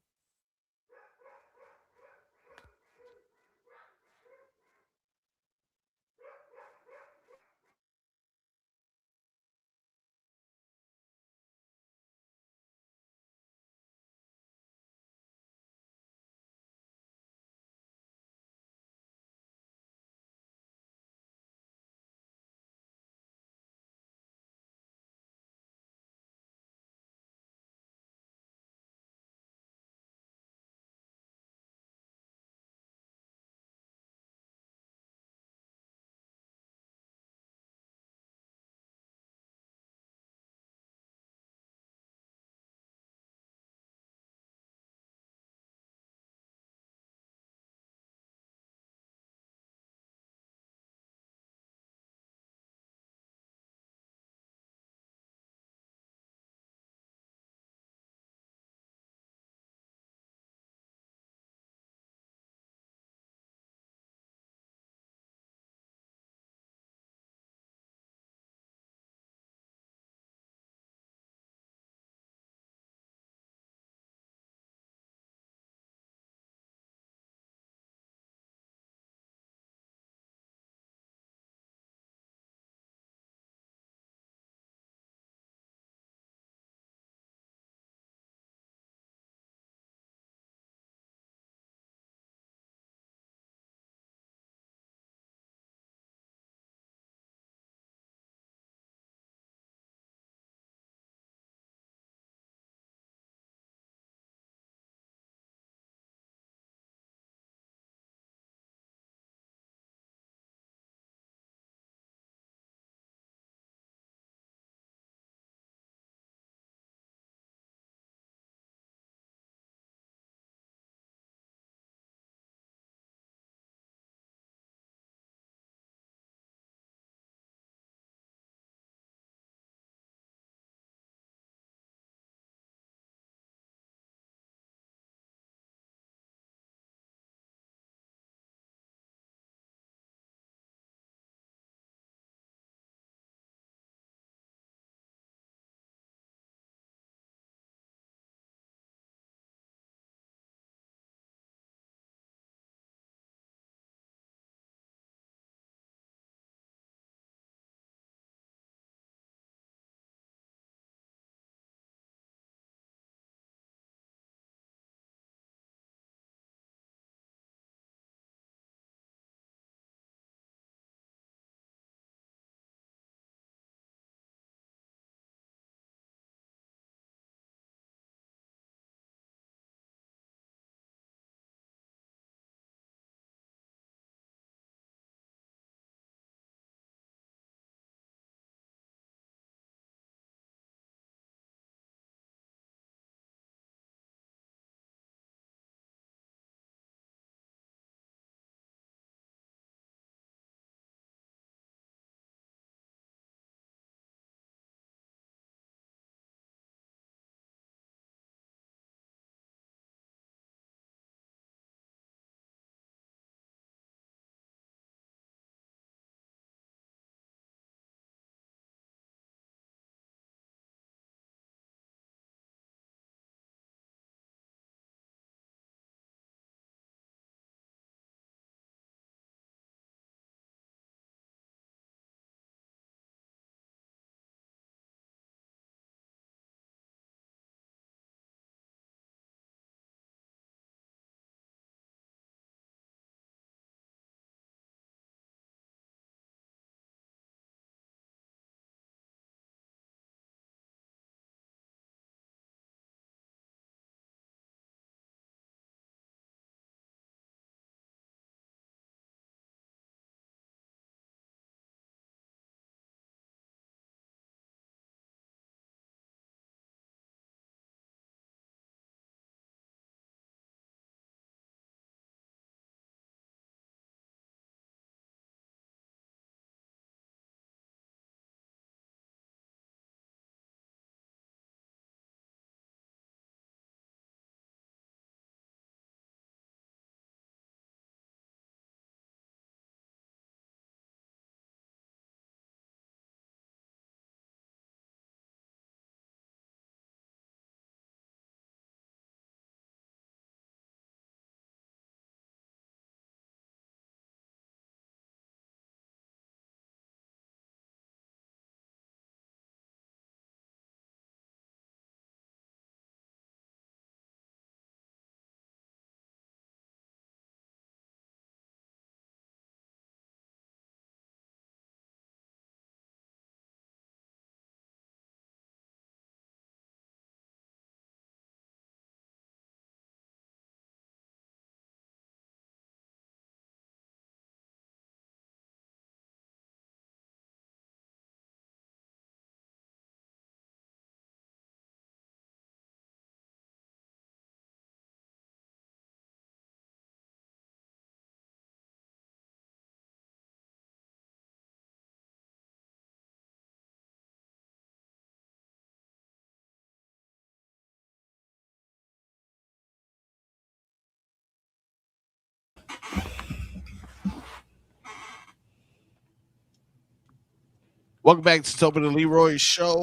Welcome back to Tobin and Leroy show.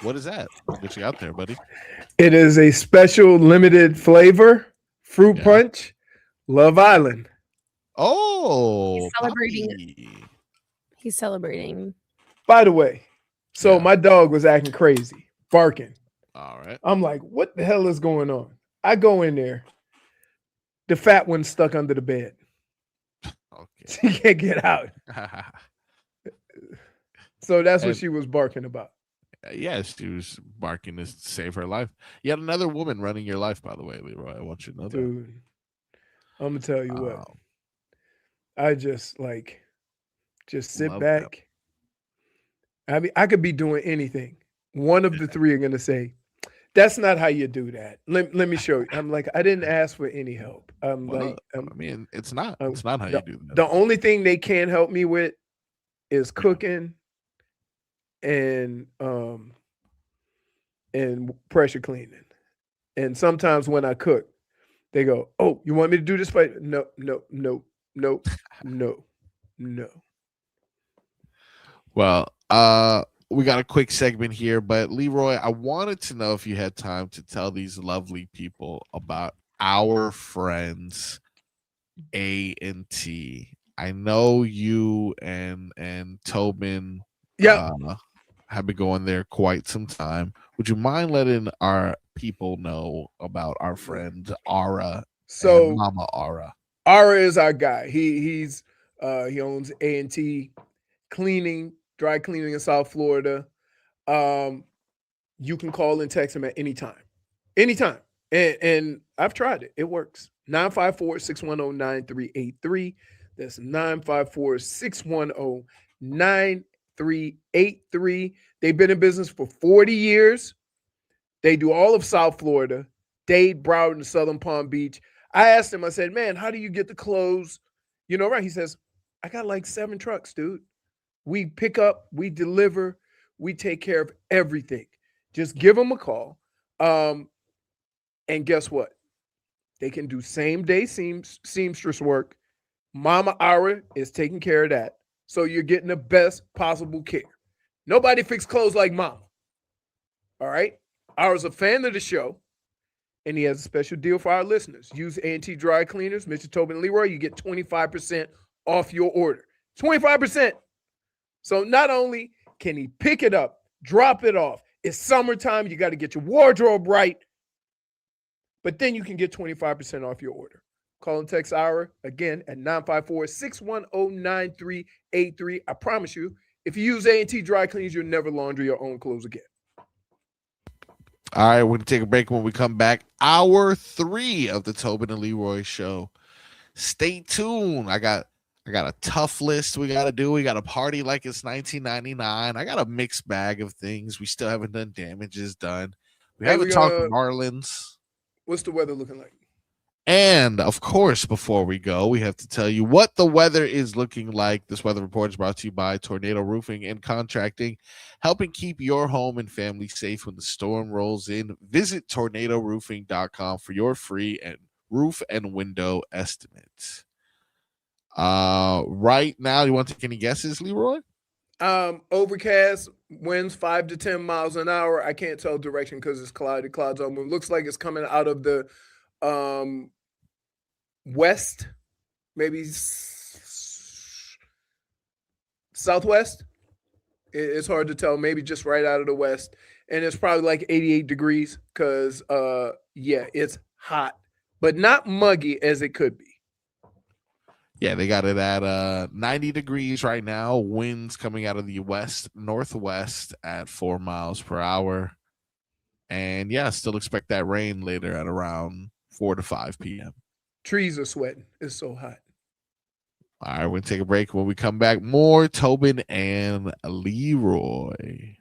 What is that? What you got there, buddy? It is a special limited flavor fruit punch, Love Island. Oh, celebrating. Poppy. He's celebrating. By the way, so Yeah. my dog was acting crazy, barking. All right. I'm like, what the hell is going on? I go in there. The fat one's stuck under the bed. Okay. She can't get out. So that's what And- she was barking about. Yes, she was barking to save her life. You had another woman running your life, by the way, Leroy. I want you to know that. Dude, I'm gonna tell you what. Um, I just sit Love back. I mean, I could be doing anything. One of the three are gonna say, "That's not how you do that." Let me show you. I'm like, I didn't ask for any help. I'm well, like, I mean, it's not. It's not how you do that. the only thing they can't help me with is cooking and pressure cleaning. And sometimes when I cook, they go, "Oh, you want me to do this?" No, no, no, no, no, no. Well, we got a quick segment here, but Leroy, I wanted to know if you had time to tell these lovely people about our friends A&T. I know you and Tobin Yeah. have been going there quite some time. Would you mind letting our people know about our friend Ara So and Mama Ara? Ara is our guy. He owns A&T cleaning, dry cleaning in South Florida. You can call and text him at any time. Anytime. And I've tried it. It works. 954-610-9383. That's 954-610-9383. They've been in business for 40 years. They do all of South Florida, Dade, Broward, and Southern Palm Beach. I asked him, I said, man, how do you get the clothes? Right? He says, I got like 7 trucks, dude. We pick up, we deliver, we take care of everything. Just give them a call. And guess what? They can do same day seamstress work. Mama Ara is taking care of that. So you're getting the best possible care. Nobody fix clothes like Mama. All right? Ara's a fan of the show, and he has a special deal for our listeners. Use A&T Dry Cleaners, Mr. Tobin and Leroy. You get 25% off your order. 25%. So not only can he pick it up, drop it off. It's summertime. You got to get your wardrobe right. But then you can get 25% off your order. Call and text Ira again at 954-610-9383. I promise you, if you use A&T Dry Cleans, you'll never laundry your own clothes again. All right, we're going to take a break. When we come back, hour 3 of the Tobin and Leroy show. Stay tuned. I got a tough list we got to do. We got to party like it's 1999. I got a mixed bag of things. We still haven't done damages done. We haven't talked Marlins. What's the weather looking like? And of course, before we go, we have to tell you what the weather is looking like. This weather report is brought to you by Tornado Roofing and Contracting, helping keep your home and family safe when the storm rolls in. Visit tornadoroofing.com for your free and roof and window estimates. Right now, you want to take any guesses, Leroy? Overcast, winds 5 to 10 miles an hour. I can't tell direction because it's cloudy. Clouds on. It looks like it's coming out of the west, maybe southwest. It's hard to tell. Maybe just right out of the west, and it's probably like 88 degrees because it's hot, but not muggy as it could be. Yeah, they got it at 90 degrees right now. Winds coming out of the west northwest at 4 miles per hour. And yeah, still expect that rain later at around 4 to 5 p.m. Trees are sweating. It's so hot. All right, we're going to take a break. When we come back, more Tobin and Leroy.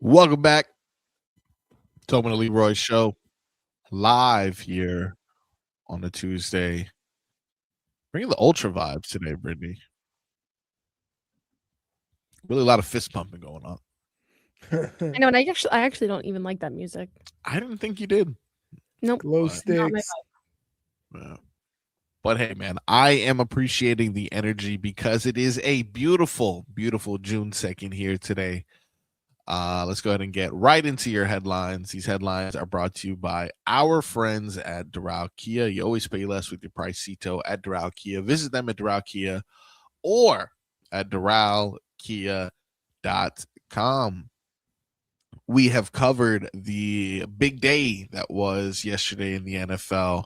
Welcome back. Tobin and Leroy show live here on a Tuesday. Bringing the ultra vibes today, Brittany. Really a lot of fist pumping going on. I know, and I actually don't even like that music. I didn't think you did. Nope. Glow But, Not my sticks. yeah. But hey, man, I am appreciating the energy because it is a beautiful, beautiful June 2nd here today. Let's go ahead and get right into your headlines. These headlines are brought to you by our friends at Doral Kia. You always pay less with your Pricito at Doral Kia. Visit them at Doral Kia or at DoralKia.com. We have covered the big day that was yesterday in the NFL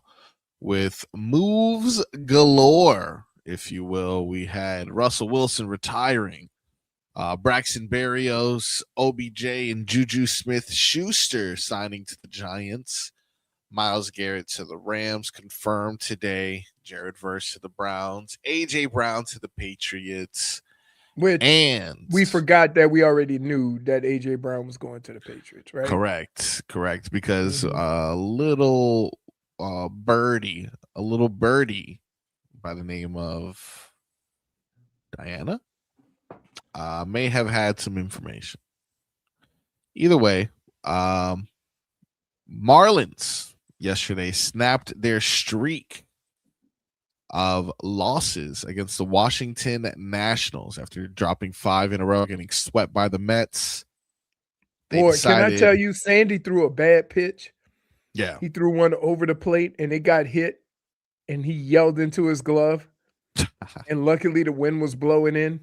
with moves galore, if you will. We had Russell Wilson retiring. Braxton Berrios, OBJ, and Juju Smith-Schuster signing to the Giants. Myles Garrett to the Rams, confirmed today. Jared Verse to the Browns. A.J. Brown to the Patriots. Which And we forgot that we already knew that A.J. Brown was going to the Patriots, right? Correct. Because a little birdie by the name of Diana may have had some information. Either way, Marlins yesterday snapped their streak of losses against the Washington Nationals after dropping 5 in a row, getting swept by the Mets. Boy, can I tell you, Sandy threw a bad pitch. Yeah. He threw one over the plate and it got hit and he yelled into his glove. And luckily the wind was blowing in.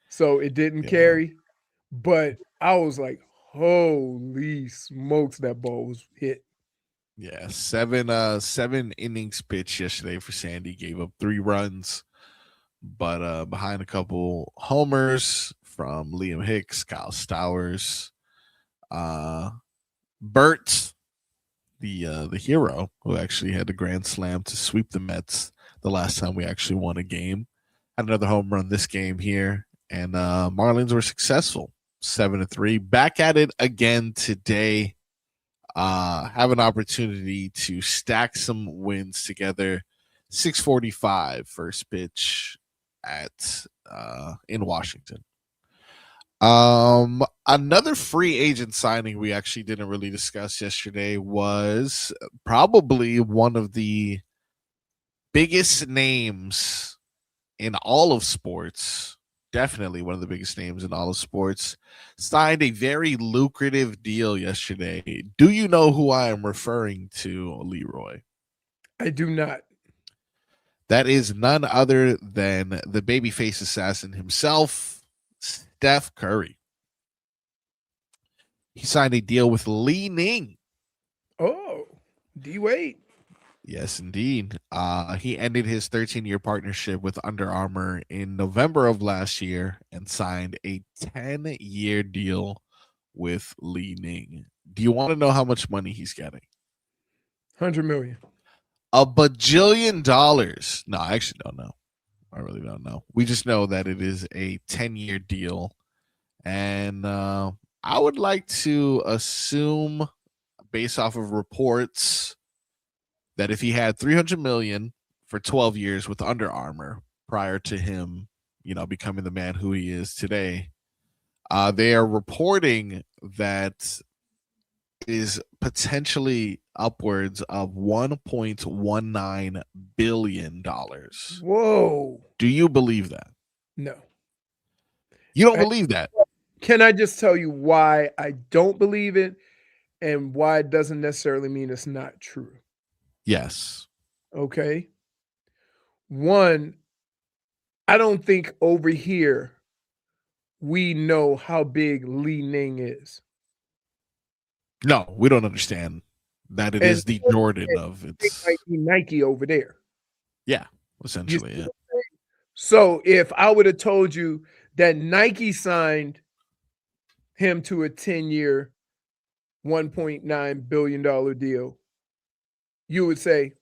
So it didn't carry. But I was like, holy smokes, that ball was hit. Yeah, seven innings pitched yesterday for Sandy. Gave up 3 runs, but behind a couple homers from Liam Hicks, Kyle Stowers, Bert, the hero who actually had the grand slam to sweep the Mets the last time we actually won a game, had another home run this game here, and Marlins were successful, 7-3. Back at it again today. Have an opportunity to stack some wins together. 6:45 first pitch at in Washington. Another free agent signing we actually didn't really discuss yesterday was probably one of the biggest names in all of sports. Definitely one of the biggest names in all of sports, signed a very lucrative deal yesterday. Do you know who I am referring to, Leroy? I do not. That is none other than the babyface assassin himself, Steph Curry. He signed a deal with Li Ning. Oh, D-Wade. Yes, indeed. He ended his 13-year partnership with Under Armour in November of last year and signed a 10-year deal with Li Ning. Do you want to know how much money he's getting? 100 million. $1 bajillion. No, I actually don't know. I really don't know. We just know that it is a 10-year deal. And I would like to assume, based off of reports, that if he had 300 million for 12 years with Under Armour prior to him, becoming the man who he is today, they are reporting that is potentially upwards of $1.19 billion. Whoa. Do you believe that? No. You don't believe that? Can I just tell you why I don't believe it and why it doesn't necessarily mean it's not true? Yes. Okay. One, I don't think over here we know how big Li Ning is. No, we don't understand that it is the Jordan of It its. might be Nike over there. Yeah, essentially. Yeah. So if I would have told you that Nike signed him to a 10-year, $1.9 billion deal, you would say,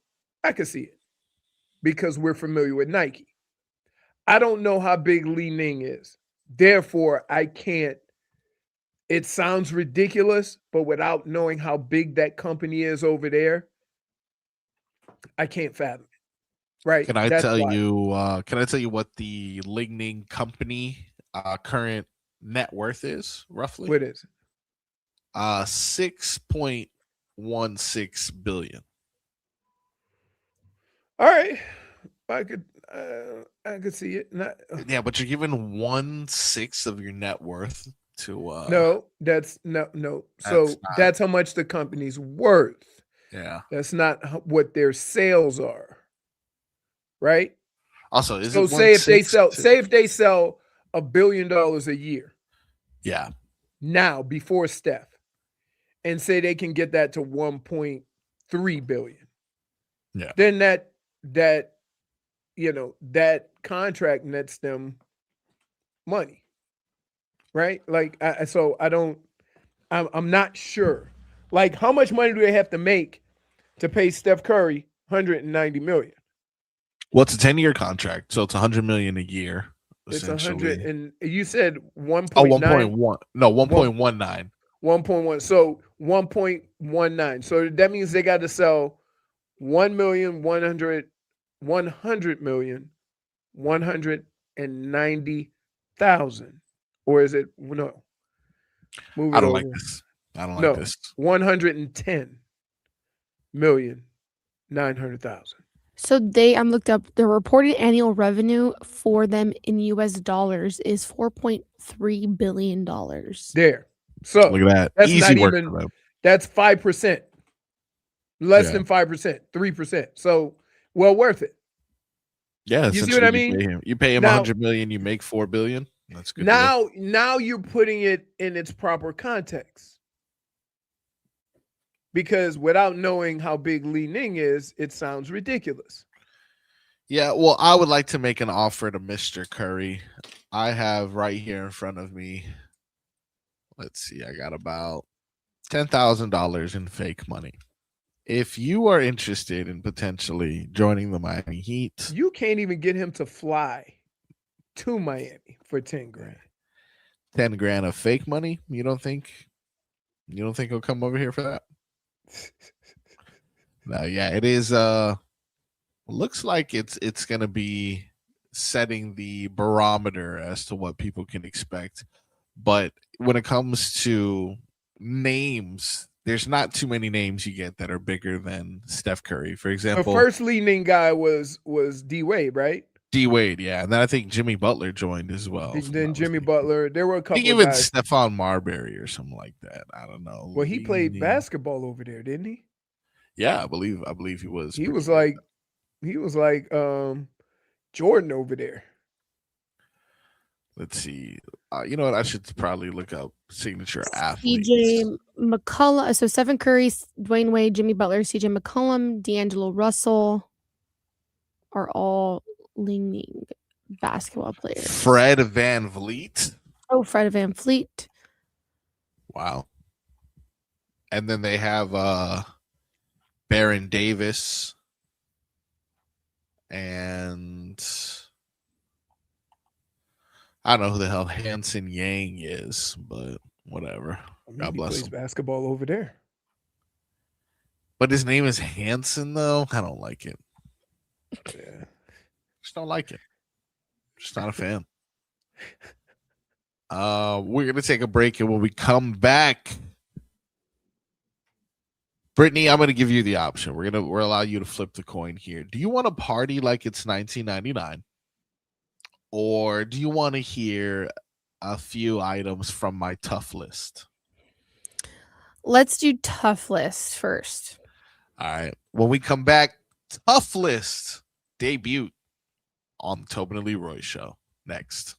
I could see it because we're familiar with Nike. I don't know how big Li Ning is. Therefore, I can't it sounds ridiculous, but without knowing how big that company is over there, I can't fathom it. Right? Can I That's tell why. you? Can I tell you what the Lightning company current net worth is roughly? What is it? 6.16 billion. All right. I could I could see it. Not, Yeah, but you're giving 1/6 of your net worth to no, that's no. that's So not. that's how much the company's worth. Yeah. That's not what their sales are, right? Also, is So it 1/6 to, say if they sell $1 billion a year yeah. now before Steph, and say they can get that to 1.3 billion, Yeah. then that that contract nets them money, right? Like so I don't I'm not sure. Like how much money do they have to make to pay Steph Curry 190 million? Well, it's a 10-year contract, so it's 100 million a year, It's 100 essentially. and you said Oh, 1.9 1.1. No, 1 1.19. 1.1. So 1.19. So that means they got to sell 1,190,000. Or is it no? Move I it don't like over. this. I don't like No, this. 110,900,000. So I'm looked up the reported annual revenue for them in US dollars is $4.3 billion. There. So Look at that. that's Easy not work even for them. that's 5%, less Yeah. than 5%, 3%. So well worth it. Yeah, You see what I essentially mean? you pay him Now 100 million, you make 4 billion. That's a good deal. now you're putting it in its proper context. Because without knowing how big Li Ning is, it sounds ridiculous. Yeah, well, I would like to make an offer to Mr. Curry. I have right here in front of me. Let's see, I got about $10,000 in fake money. If you are interested in potentially joining the Miami Heat, You can't even get him to fly to Miami for 10 grand. 10 grand of fake money, you don't think he'll come over here for that? No, yeah, it is looks like it's going to be setting the barometer as to what people can expect. But when it comes to names, there's not too many names you get that are bigger than Steph Curry. For The example, first leading guy was D Wade, right? D Wade, yeah, and then I think Jimmy Butler joined as well. if I'm Then not Jimmy mistaken. Butler. There were a I think couple of even guys. Stephon Marbury or something like that. I don't know. Well, he played basketball over there, didn't he? Yeah, I believe he was. He pretty was good. like he was like Jordan over there. Let's see. You know what? I should probably look up signature athletes. CJ McCollum. So Stephen Curry, Dwayne Wade, Jimmy Butler, CJ McCollum, D'Angelo Russell are all leaning basketball players. Fred Van Vliet. Oh, Fred Van Fleet. Wow. And then they have Baron Davis and I don't know who the hell Hanson Yang is, but whatever. I mean, God he bless plays him. basketball over there. But his name is Hanson, though. I don't like it. Yeah. Just don't like it. Just not a fan. We're gonna take a break, and when we come back, Brittany, I'm gonna give you the option. We're allow you to flip the coin here. Do you want to party like it's 1999, or do you want to hear a few items from my tough list? Let's do tough list first. All right. When we come back, tough list debut on the Tobin and Leroy show next.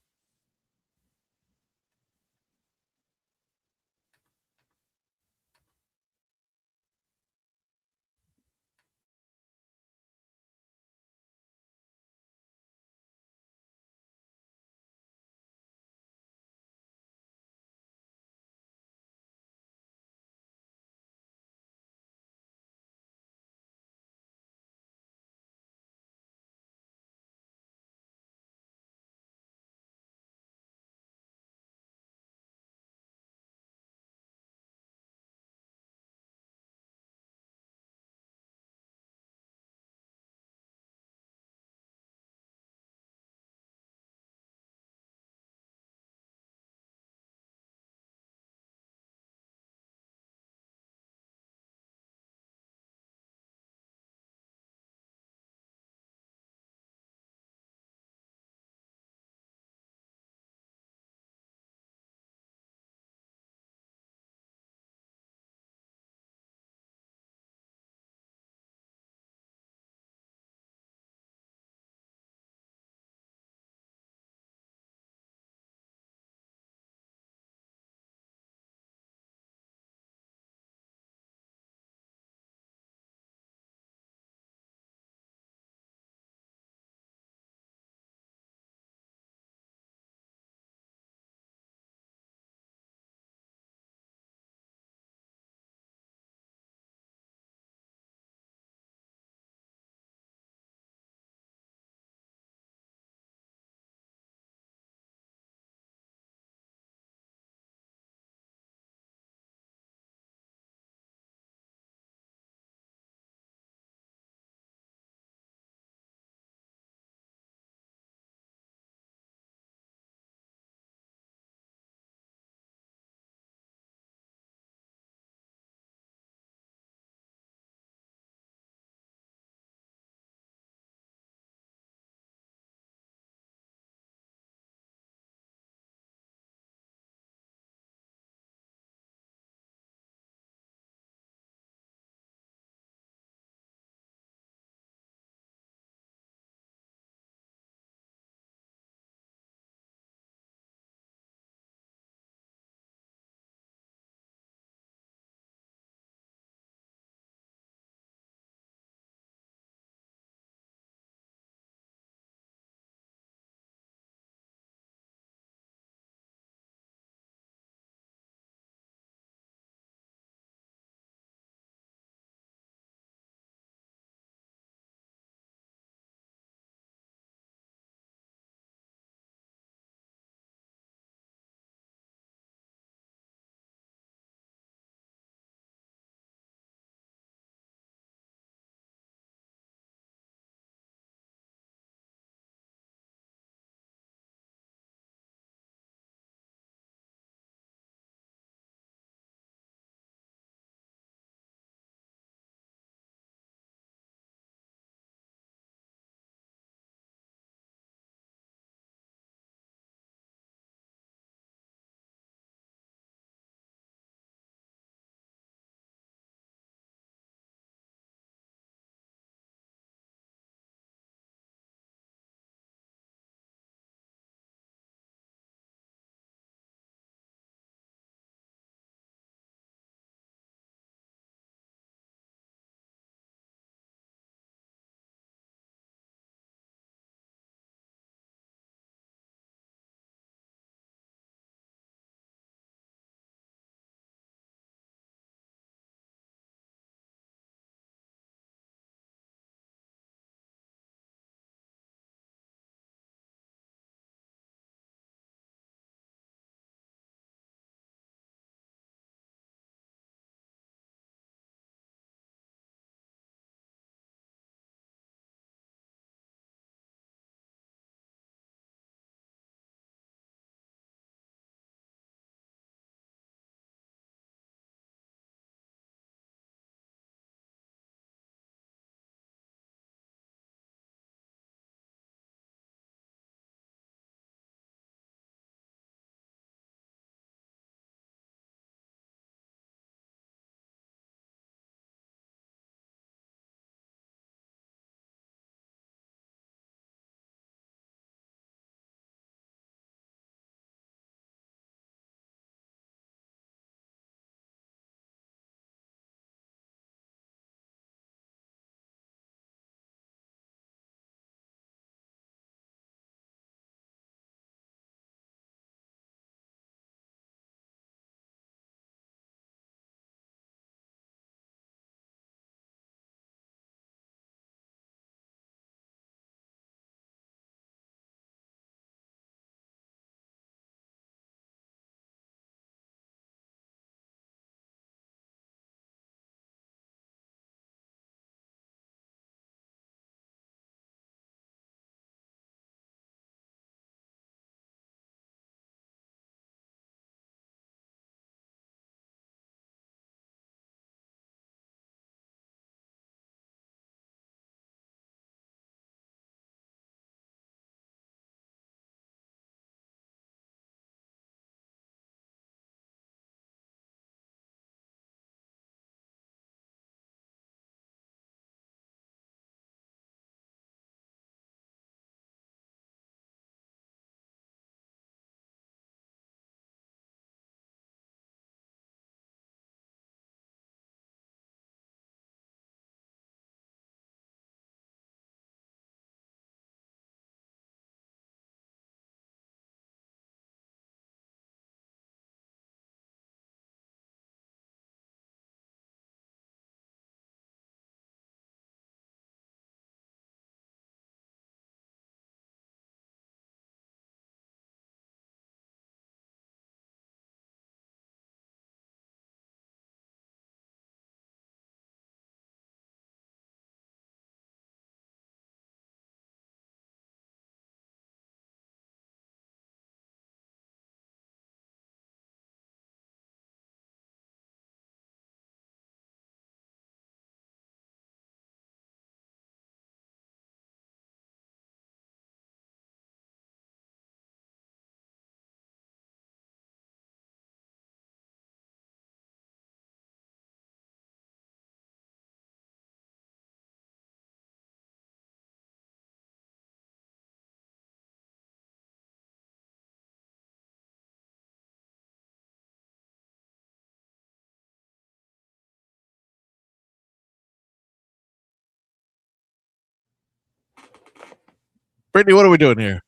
Brittany, what are we doing here?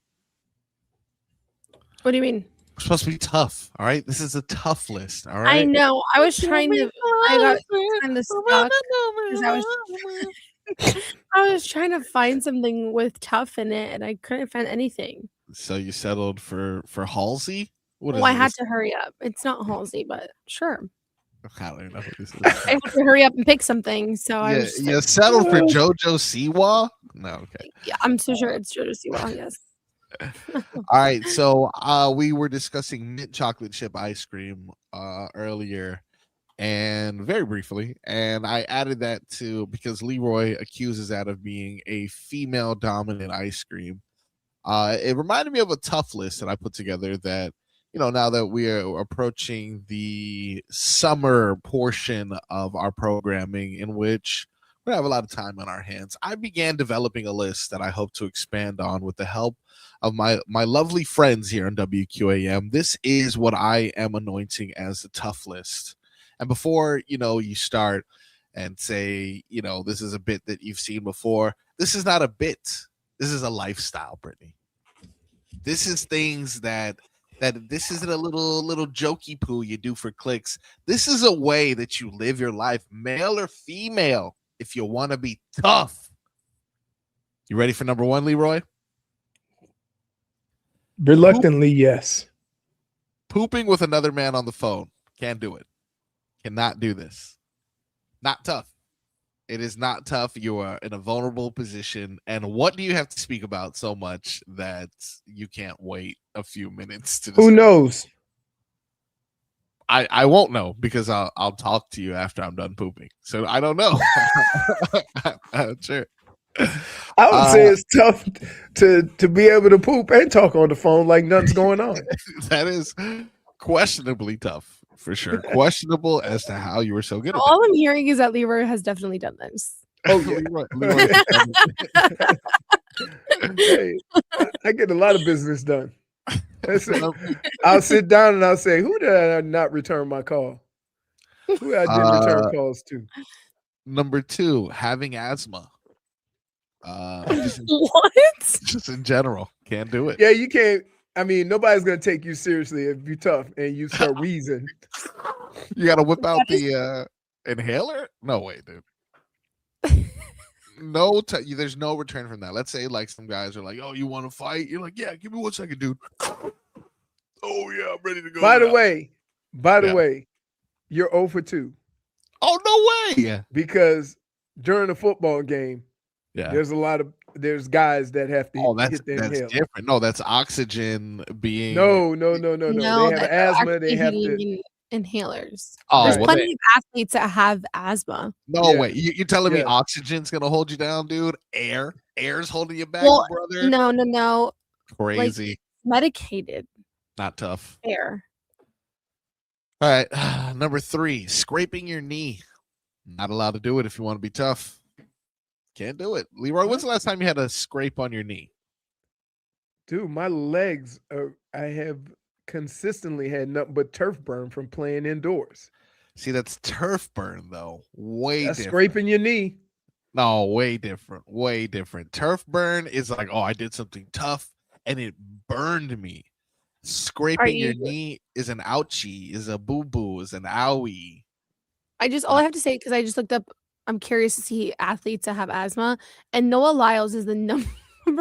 What do you mean? We're supposed to be tough. All right. This is a tough list. All I right. know. I was trying to. I got kind of stuck because I was trying to find something with tough in it, and I couldn't find anything. So you settled for Halsey? What is Well, I had this? to hurry up. It's not Halsey, but sure. I don't even know what this is. I had to hurry up and pick something. So I Yeah, was. you settled for JoJo Siwa? No, okay. Yeah, I'm so sure it's Jojo Siwa. Yes. All right, so we were discussing mint chocolate chip ice cream earlier, and very briefly, and I added that to because Leroy accuses that of being a female dominant ice cream. It reminded me of a tough list that I put together that, now that we are approaching the summer portion of our programming in which we have a lot of time on our hands, I began developing a list that I hope to expand on with the help of my lovely friends here on WQAM. This is what I am anointing as the tough list. And before, you start and say, this is a bit that you've seen before, this is not a bit. This is a lifestyle, Brittany. This is things that this isn't a little jokey poo you do for clicks. This is a way that you live your life, male or female, if you want to be tough. You ready for number one, Leroy? Reluctantly, yes. Pooping with another man on the phone. Can't do it. Cannot do this. Not tough. It is not tough. You are in a vulnerable position. And what do you have to speak about so much that you can't wait a few minutes to discuss? Who knows? I won't know because I'll talk to you after I'm done pooping. So I don't know. Sure. I would say it's tough to be able to poop and talk on the phone like nothing's going on. That is questionably tough, for sure. Questionable as to how you were so good at All I'm hearing is that Leroy has definitely done this. Oh, yeah. Leroy. Hey, I get a lot of business done. I'll sit down and I'll say, who did I not return my call? Who I didn't return calls to? Number 2, having asthma. What? Just in general, can't do it. Yeah, you can't. I mean, nobody's gonna take you seriously if you're tough and you start wheezing. You gotta whip out the inhaler. No way, dude. No, there's no return from that. Let's say like some guys are like, "Oh, you want to fight?" You're like, "Yeah, give me 1 second, dude." Oh yeah, I'm ready to go. By the way, you're 0 for 2. Oh no way! Because during a football game, Yeah, there's guys that have to that's hit the inhaler. different. No, that's oxygen being. No. They have asthma. They have to. Inhalers. Oh, There's well, plenty of athletes that have asthma. No Yeah. way. You're telling me Yeah. oxygen's gonna hold you down, dude? Air's holding you back, Well, brother. No. Crazy. Medicated Not tough. air. All right. Number 3, scraping your knee. Not allowed to do it if you want to be tough. Can't do it. Leroy, when's the last time you had a scrape on your knee? Dude, my legs I have consistently had nothing but turf burn from playing indoors. See, that's turf burn, though. Way That's different. scraping your knee. No, way different. Way different. Turf burn is like, oh, I did something tough and it burned me. Scraping your knee is an ouchie, is a boo-boo, is an owie. All I have to say, because I just looked up, I'm curious to see athletes that have asthma, and Noah Lyles is the number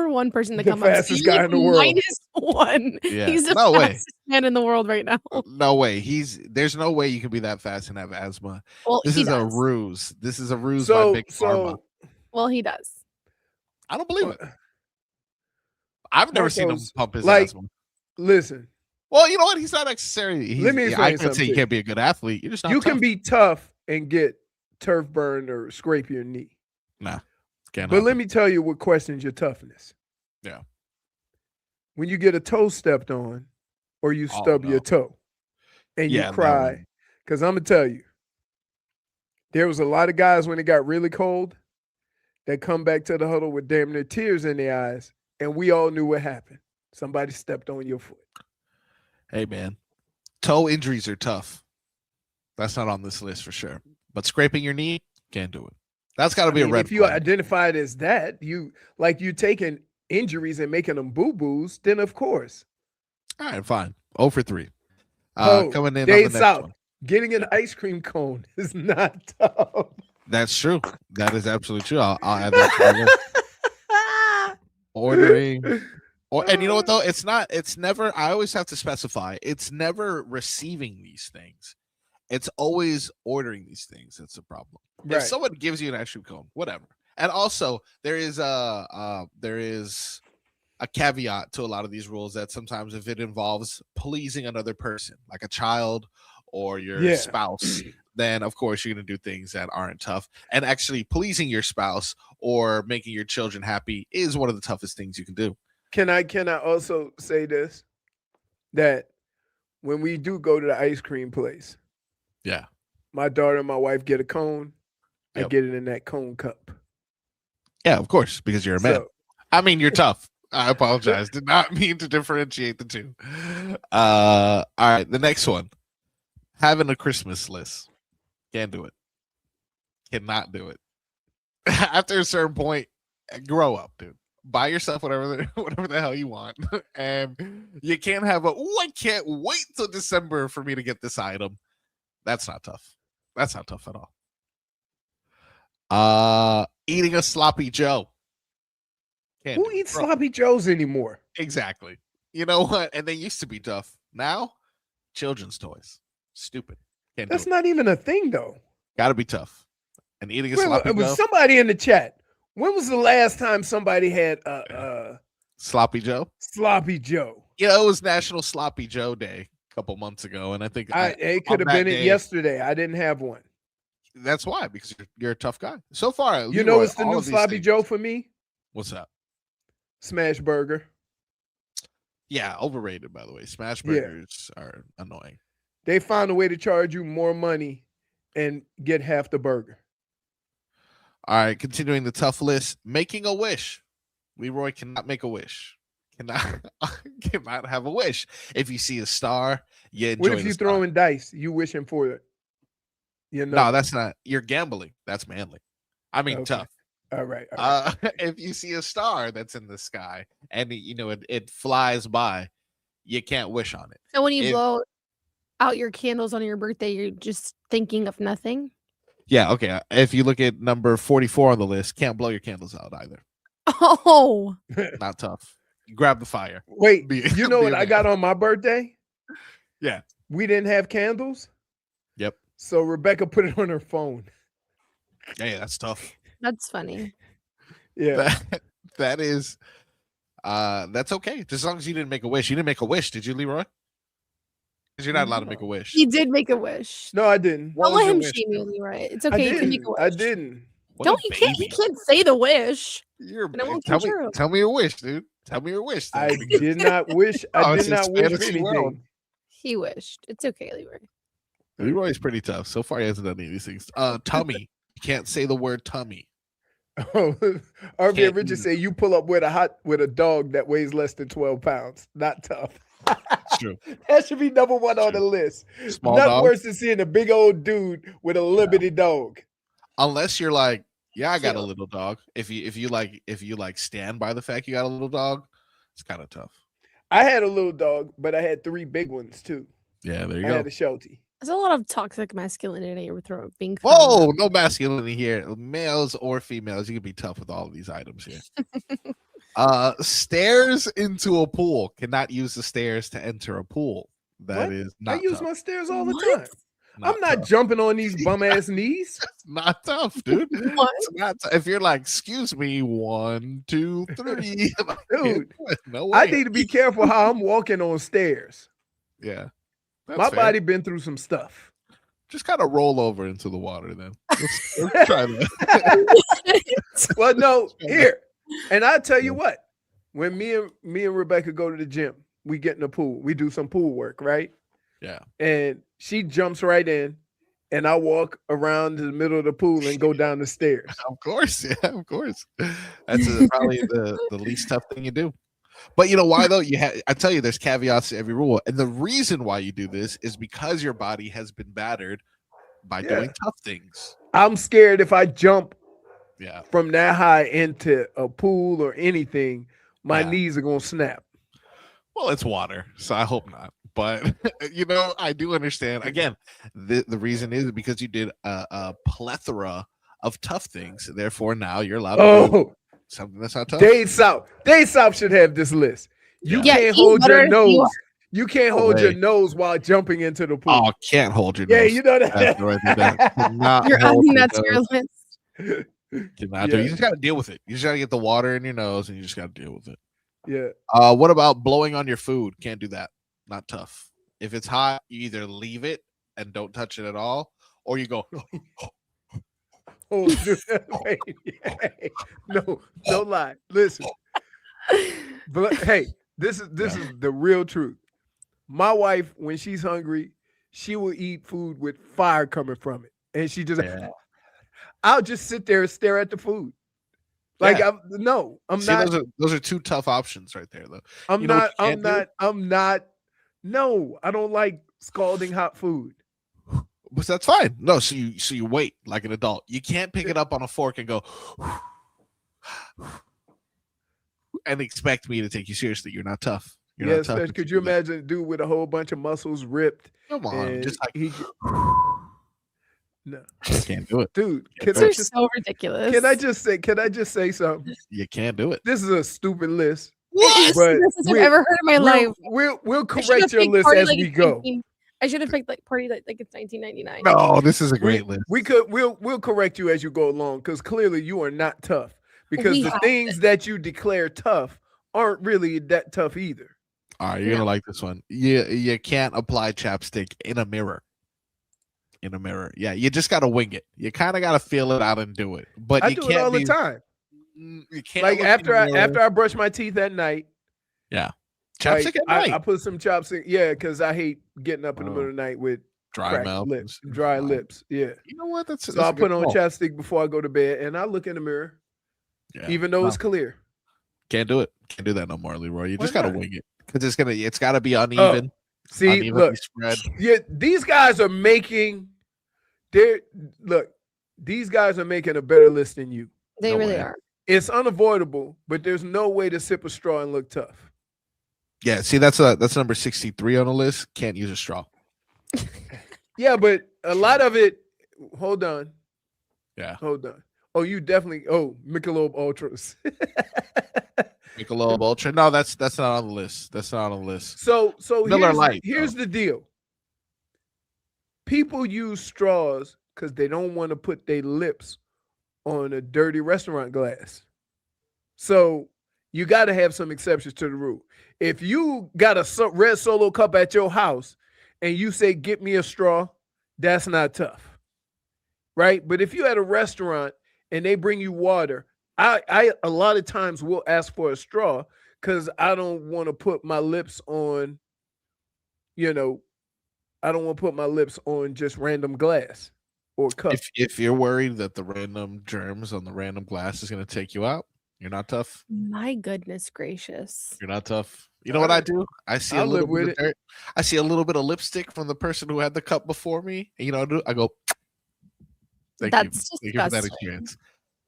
1 person to The come up. fastest guy in the world. -1. Yeah. He's the No way. fastest man in the world right now. No way. There's no way you can be that fast and have asthma. Well, This he is does. a ruse. This is a ruse So, by Big Pharma. Well, he does. I don't believe it. I've never seen him Marcos, pump his like, asthma. listen, Well, you know what? He's not necessarily. Let me I explain can't say something you to can't be a good athlete. You're just not. you tough. can be tough and get turf burn or scrape your knee. Nah, can't. But let me tell you what questions your toughness. Yeah. When you get a toe stepped on or you stub your toe and Yeah, you no cry, way. because I'm going to tell you, there was a lot of guys when it got really cold that come back to the huddle with damn near tears in their eyes, and we all knew what happened. Somebody stepped on your foot. Hey, man, toe injuries are tough. That's not on this list for sure. But scraping your knee, can't do it. That's got to be a red If you flag. identify it as that, you're taking injuries and making them boo-boos, then of course. All right, fine. 0 for 3. Oh, Coming in on Dade the next South. one. Getting an ice cream cone is not tough. That's true. That is absolutely true. I'll add that to the list. Ordering. And you know what though? It's never, I always have to specify, it's never receiving these things. It's always ordering these things. That's the problem. Right. If someone gives you an ice cream cone, whatever. And also there is a caveat to a lot of these rules that sometimes if it involves pleasing another person, like a child or your spouse, then of course you're going to do things that aren't tough. And actually pleasing your spouse or making your children happy is one of the toughest things you can do. Can I also say this? That when we do go to the ice cream place, yeah, my daughter and my wife get a cone. Yep. I get it in that cone cup. Yeah, of course, because you're a man. I mean, you're tough. I apologize. Did not mean to differentiate the two. All right, the next one. Having a Christmas list. Can't do it. Cannot do it. After a certain point, grow up, dude. Buy yourself whatever the hell you want. And you can't have I can't wait till December for me to get this item. That's not tough. That's not tough at all. Eating a sloppy Joe. Who eats sloppy Joes anymore? Exactly. You know what? And they used to be tough. Now, children's toys. Stupid. That's not even a thing, though. Gotta be tough. And eating a sloppy Joe. Somebody in the chat. When was the last time somebody had Sloppy Joe? Sloppy Joe. Yeah, it was National Sloppy Joe Day a couple months ago, and I think it could have been it yesterday. I didn't have one. That's why, because you're a tough guy. So far, you know what's the new Sloppy Joe for me? What's that? Smash burger. Yeah, overrated, by the way. Smash burgers are annoying. They found a way to charge you more money and get half the burger. All right, continuing the tough list. Making a wish. Leroy cannot make a wish. Cannot have a wish. If you see a star, you enjoy. What if you throwing dice? You wishing for it? No, that's not. You're gambling. That's manly. I mean, tough. All right. If you see a star that's in the sky and it flies by, you can't wish on it. So when you blow out your candles on your birthday, you're just thinking of nothing. Yeah. Okay. If you look at number 44 on the list, can't blow your candles out either. Oh, not tough. Grab the fire. Wait, you know what I got on my birthday? Yeah. We didn't have candles. Yep. So Rebecca put it on her phone. Yeah, that's tough. That's funny. Yeah. That is that's okay. Just as long as you didn't make a wish. You didn't make a wish, did you, Leroy? Because you're not allowed to make a wish. He did make a wish. No, I didn't. Don't let him shame you, Leroy. It's okay. You can make a wish. I didn't. You can't say the wish. Tell me your wish, dude. Tell me your wish. I did not wish. I did not wish for anything. World. He wished. It's okay, Leroy. Leroy's pretty tough. So far, he hasn't done any of these things. Tummy. You can't say the word tummy. Oh, RV Richard say you pull up with a dog that weighs less than 12 pounds. Not tough. It's true. That should be number one on the list. Small Nothing dog. worse than seeing a big old dude with a liberty dog. Unless you're like, yeah, I got a little dog. If you like stand by the fact you got a little dog, it's kind of tough. I had a little dog, but I had 3 big ones too. Yeah, there you go. I had a Sheltie. There's a lot of toxic masculinity being thrown. Whoa, no masculinity here. Males or females, you can be tough with all of these items here. Stairs into a pool. Cannot use the stairs to enter a pool. That is not I use tough. my stairs all the time. I'm not jumping on these bum ass knees. Not tough, dude. It's not if you're like, excuse me, 1, 2, 3. Dude, no way. I need to be careful how I'm walking on stairs. Yeah. My body been through some stuff. Just kind of roll over into the water then. Let's try that. Well, no, here. And I tell you what, when me and Rebecca go to the gym, we get in the pool. We do some pool work, right? Yeah. And she jumps right in, and I walk around the middle of the pool and go down the stairs. Of course, yeah, of course. That's probably the least tough thing you do. But you know why though? I tell you, there's caveats to every rule, and the reason why you do this is because your body has been battered by doing tough things. I'm scared if I jump Yeah. from that high into a pool or anything, my Yeah. knees are gonna snap. Well, it's water, so I hope not. But I do understand. Again, the reason is because you did a plethora of tough things. Therefore, now you're allowed to do Oh, something that's not tough. Dade South should have this list. You Yeah. Yeah, can't you hold your better- you nose. You can't No hold your way. nose while jumping into the pool. Oh, can't hold your Yeah, nose. you know That's that. the right thing to do. Cannot You're hold adding your that to your nose. list. Cannot do it. Yeah. You just got to deal with it. You just got to get the water in your nose, and you just got to deal with it. Yeah. What about blowing on your food? Can't do that. Not tough. If it's hot, you either leave it and don't touch it at all, or you go. Oh, dude, hey, no lie. Listen, but hey, this is the real truth. My wife, when she's hungry, she will eat food with fire coming from it, and she just, Yeah. I'll just sit there and stare at the food. Like Yeah. I'm See, not. those are two tough options right there, though. I'm You know what not. you I'm can't do? not. I'm not. No, I don't like scalding hot food. But that's fine. No, so you wait like an adult. You can't pick it up on a fork and go and expect me to take you seriously. You're not tough. You're not tough. Could you imagine a dude with a whole bunch of muscles ripped? Come on, and just like no, can't do it. dude. Can't Can do I They're just so ridiculous. Can I just say something? You can't do it. This is a stupid list. It is But the best I've we- ever heard in my life. We'll I should've correct your picked list Party as like we it's go. 19 I should have picked like Party like it's 1999. No, this is a great list. We'll correct you as you go along because clearly you are not tough because We the have things that you declare tough aren't really that tough either. All right, you're gonna like this one. You can't apply chapstick in a mirror. In a mirror, yeah, you just gotta wing it. You kind of gotta feel it out and do it. But I you do can't it all be, the time. You can't Like look in the mirror. after I brush my teeth at night. Chapstick Like, at night. I put some chopstick. Yeah, because I hate getting up in the middle of the night with Dry cracked mouth. lips, dry lips. Yeah. You know what? That's So I put on chapstick before I go to bed, and I look in the mirror, Yeah. even though it's clear. Can't do it. Can't do that no more, Leroy. You Why just gotta not? wing it because it's gotta be uneven. See, unevenly look, spread. yeah, these guys are making a better list than you. They No really way. are. It's unavoidable, but there's no way to sip a straw and look tough. Yeah, see, that's number 63 on the list. Can't use a straw. Yeah, but a lot of it. Hold on. Yeah. Hold on. Oh, you definitely. Oh, Michelob Ultras. Michelob Ultra. No, that's not on the list. That's not on the list. So Miller Lite, here's the deal. People use straws because they don't want to put their lips on a dirty restaurant glass. So you got to have some exceptions to the rule. If you got a red Solo cup at your house and you say, "Get me a straw," that's not tough, right? But if you at a restaurant and they bring you water, I a lot of times will ask for a straw because I don't want to put my lips on, I don't want to put my lips on just random glass or cup. If you're worried that the random germs on the random glass is gonna take you out, you're not tough. My goodness gracious. You're not tough. You know what I do? I see a I'll little live bit with of dirt. I see a little bit of lipstick from the person who had the cup before me. And you know what I do? I go, thank you. That's Thank you for that disgusting. experience.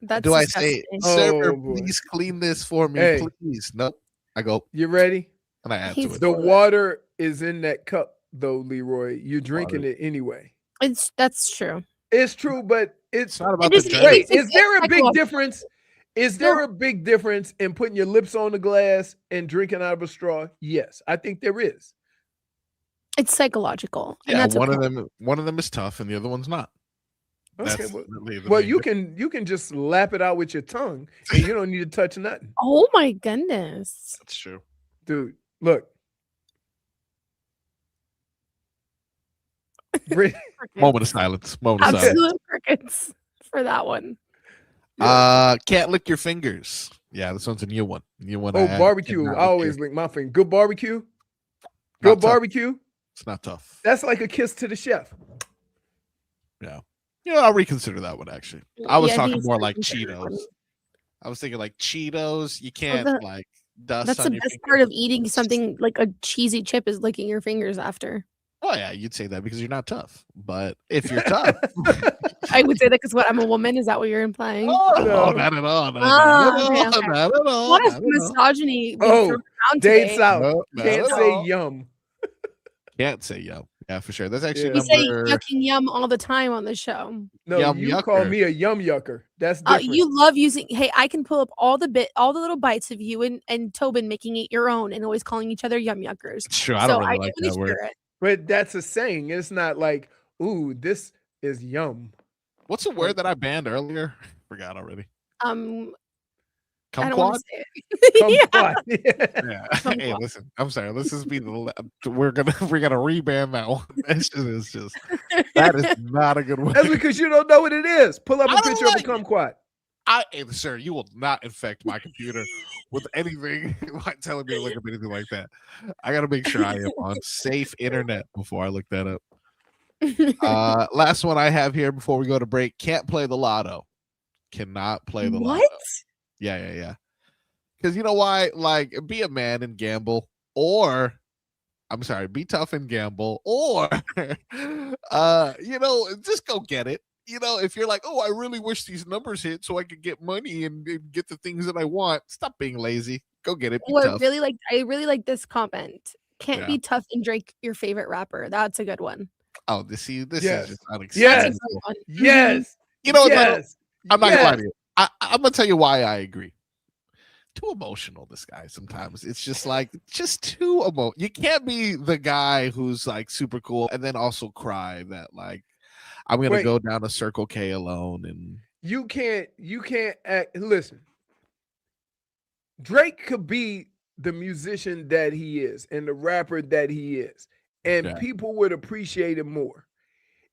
That's Do I disgusting. say, server, Oh, boy. please clean this for me, Hey. please? Nope. I go, You ready? and I add He's to it. The water is in that cup, though, Leroy. You're drinking it anyway. That's true. It's true, but it's It's not about It the is- germs. wait. it's- Is there a it's big psychological. difference? Is there a big difference in putting your lips on the glass and drinking out of a straw? Yes, I think there is. It's psychological. And Yeah, that's one okay. of them is tough, and the other one's not. Okay, That's well, really the well, main you difference. can just lap it out with your tongue, and you don't need to touch nothing, Oh my goodness. That's true. dude. Look, Brit- Moment of silence. Moment of silence. Absolute crickets for that one. Can't lick your fingers. Yeah, this one's a new one. New one. oh, I barbecue. cannot I lick always your- lick my finger. Good barbecue. Not Good tough. barbecue. It's not tough. That's like a kiss to the chef. Yeah, I'll reconsider that one actually. I was Yeah, talking he's more like considered Cheetos. one. I was thinking like Cheetos. You can't the- like dust That's on the your best fingers. part of eating something like a cheesy chip is licking your fingers after. Oh yeah, you'd say that because you're not tough. But if you're tough, I would say that because I'm a woman. Is that what you're implying? oh, No. not at all. No, Ah, not okay, at all. okay. Not at A all. lot of Not at all. misogyny being Oh, thrown around Dade today. South. No, not Can't at say all. yum. Can't say yo. Yeah, for sure. That's actually Yeah. We say number yucking yum all the time on the show. No, Yum you call yucker. me a yum yucker. That's different. You love using. Hey, I can pull up all the little bites of you and Tobin making it your own and always calling each other yum yuckers. Sure, I So don't really I like definitely that word. share it. But that's a saying. It's not like, ooh, this is yum. What's a word that I banned earlier? Forgot already. I don't Kumquat? want to say it. Kumquat. Yeah. Hey, listen. I'm sorry. Let's just be we're gonna reban that one. That is not a good word. That's because you don't know what it is. Pull up I a don't picture of a like it. kumquat. Sir, you will not infect my computer with anything by telling me to look up anything like that. I gotta make sure I am on safe internet before I look that up. Last one I have here before we go to break. Can't play the lotto. Cannot play the lotto. What? Yeah. Because you know why? Like, be a man and gamble, or I'm sorry, be tough and gamble, or just go get it. If you're like, oh, I really wish these numbers hit so I could get money and get the things that I want. Stop being lazy. Go get it. Be Well, tough. I really like this comment. Can't Yeah. be tough and Drake your favorite rapper. That's a good one. Oh, this is Yes. just unacceptable. Yes. That's a great one. Yes. You know what? Yes. I'm not gonna lie Yes. to you. I'm gonna tell you why I agree. Too emotional, this guy. Sometimes it's just too emotional. You can't be the guy who's like super cool and then also cry that like I'm gonna Wait. go down a Circle K alone and You can't act. Listen, Drake could be the musician that he is and the rapper that he is, and Yeah. people would appreciate him more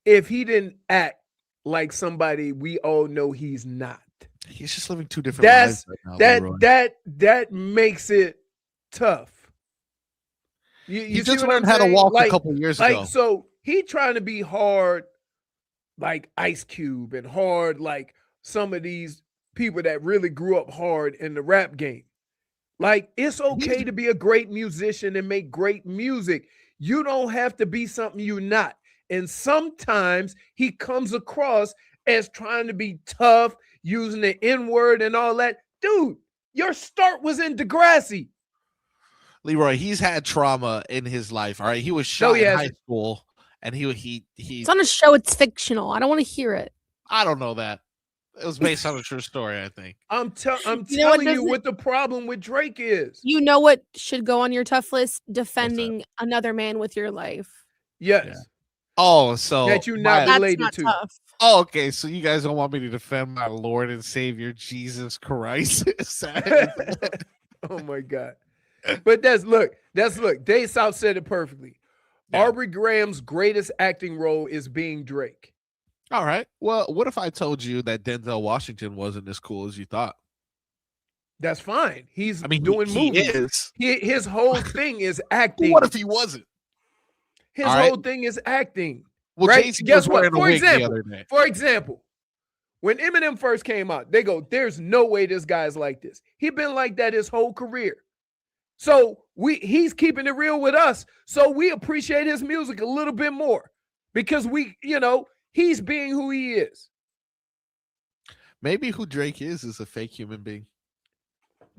if he didn't act like somebody we all know he's not. he's just living two different lives right now. Leroy. That makes it tough. You He see just what I'm learned how to saying? walk Like- a couple years Like, ago. so he trying to be hard like Ice Cube and hard like some of these people that really grew up hard in the rap game. Like, it's okay to be a great musician and make great music. You don't have to be something you're not. And sometimes he comes across as trying to be tough, using the N-word and all that. Dude, your start was in Degrassi. Leroy, he's had trauma in his life. All right, he was shot he in high hasn't. school, and he. It's on a show. It's fictional. I don't want to hear it. I don't know that. It was based on a true story, I think. I'm You know what telling you doesn't- what the problem with Drake is. You know what should go on your tough list? Defending another man with your life. Yes. Yeah. Oh, so That you my- not That's related not to. tough. Oh, okay. So you guys don't want me to defend my Lord and Savior Jesus Christ? Is that- Oh my God. But that's look. Dave South said it perfectly. Yeah. Aubrey Graham's greatest acting role is being Drake. All right. Well, what if I told you that Denzel Washington wasn't as cool as you thought? That's fine. He's I mean, doing he movies. is. His whole thing is But acting. what if he wasn't? His All right. whole thing is acting. Well, Right? Jay-Z Guess was what? wearing a For wig the example, other day. For example, when Eminem first came out, they go, "There's no way this guy's like this." He been like that his whole career. So he's keeping it real with us. So we appreciate his music a little bit more because he's being who he is. Maybe who Drake is a fake human being.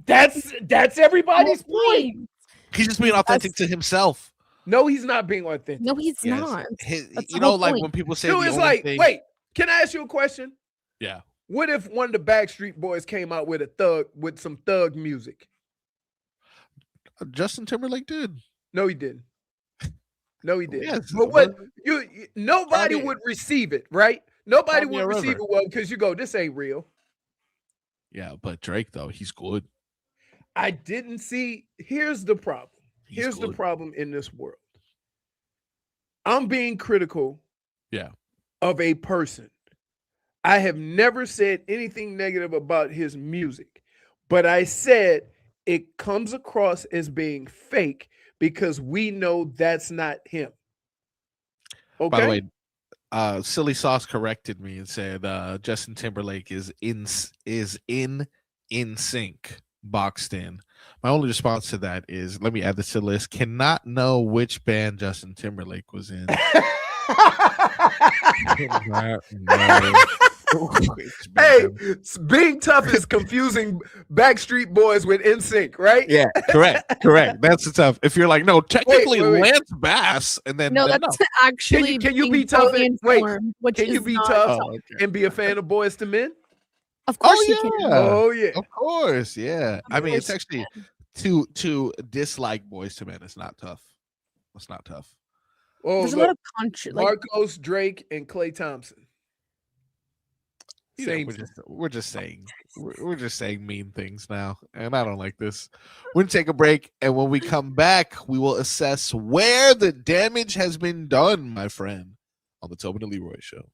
That's everybody's point. He's just being authentic to himself. No, he's not being authentic. No, he's Yes. not. His- That's you the know, whole like point. when people say Dude, the it's only like, thing. wait, can I ask you a question? Yeah. What if one of the Backstreet Boys came out with some thug music? Justin Timberlake did. No, he didn't. No, he didn't. Yes, but what but- nobody Kanye- would receive it, right? Nobody Kanye would receive River. it well because you go, this ain't real. Yeah, but Drake though, he's good. I didn't see. Here's the problem. He's Here's the good. problem in this world. I'm being critical Yeah. of a person. I have never said anything negative about his music, but I said it comes across as being fake because we know that's not him. Okay. By the way, Silly Sauce corrected me and said Justin Timberlake is in sync boxed in. My only response to that is, let me add this to the list. Cannot know which band Justin Timberlake was in. Cannot know which Hey, band. being tough is confusing Backstreet Boys with NSYNC, right? Yeah, correct. That's the tough. If you're like, no, technically wait. Lance Bass, and then No, no. that's actually Can you being be tough fully and wait? informed, which Can you is be not tough Oh, okay. and be a fan of Boys to Men? Of course you Oh can. yeah, Oh yeah. of course, yeah. I mean, it's course actually to dislike Boys to Men. It's not tough. It's not tough. Oh, There's a lot look, of like Marcos, Drake, and Klay Thompson. You know, Same. we're just saying we're just saying mean things now, and I don't like this. We're gonna take a break, and when we come back, we will assess where the damage has been done, my friend, on the Tobin and Leroy show.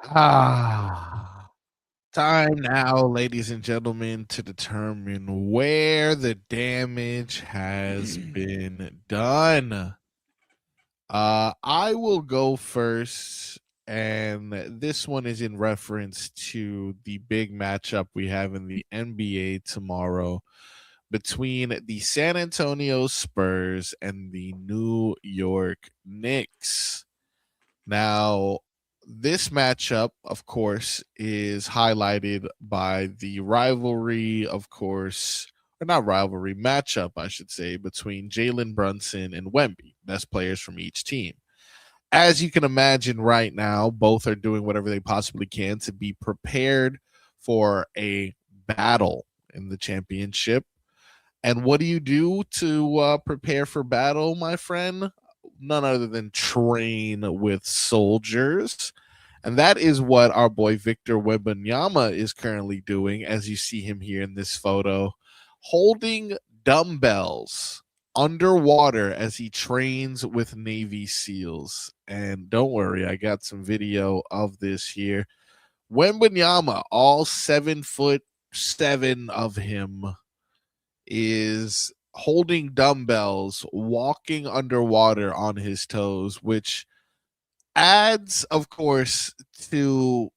Time now, ladies and gentlemen, to determine where the damage has been done. I will go first, and this one is in reference to the big matchup we have in the NBA tomorrow between the San Antonio Spurs and the New York Knicks. Now, this matchup, of course, is highlighted by the rivalry, of course, or not rivalry, matchup, I should say, between Jalen Brunson and Wemby, best players from each team. As you can imagine right now, both are doing whatever they possibly can to be prepared for a battle in the championship. And what do you do to prepare for battle, my friend? None other than train with soldiers. And that is what our boy Victor Wembanyama is currently doing, as you see him here in this photo, holding dumbbells underwater as he trains with Navy SEALs. And don't worry, I got some video of this here. Wembanyama, all 7'7" of him, is holding dumbbells, walking underwater on his toes, which adds, of course, to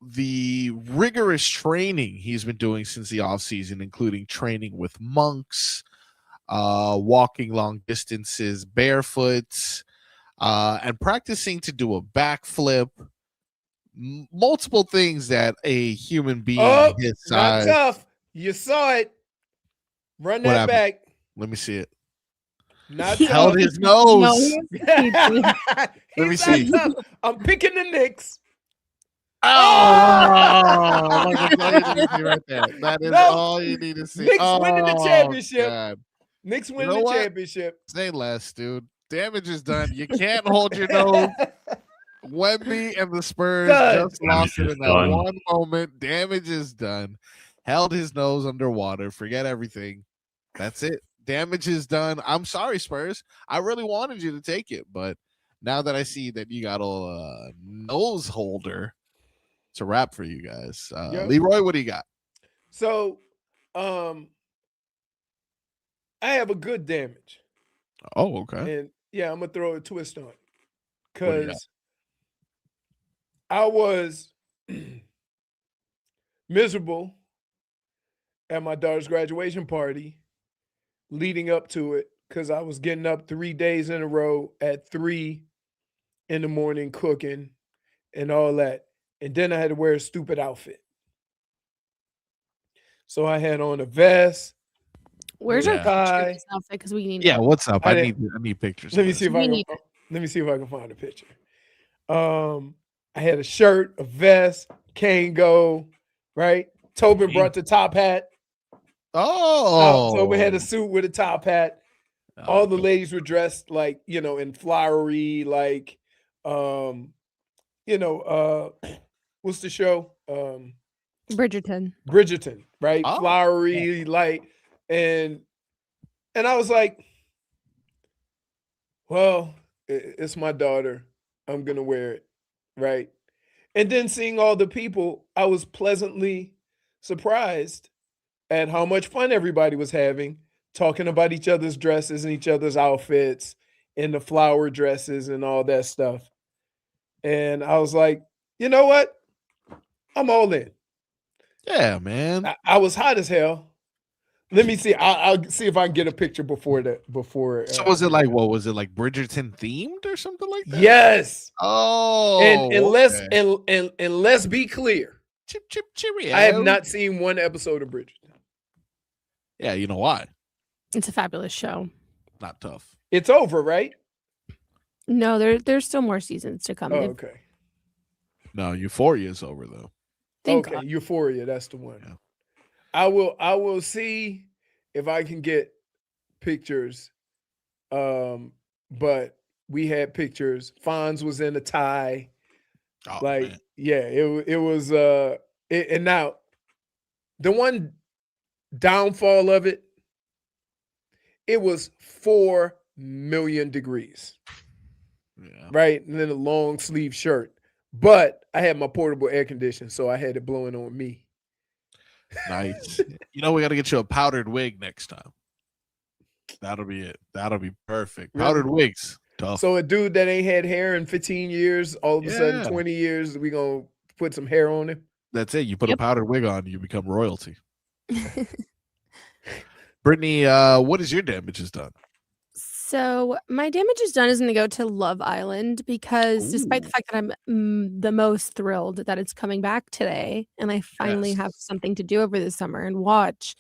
the rigorous training he's been doing since the offseason, including training with monks, walking long distances barefoot, and practicing to do a backflip. Multiple things that a human being Oh, his not size. tough. You saw it. Run What that happened? back. Let me see it. Not Held tough. his nose. he Let me He's see. not tough. I'm picking the Knicks. Oh, look, that's all you need to see right there. That is No. all you need to see. Knicks winning the championship. God. Knicks You win know the what? championship. Say less, dude. Damage is done. You can't hold your nose. Wemby and the Spurs Done. just lost Damage it is in that done. one moment. Damage is done. Held his nose underwater. Forget everything. That's it. Damage is done. I'm sorry, Spurs. I really wanted you to take it, but now that I see that you got a nose holder, it's a wrap for you guys. Yep. Leroy, what do you got? So, I have a good damage. Oh, okay. And yeah, I'm gonna throw a twist on it. What do you got? Because I was miserable at my daughter's graduation party leading up to it because I was getting up 3 days in a row at 3 in the morning cooking and all that. And then I had to wear a stupid outfit. So I had on a vest. Where's Yeah. our picture Tie. of this outfit? Because we need. Yeah, what's up? I I didn't- need pictures. Let of me this. see if Me I can. neither. Let me see if I can find a picture. I had a shirt, a vest, Kango, right? Tobin brought the top hat. Oh, Tobin had a suit with a top hat. Oh, All the good. ladies were dressed like, in flowery, like, what's the show? Bridgerton. Bridgerton, right? Oh, Flowery, like, and I was like, well, it's my daughter. I'm gonna wear it, right? And then seeing all the people, I was pleasantly surprised at how much fun everybody was having, talking about each other's dresses and each other's outfits and the flower dresses and all that stuff. And I was like, you know what? I'm all in. Yeah, man. I was hot as hell. Let me see. I'll see if I can get a picture before. So was it like what was it like Bridgerton themed or something like that? Yes. Oh, And let's okay. and let's be clear. Chip chip cheerio. I have not seen one episode of Bridgerton. Yeah, you know why? It's a fabulous show. Not tough. It's over, right? No, there's still more seasons to come. Oh, They've- okay. No, Euphoria is over though. Thank Okay, God. Euphoria, that's the one. Yeah. I will see if I can get pictures. But we had pictures. Fonz was in a tie. Oh, Like, man. yeah, it was and now the one downfall of it, it was 4 million degrees, Yeah. right? And then a long sleeve shirt. but I had my portable air conditioner, so I had it blowing on me. Nice. You know, we got to get you a powdered wig next time. That'll be it. That'll be perfect. Really? Powdered wigs. Tough. So a dude that ain't had hair in 15 years, all of a sudden, Yeah. 20 years, we gonna put some hair on him. That's it. You put a Yep. powdered wig on, you become royalty. Brittany, what is your damages done? So my damage is done is going to go to Love Island because despite the Ooh. fact that I'm the most thrilled that it's coming back today and I finally have Yes. something to do over the summer and watch,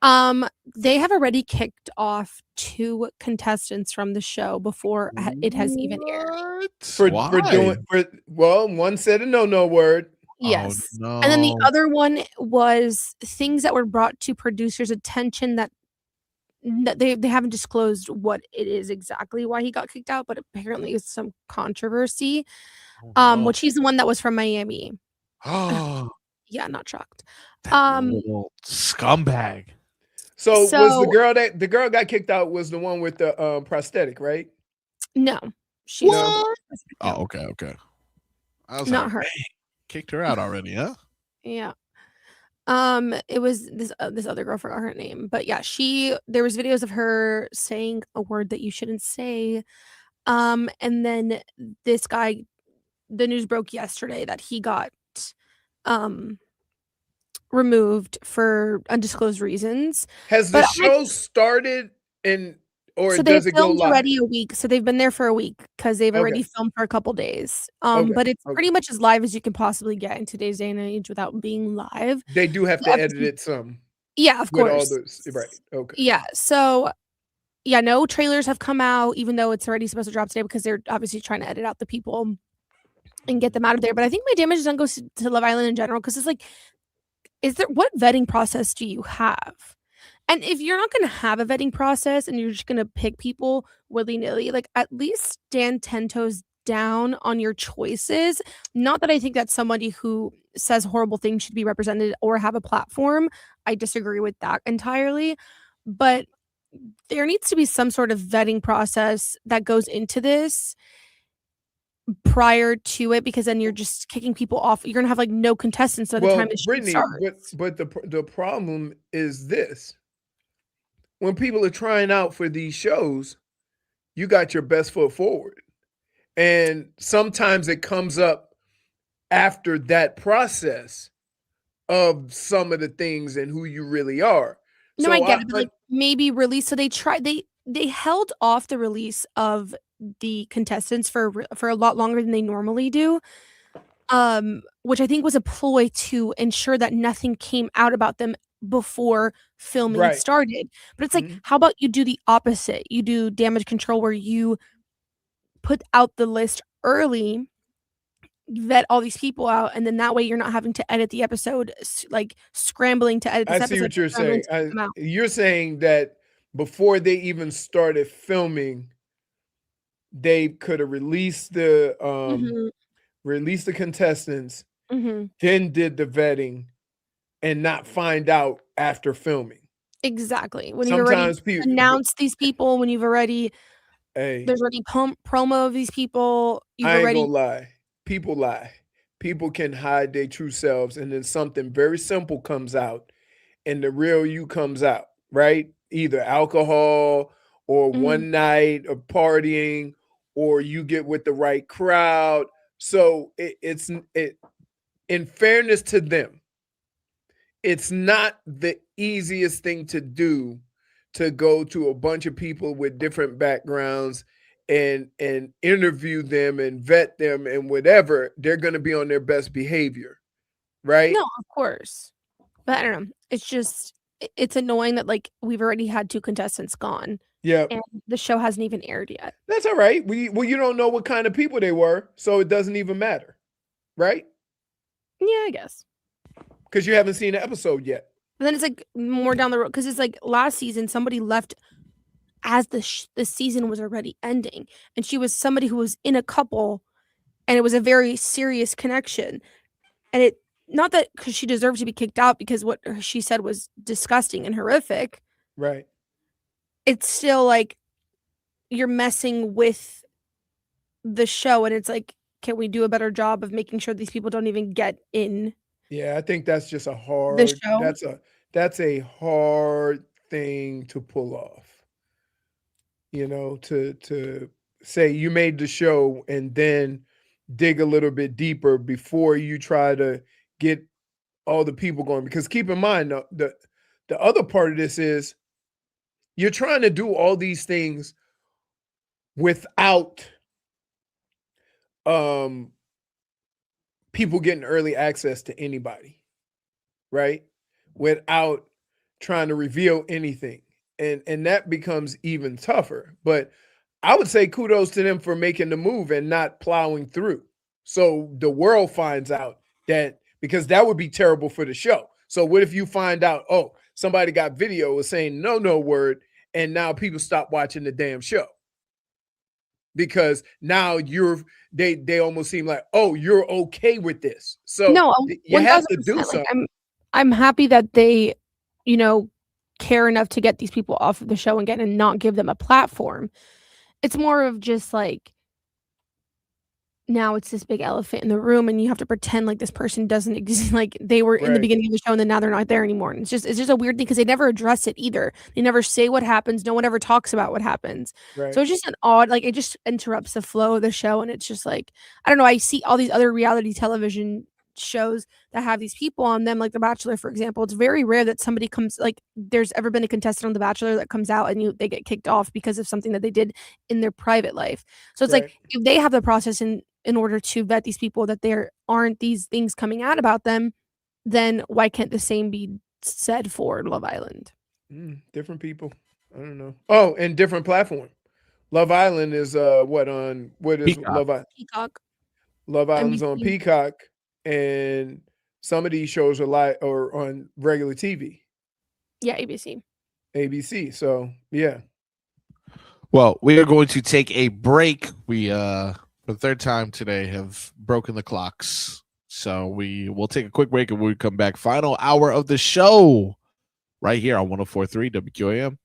they have already kicked off 2 contestants from the show before it has even aired. What? For Why? one said a no word. Yes. Oh, no. And then the other one was things that were brought to producers' attention that they haven't disclosed what it is exactly why he got kicked out, but apparently it's some controversy. Oh, no. Which he's the one that was from Miami. Oh, Yeah, not shocked. that little scumbag. So was So- the girl got kicked out was the one with the prosthetic, right? No, she's No. Oh, okay. I was not like, her. "Dang, kicked her out already, huh? Yeah. It was this other girl, forgot her name, but yeah, there was videos of her saying a word that you shouldn't say. And then this guy, the news broke yesterday that he got removed for undisclosed reasons. Has the But show started or So does they've it go filmed live? already a week. So they've been there for a week because they've already Okay. filmed for a couple days. Okay, But it's okay. pretty much as live as you can possibly get in today's day and age without being live. They do have The to edit episode- it some Yeah, of with all course. those, right? Okay. Yeah. So yeah, no trailers have come out, even though it's already supposed to drop today because they're obviously trying to edit out the people and get them out of there. But I think my damage doesn't go to Love Island in general because it's like, what vetting process do you have? And if you're not going to have a vetting process and you're just going to pick people willy-nilly, like at least stand 10 toes down on your choices. Not that I think that somebody who says horrible things should be represented or have a platform. I disagree with that entirely. But there needs to be some sort of vetting process that goes into this prior to it, because then you're just kicking people off. You're going to have like no contestants by the time the show Brittany, starts. but the problem is this: when people are trying out for these shows, you got your best foot forward, and sometimes it comes up after that process of some of the things and who you really are. No, I get it, but like maybe release. So they held off the release of the contestants for a lot longer than they normally do, which I think was a ploy to ensure that nothing came out about them before filming Right. started. But it's like, Mhm. how about you do the opposite? You do damage control where you put out the list early, vet all these people out, and then that way you're not having to edit the episode, like scrambling to edit this I episode. see what you're scrambling saying. to put them out. You're saying that before they even started filming, they could have released the Mhm, released the contestants, mhm. then did the vetting, and not find out after filming. Exactly. When you've already Sometimes people, announced these people, when you've already hey, there's already promo of these people, you've I ain't already gonna lie. People lie. People can hide their true selves, and then something very simple comes out, and the real you comes out, right? Either alcohol or Mhm. one night of partying, or you get with the right crowd. So it's in fairness to them, it's not the easiest thing to do to go to a bunch of people with different backgrounds and interview them and vet them, and whatever, they're going to be on their best behavior, right? No, of course. But I don't know. It's just it's annoying that like we've already had 2 contestants gone Yeah, and the show hasn't even aired yet. that's all right. You don't know what kind of people they were, so it doesn't even matter, right? Yeah, I guess. Because you haven't seen the episode yet. But then it's like more down the road because it's like last season somebody left as the season was already ending, and she was somebody who was in a couple, and it was a very serious connection, and it not that because she deserved to be kicked out because what she said was disgusting and horrific. Right. It's still like you're messing with the show, and it's like can we do a better job of making sure these people don't even get in Yeah, I think that's just a the hard. show? That's a hard thing to pull off. To say you made the show and then dig a little bit deeper before you try to get all the people going. Because keep in mind, the other part of this is you're trying to do all these things without um people getting early access to anybody, right? Without trying to reveal anything. And that becomes even tougher. But I would say kudos to them for making the move and not plowing through. So the world finds out that, because that would be terrible for the show. So what if you find out, oh, somebody got video saying no word, and now people stop watching the damn show? Because now they almost seem like, oh, you're okay with this. So No, you have to do 1000%. Like, something. I'm happy that they, you know, care enough to get these people off of the show again and not give them a platform. It's more of just like now it's this big elephant in the room and you have to pretend like this person doesn't exist, like they were in the Right, beginning of the show and then now they're not there anymore. And it's just a weird thing because they never address it either. They never say what happens. No one ever talks about what happens. right. So it's just an odd, like it just interrupts the flow of the show. And it's just like, I don't know. I see all these other reality television shows that have these people on them, like The Bachelor, for example. It's very rare that somebody comes, like there's ever been a contestant on The Bachelor that comes out and they get kicked off because of something that they did in their private life. So it's Right. like if they have the process in order to vet these people that there aren't these things coming out about them, then why can't the same be said for Love Island? Different people. I don't know. Oh, and different platform. Love Island is what is Peacock. Peacock, Love Island's on NBC. Peacock, and some of these shows are live or on regular TV, Yeah, ABC. ABC. So yeah. Well, we are going to take a break. We for the third time today have broken the clocks. So we will take a quick break and when we come back. Final hour of the show right here on 104.3 WQAM.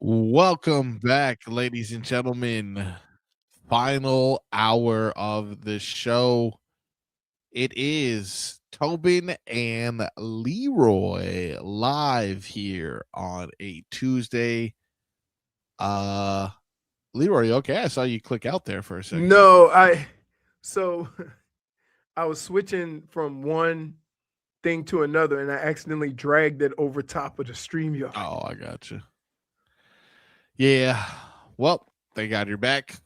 Welcome back, ladies and gentlemen. Final hour of the show. It is Tobin and Leroy live here on a Tuesday. Leroy, okay? I saw you click out there for a second. No, so I was switching from one thing to another, and I accidentally dragged it over top of the StreamYard. Oh, I got you. Yeah. Well, they got your back.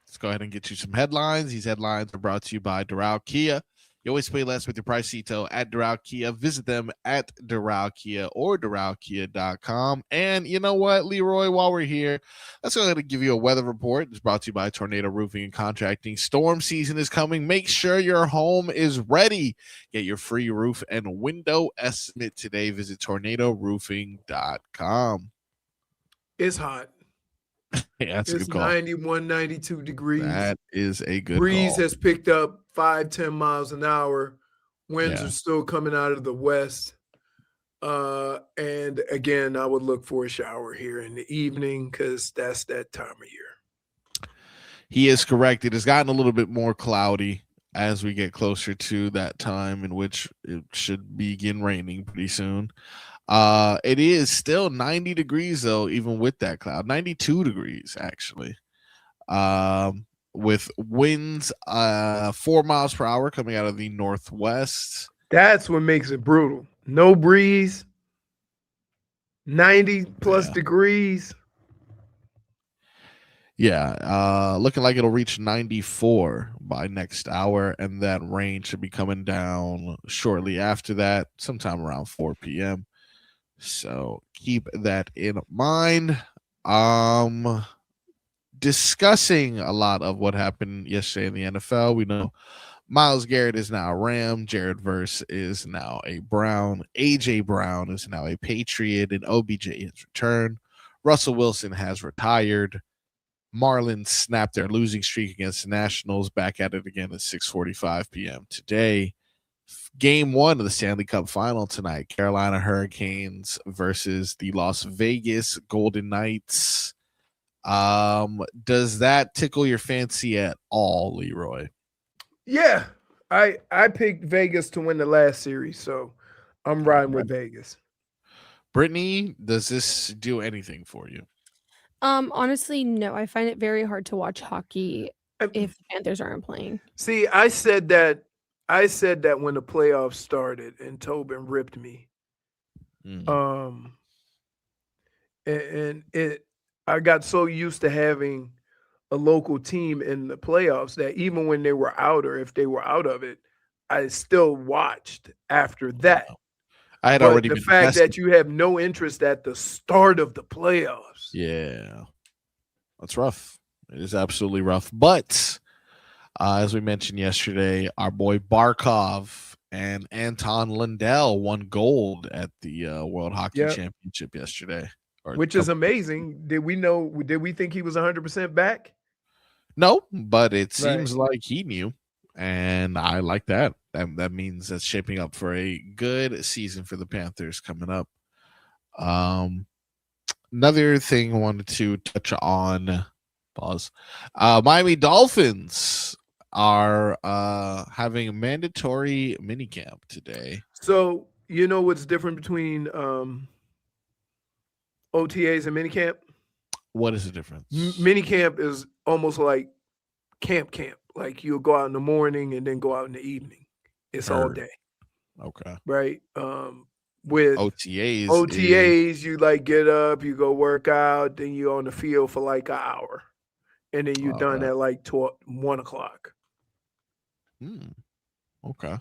Let's go ahead and get you some headlines. These headlines are brought to you by Doral Kia. You always pay less with your Pricito at Doral Kia. Visit them at Doral Kia or DoralKia.com. And you know what, Leroy, while we're here, let's go ahead and give you a weather report. It's brought to you by Tornado Roofing and Contracting. Storm season is coming. Make sure your home is ready. Get your free roof and window estimate today. Visit tornadoroofing.com. It's hot. Yeah, that's a It's good call. 91, 92 degrees. That is a good Breeze call. has picked up 5-10 miles an hour. Winds Yeah. are still coming out of the west. And again, I would look for a shower here in the evening because that's that time of year. He is correct. It has gotten a little bit more cloudy as we get closer to that time in which it should begin raining pretty soon. It is still 90 degrees though, even with that cloud. 92 degrees actually. With winds 4 miles per hour coming out of the northwest. That's what makes it brutal. No breeze, 90 plus degrees. Yeah, looking like it'll reach 94 by next hour, and that rain should be coming down shortly after that, sometime around 4 p.m. So keep that in mind. Discussing a lot of what happened yesterday in the NFL. We know Myles Garrett is now a Ram. Jared Verse is now a Brown. A.J. Brown is now a Patriot, and OBJ has returned. Russell Wilson has retired. Marlins snapped their losing streak against the Nationals, back at it again at 6:45 p.m. today. Game 1 of the Stanley Cup final tonight. Carolina Hurricanes versus the Las Vegas Golden Knights. Does that tickle your fancy at all, Leroy? Yeah, I picked Vegas to win the last series, so I'm riding with Vegas. Brittany, does this do anything for you? Honestly, no. I find it very hard to watch hockey if the Panthers aren't playing. See, I said that when the playoffs started and Tobin ripped me. And I got so used to having a local team in the playoffs that even when they were out or if they were out of it, I still watched after that. I had but already the been fact invested. that you have no interest at the start of the playoffs. Yeah, that's rough. It is absolutely rough. But as we mentioned yesterday, our boy Barkov and Anton Lundell won gold at the World Hockey Championship yesterday. Which is amazing. Did we think he was 100% back? No, but it seems like he knew. And I like that. That means that's shaping up for a good season for the Panthers coming up. Another thing I wanted to touch on, Miami Dolphins are having a mandatory minicamp today. So you know what's different between OTAs and minicamp? What is the difference? Minicamp is almost like camp. Like you'll go out in the morning and then go out in the evening. It's all day. Okay. Right. With OTAs, you like get up, you go work out, then you're on the field for like an hour. And then you're done at like 1 o'clock. Okay.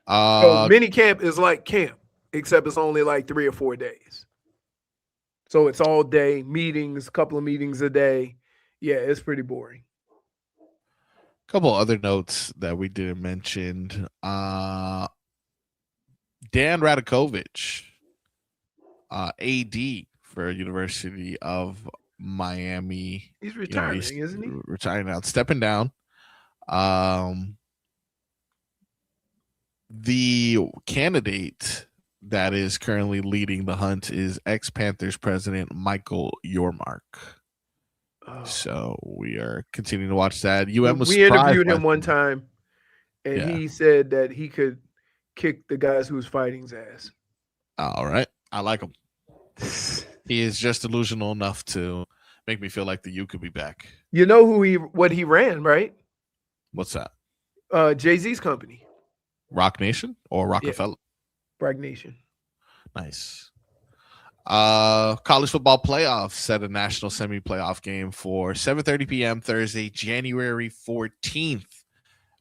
So mini camp is like camp, except it's only like 3 or 4 days. So it's all day, meetings, a couple of meetings a day. Yeah, it's pretty boring. Couple other notes that we didn't mention. Dan Radakovich, AD for University of Miami. He's retiring, isn't he? Retiring now, stepping down. The candidate that is currently leading the hunt is ex-Panthers president Michael Yormark. So we are continuing to watch that. Was we interviewed him last one week. time, and Yeah. he said that he could kick the guys who's fighting's ass. All right. I like him. He is just delusional enough to make me feel like the U could be back. You know what he ran, right? What's that? Jay-Z's company. Rock Nation or Rockefeller? Rock Nation. Nice. College football playoffs set a national semi-playoff game for 7:30 p.m. Thursday, January 14th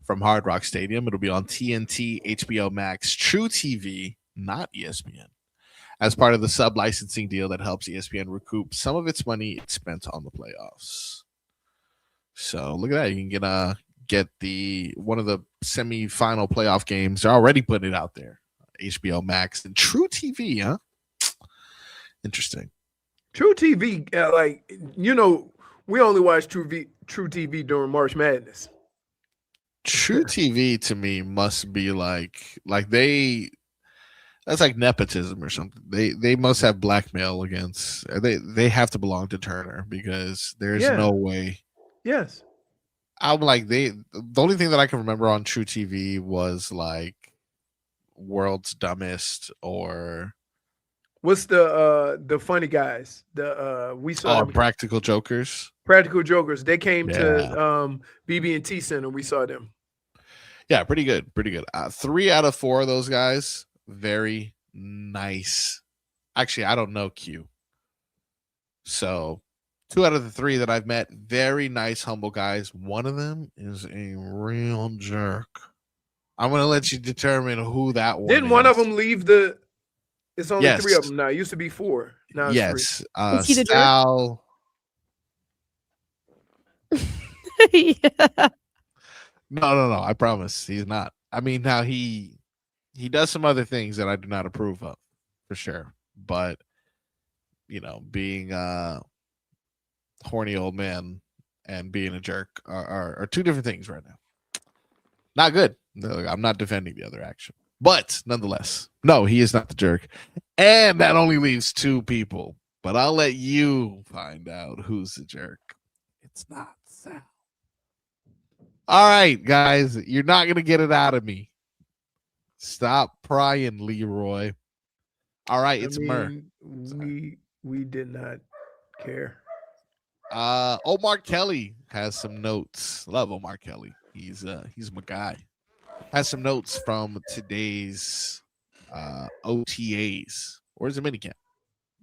from Hard Rock Stadium. It'll be on TNT, HBO Max, True TV, not ESPN, as part of the sub-licensing deal that helps ESPN recoup some of its money it spent on the playoffs. So look at that. You can get one of the semi-final playoff games. They're already putting it out there. HBO Max and True TV, huh? Interesting. True TV, we only watch True TV during March Madness. True TV to me must be like that's like nepotism or something. They must have blackmail against. They have to belong to Turner because there's no way. Yes. I'm like the only thing that I can remember on True TV was like World's Dumbest or what's the funny guys? We saw Practical Jokers. Practical Jokers. They came to BB&T Center. We saw them. Yeah, pretty good. 3 out of 4 of those guys, very nice. Actually, I don't know Q. So 2 out of the 3 that I've met, very nice, humble guys. One of them is a real jerk. I'm going to let you determine who that one Didn't is. one of them leave the... It's only 3 of them now. It used to be 4. Now it's 3. Is he the Sal... Yeah. No. I promise he's not. I mean, now he does some other things that I do not approve of, for sure. But being a horny old man and being a jerk are 2 different things right now. Not good. No, I'm not defending the other action, but nonetheless, no, he is not the jerk, and that only leaves 2 people. But I'll let you find out who's the jerk. It's not Sal. All right, guys, you're not going to get it out of me. Stop prying, Leroy. All right, it's Murr. We did not care. Omar Kelly has some notes. Love Omar Kelly. He's my guy. Has some notes from today's OTAs. Where's the minicamp?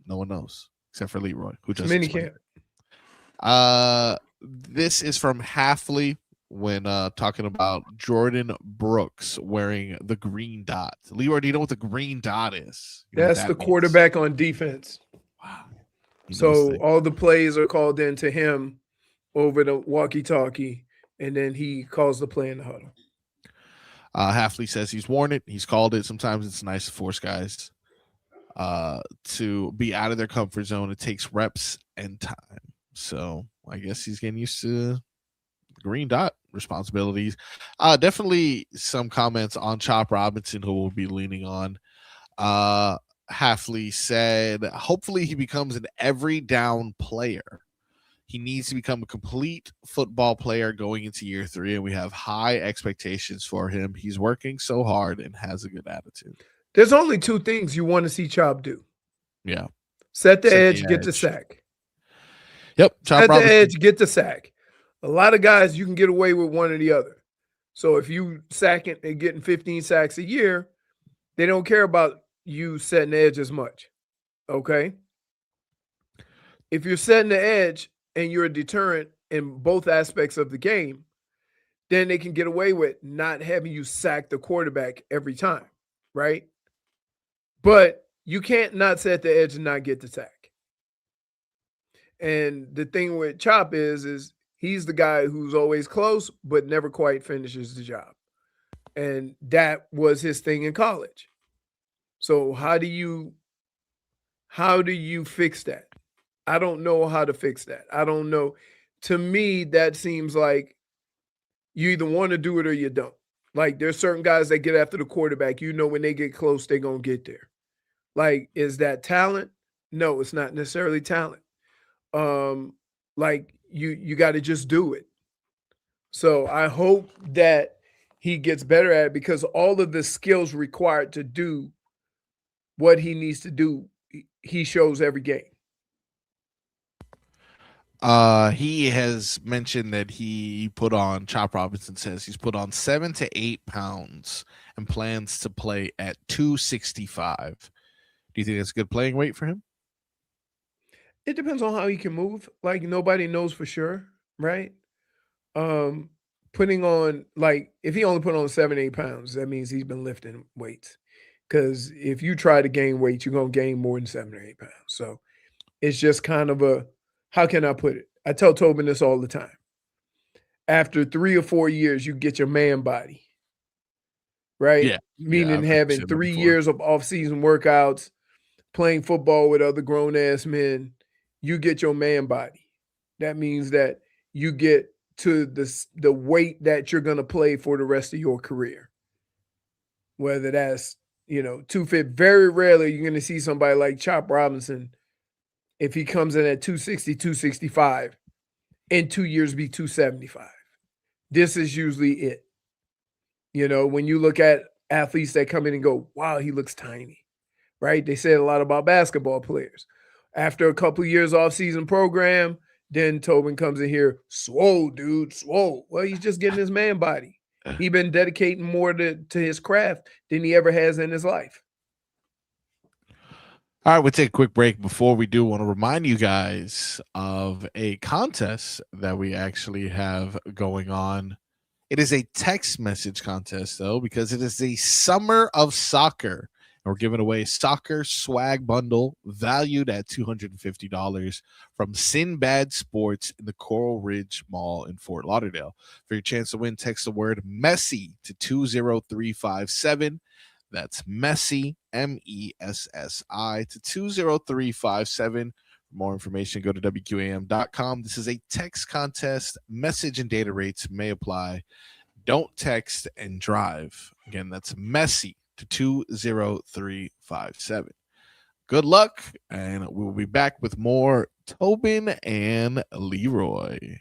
No one knows except for Leroy, who just minicamp. This is from Halfley when talking about Jordan Brooks wearing the green dot. Leroy, do you know what the green dot is? That's the quarterback on defense. Wow. So all the plays are called in to him over the walkie-talkie, and then he calls the play in the huddle. Halfley says he's worn it. He's called it. Sometimes it's nice to force guys to be out of their comfort zone. It takes reps and time. So I guess he's getting used to the green dot responsibilities. Definitely some comments on Chop Robinson, who we'll be leaning on. Halfley said, hopefully he becomes an every down player. He needs to become a complete football player going into year 3, and we have high expectations for him. He's working so hard and has a good attitude. There's only 2 things you want to see Chop do. Yeah. Set the edge, get the sack. Yep. Set the edge, get the sack. A lot of guys, you can get away with one or the other. So if you sacking and getting 15 sacks a year, they don't care about you setting the edge as much. Okay? If you're setting the edge and you're a deterrent in both aspects of the game, then they can get away with not having you sack the quarterback every time, right? But you can't not set the edge and not get the sack. And the thing with Chop is he's the guy who's always close but never quite finishes the job. And that was his thing in college. So how do you fix that? I don't know how to fix that. I don't know. To me, that seems like you either want to do it or you don't. Like there's certain guys that get after the quarterback. When they get close, they're going to get there. Like, is that talent? No, it's not necessarily talent. Like you got to just do it. So I hope that he gets better at it because all of the skills required to do what he needs to do, he shows every game. He has mentioned that he put on, Chop Robinson says he's put on 7 to 8 pounds and plans to play at 265. Do you think that's a good playing weight for him? It depends on how he can move. Like nobody knows for sure, right? Um, Putting on like if he only put on 7, 8 pounds, that means he's been lifting weights. Because if you try to gain weight, you're gonna gain more than 7 or 8 pounds. So it's just kind of a how can I put it? I tell Tobin this all the time. After 3 or 4 years, you get your man body, right? Yeah. Yeah, Meaning I've heard you having say that 3 years of off-season workouts, playing football with other grown-ass men, you get your man body. That means that you get to the weight that you're gonna play for the rest of your career. Whether that's 250. Very rarely you're gonna see somebody like Chop Robinson if he comes in at 260, 265, in 2 years be 275. This is usually it. When you look at athletes that come in and go, wow, he looks tiny, right? They say a lot about basketball players. After a couple of years off-season program, then Tobin comes in here, swole, dude, swole. Well, he's just getting his man body. He's been dedicating more to his craft than he ever has in his life. All right, we'll take a quick break. Before we do, want to remind you guys of a contest that we actually have going on. It is a text message contest, though, because it is the Summer of Soccer. And we're giving away a soccer swag bundle valued at $250 from Sinbad Sports in the Coral Ridge Mall in Fort Lauderdale. For your chance to win, text the word Messi to 20357. That's Messi, MESSI, to 20357. For more information, go to WQAM.com. This is a text contest. Message and data rates may apply. Don't text and drive. Again, that's Messi to 20357. Good luck, and we'll be back with more Tobin and Leroy.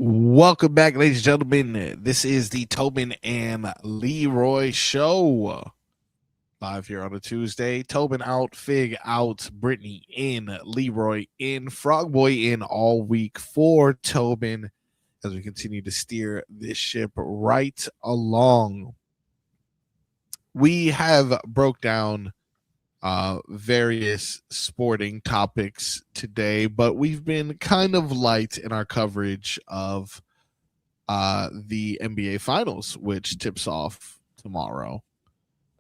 Welcome back, ladies and gentlemen. This is the Tobin and Leroy show. Live here on a Tuesday. Tobin out, Fig out, Brittany in, Leroy in, Frogboy in all week for Tobin as we continue to steer this ship right along. We have broke down various sporting topics today, but we've been kind of light in our coverage of the NBA Finals, which tips off tomorrow.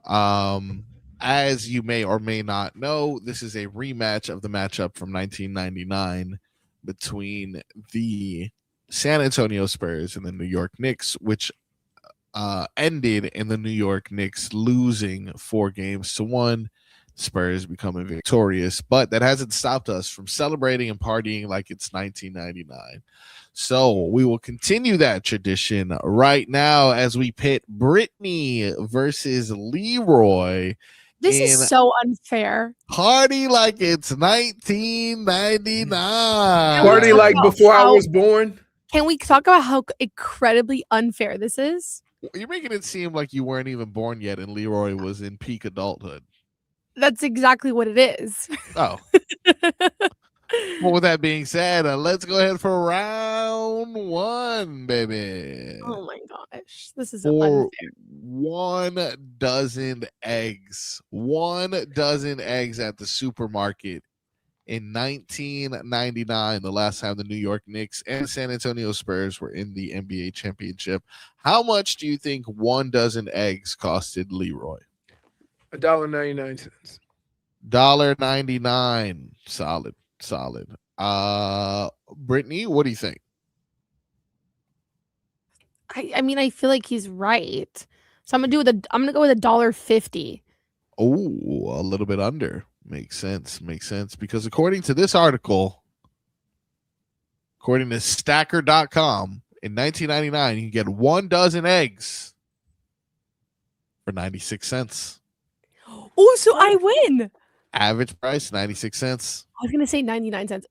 As you may or may not know, this is a rematch of the matchup from 1999 between the San Antonio Spurs and the New York Knicks, which ended in the New York Knicks losing 4-1. Spurs becoming victorious, but that hasn't stopped us from celebrating and partying like it's 1999. So we will continue that tradition right now as we pit Brittany versus Leroy. This is so unfair. Party like it's 1999. Party like before I was born. Can we talk about how incredibly unfair this is? You're making it seem like you weren't even born yet and Leroy was in peak adulthood. That's exactly what it is. Oh. Well, with that being said, let's go ahead for round one, baby. Oh my gosh. This is For unfair. 1 dozen eggs. 1 dozen eggs at the supermarket in 1999, the last time the New York Knicks and San Antonio Spurs were in the NBA championship. How much do you think 1 dozen eggs costed Leroy? $1.99. $1.99. Solid. Brittany, what do you think? I mean, I feel like he's right. So I'm gonna go with $1.50. Oh, a little bit under. Makes sense. Because according to this article, according to stacker.com, in 1999, you can get 1 dozen eggs for 96 cents. Oh, so I win. Average price, 96 cents. I was gonna say 99 cents.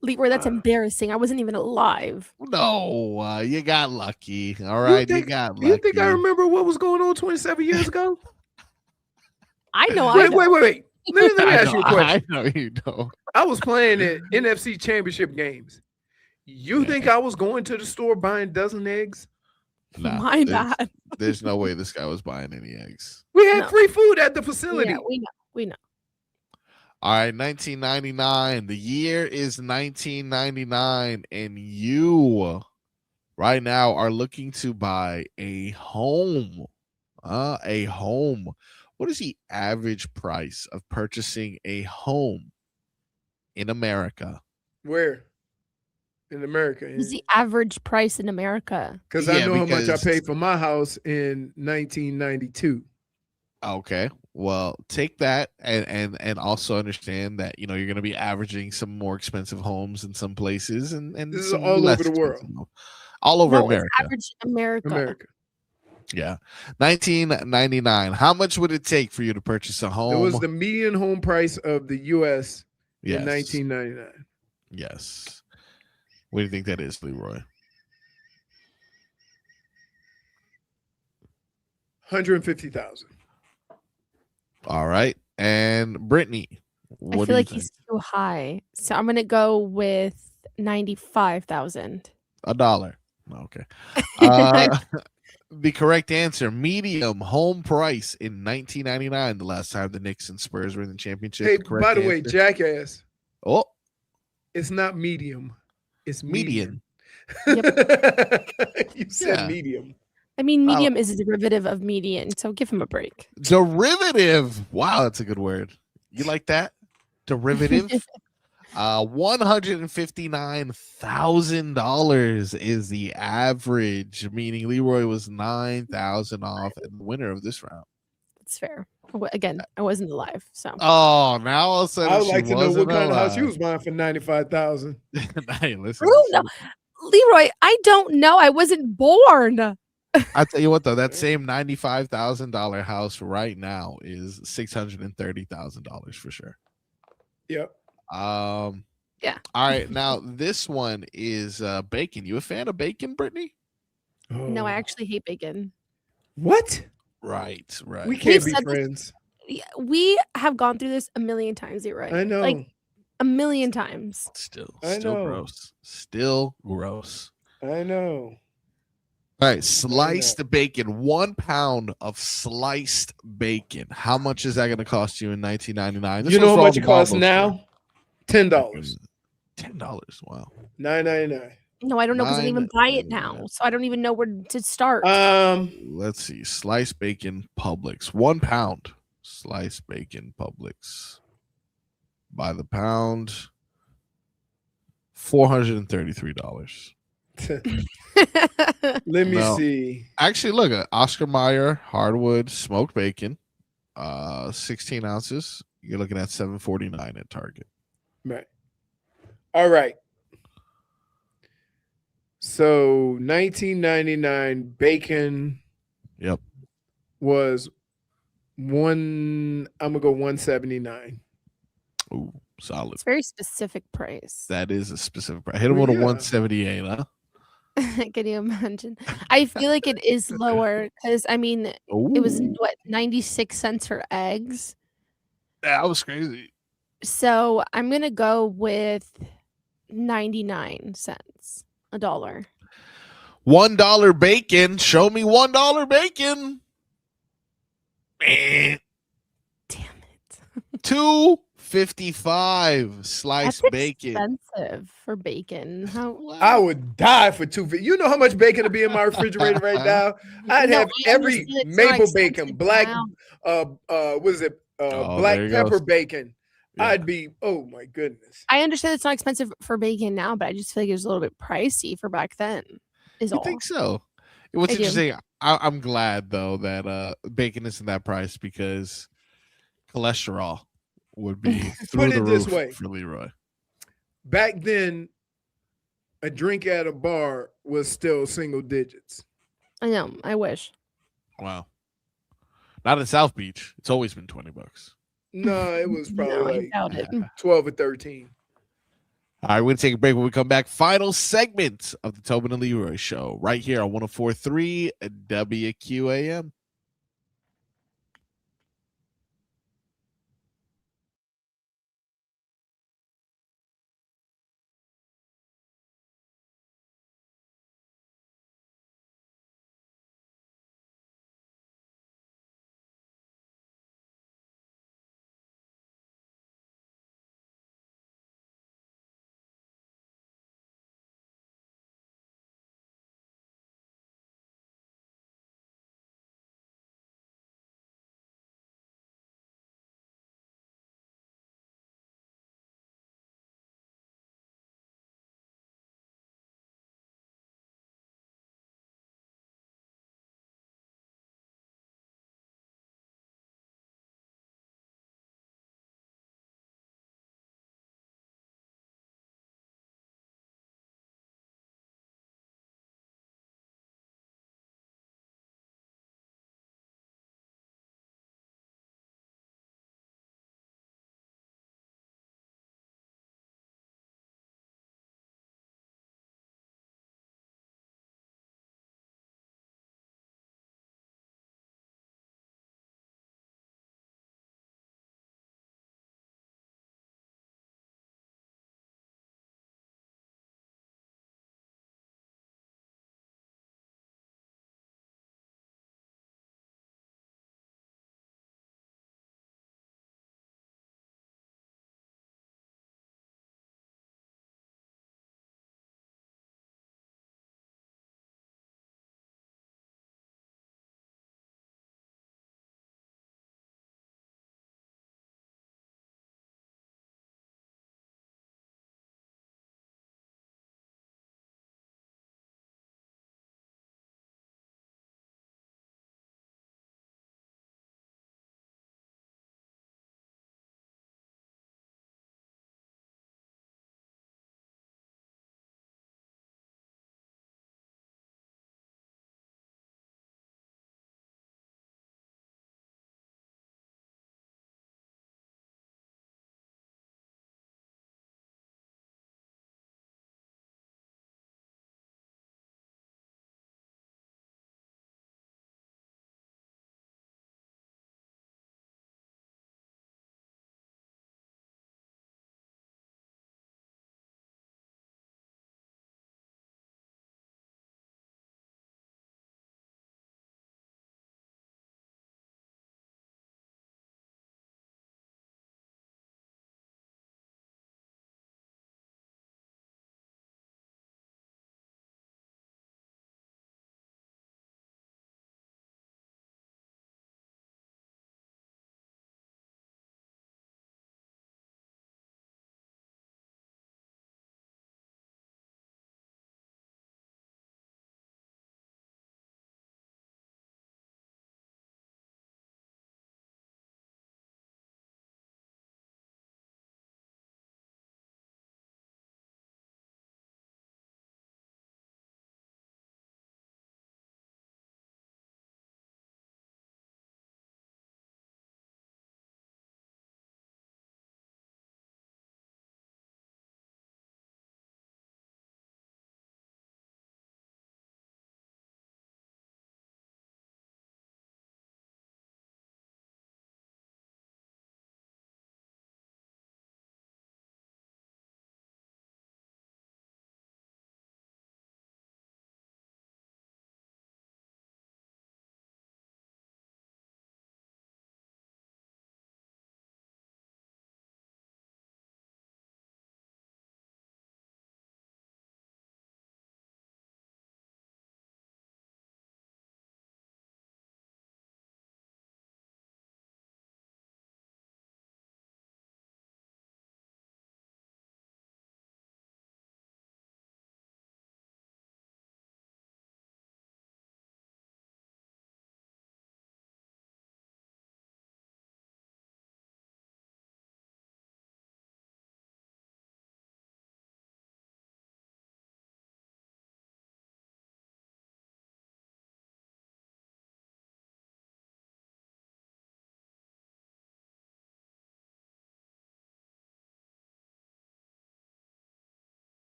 Leroy, that's embarrassing. I wasn't even alive. No, you got lucky. All right, you got lucky. You think I remember what was going on 27 years ago? I know. Wait. Let me ask you a question. I know you don't. I was playing at NFC championship games. You think I was going to the store buying dozen eggs? Nah, My bad. There's no way this guy was buying any eggs. We had No. free food at the facility. Yeah, we know. All right, 1999. The year is 1999, and you right now are looking to buy a home. A home. What is the average price of purchasing a home in America? Where? In America. What's the average price in America? Because Yeah, I know how much I because- paid for my house in 1992. Okay, well, take that and also understand that you're going to be averaging some more expensive homes in some places and This is some all less over the world. expensive homes. All over No, it's America. average America. America. Yeah, 1999. How much would it take for you to purchase a home? It was the median home price of the U.S. yes. in 1999. Yes. What do you think that is, Leroy? 150,000. All right, and Brittany, I what do feel you like think? he's too high. So I'm gonna go with 95,000. $1. Okay. The correct answer, medium home price in 1999, the last time the Knicks and Spurs were in the championship. Hey, Correct by the way, answer. jackass, Oh, it's not medium. It's median. You said Yeah. medium. I mean, medium is a derivative of median, so give him a break. derivative. Wow, that's a good word. You like that? Derivative. $159,000 is the average, meaning Leroy was 9,000 off and the winner of this round. That's fair. Again, I wasn't alive, so Oh, now all of a sudden I would like to know what kind of house you alive. was buying for 95,000. Hey, listen. Who knows? Leroy, I don't know. I wasn't born. I tell you what, though, that same $95,000 house right now is $630,000 for sure. Yep. All right, now this one is bacon. You a fan of bacon, Brittany? No, I Oh. actually hate bacon. What? Right, right. We We've can't be said this- friends. Yeah, we have gone through this a million times, Leroy. I know. Like a million times. Still I know. gross. Still gross. I know. All right, sliced bacon. 1 pound of sliced bacon. How much is that going to cost you in 1999? You know how much it costs now? $10. $10. Wow. $9.99. No, I don't know because I didn't even buy it now, $9.99. so I don't even know where to start. Let's see. Sliced bacon Publix. 1 pound. Sliced bacon Publix. By the pound. $433. Let me No. see. Actually, look at Oscar Mayer hardwood smoked bacon. 16 ounces. You're looking at $7.49 at Target. Right. All right. So 1999 bacon Yep. was I'm gonna go 179. Ooh, solid. It's a very specific price. That is a specific price. Hit him Well, with a yeah. 178, huh? Can you imagine? I feel like it is lower because I mean it was Ooh, what 96 cents for eggs. that was crazy. So I'm gonna go with 99 cents, a dollar. $1 bacon. Show me $1 bacon. Damn it. $2.55 sliced That's bacon. expensive for bacon. How I would die for $2.50. You know how much bacon to be in my refrigerator right now? I'd No, have I every understand it's not maple bacon, expensive black now. what is it? Oh, Black there he pepper goes. bacon. Yeah. I'd be, oh my goodness. I understand it's not expensive for bacon now, but I just feel like it was a little bit pricey for back then. Is You all. think so? What's I do. interesting, I'm glad though that bacon isn't that price because cholesterol would be through Put the it this roof way. for Leroy. Back then, a drink at a bar was still single digits. I know. I wish. Wow. Not in South Beach. It's always been $20. No, it was No, probably I like doubt it. 12 or 13. All right, we're going to take a break. When we come back, final segment of the Tobin and Leroy show right here on 104.3 WQAM.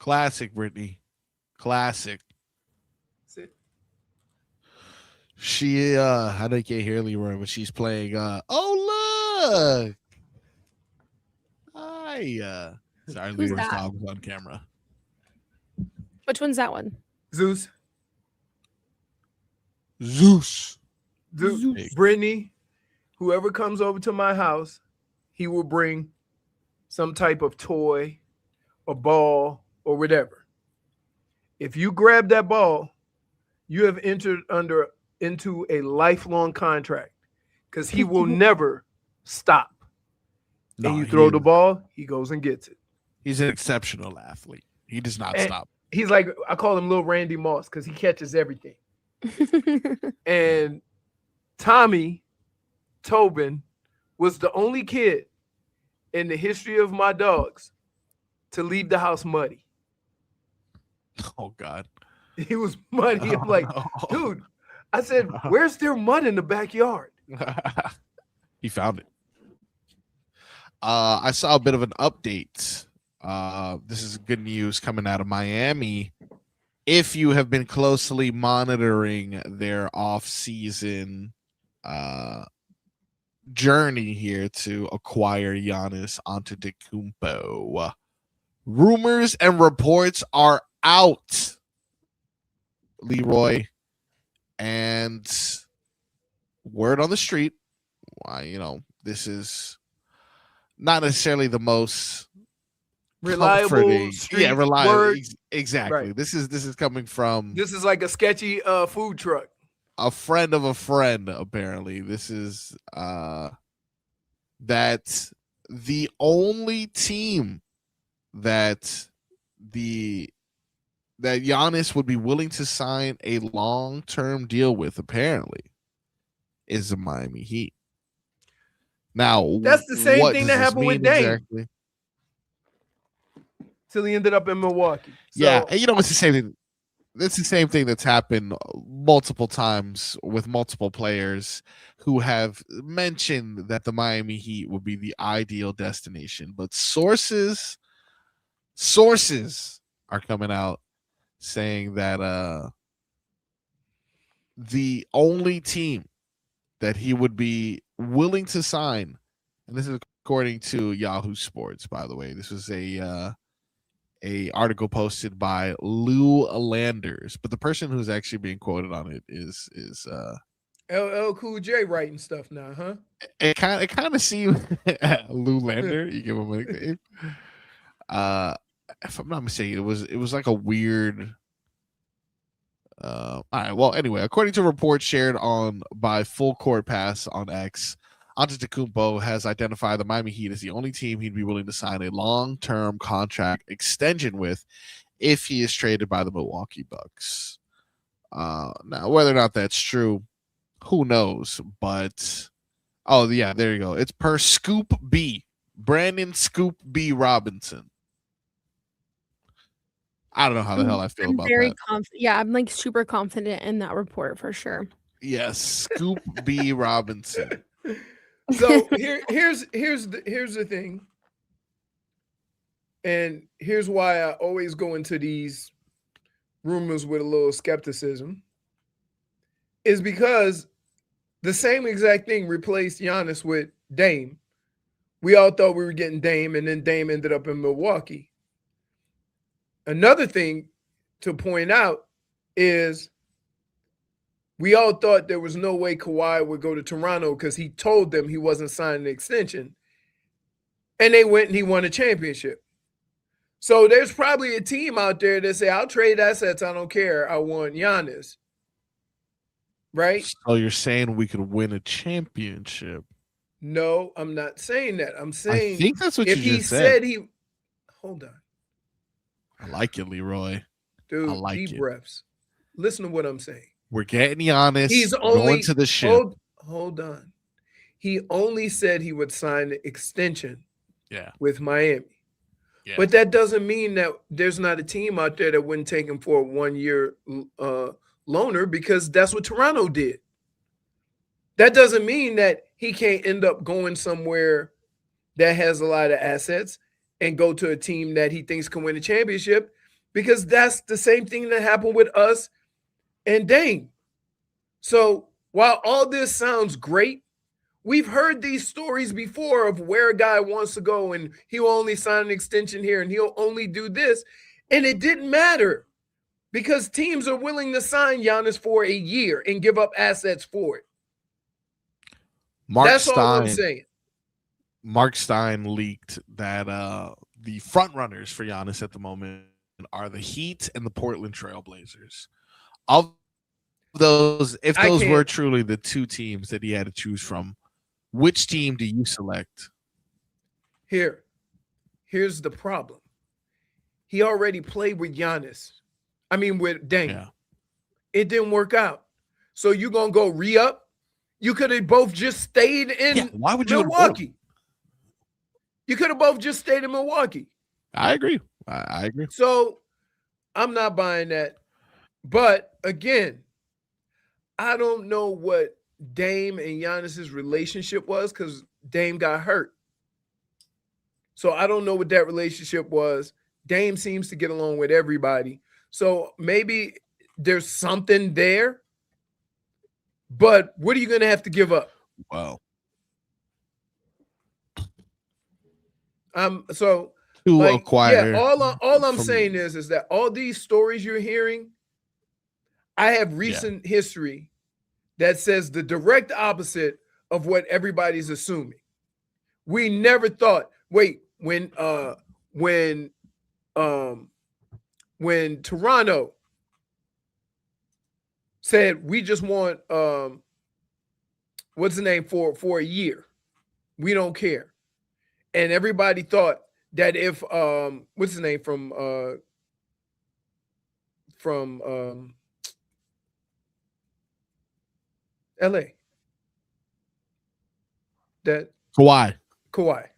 Classic, Brittany. Classic. That's it. She I don't get here, Leroy, but she's playing oh look. Hi. Sorry, Who's Leroy's that? dog was on camera. Which one's that one? Zeus. Zeus. Zeus. Brittany, whoever comes over to my house, he will bring some type of toy or ball or whatever. If you grab that ball, you have entered into a lifelong contract because he will never stop. No, and you throw the ball, he goes and gets it. He's an exceptional athlete. He does not stop. He's like, I call him little Randy Moss because he catches everything. And Tommy, Tobin, was the only kid in the history of my dogs to leave the house muddy. Oh, God. He was muddy. I'm like, dude, I said, where's there mud in the backyard? He found it. I saw a bit of an update. This is good news coming out of Miami. If you have been closely monitoring their off-season journey here to acquire Giannis Antetokounmpo, rumors and reports are out, Leroy, and word on the street. This is not necessarily the most reliable street reliable. Exactly. Right. This is coming from. This is like a sketchy food truck. A friend of a friend. Apparently, this is that the only team that Giannis would be willing to sign a long-term deal with, apparently, is the Miami Heat. Now, that's the same thing that happened with Dame. Exactly? Till he ended up in Milwaukee. So, yeah, and it's the same thing. It's the same thing that's happened multiple times with multiple players who have mentioned that the Miami Heat would be the ideal destination. But sources are coming out saying that the only team that he would be willing to sign, and this is according to Yahoo Sports, by the way. This was a article posted by Lou Landers, but the person who's actually being quoted on it is LL Cool J writing stuff now, huh? It kind of seems Lou Lander. You give him a nickname. If I'm not mistaken, it was like a weird. All right. Well, anyway, according to reports shared by Full Court Pass on X, Antetokounmpo has identified the Miami Heat as the only team he'd be willing to sign a long-term contract extension with if he is traded by the Milwaukee Bucks. Now, whether or not that's true, who knows? But oh yeah, there you go. It's per Scoop B, Brandon Scoop B Robinson. I don't know how the hell I feel about that. Yeah, I'm like super confident in that report for sure. Yes, Scoop B Robinson. So here's the thing, and here's why I always go into these rumors with a little skepticism, is because the same exact thing replaced Giannis with Dame. We all thought we were getting Dame, and then Dame ended up in Milwaukee. Another thing to point out is we all thought there was no way Kawhi would go to Toronto because he told them he wasn't signing an extension. And they went and he won a championship. So there's probably a team out there that say, I'll trade assets. I don't care. I want Giannis. Right? So you're saying we could win a championship? No, I'm not saying that. I'm saying I think that's what if you he just said. Hold on. I like it, Leroy. Dude, I like deep it. breaths. Listen to what I'm saying. We're getting Giannis. He's only going to the ship. Hold on. He only said he would sign the extension with Miami. Yeah. But that doesn't mean that there's not a team out there that wouldn't take him for a 1-year loaner, because that's what Toronto did. That doesn't mean that he can't end up going somewhere that has a lot of assets and go to a team that he thinks can win a championship. because that's the same thing that happened with us and Dame. So while all this sounds great, we've heard these stories before of where a guy wants to go and he'll only sign an extension here and he'll only do this. And it didn't matter because teams are willing to sign Giannis for a year and give up assets for it. That's all I'm saying. Mark Stein leaked that the front runners for Giannis at the moment are the Heat and the Portland Trail Blazers. Of those, if those were truly the two teams that he had to choose from, which team do you select? Here's the problem. He already played with Giannis. I mean, with Dame. Yeah. It didn't work out. So you're going to go re-up? You could have both just stayed in why would you Milwaukee. You could have both just stayed in Milwaukee. I agree. I agree. So I'm not buying that. But again, I don't know what Dame and Giannis's relationship was because Dame got hurt. So I don't know what that relationship was. Dame seems to get along with everybody. So maybe there's something there. But what are you going to have to give up? Well, so to acquire. Yeah, all I'm saying is that all these stories you're hearing, I have recent history that says the direct opposite of what everybody's assuming. We never thought, when Toronto said we just want what's the name for a year, we don't care, and everybody thought that if what's his name from LA, that Kawhi,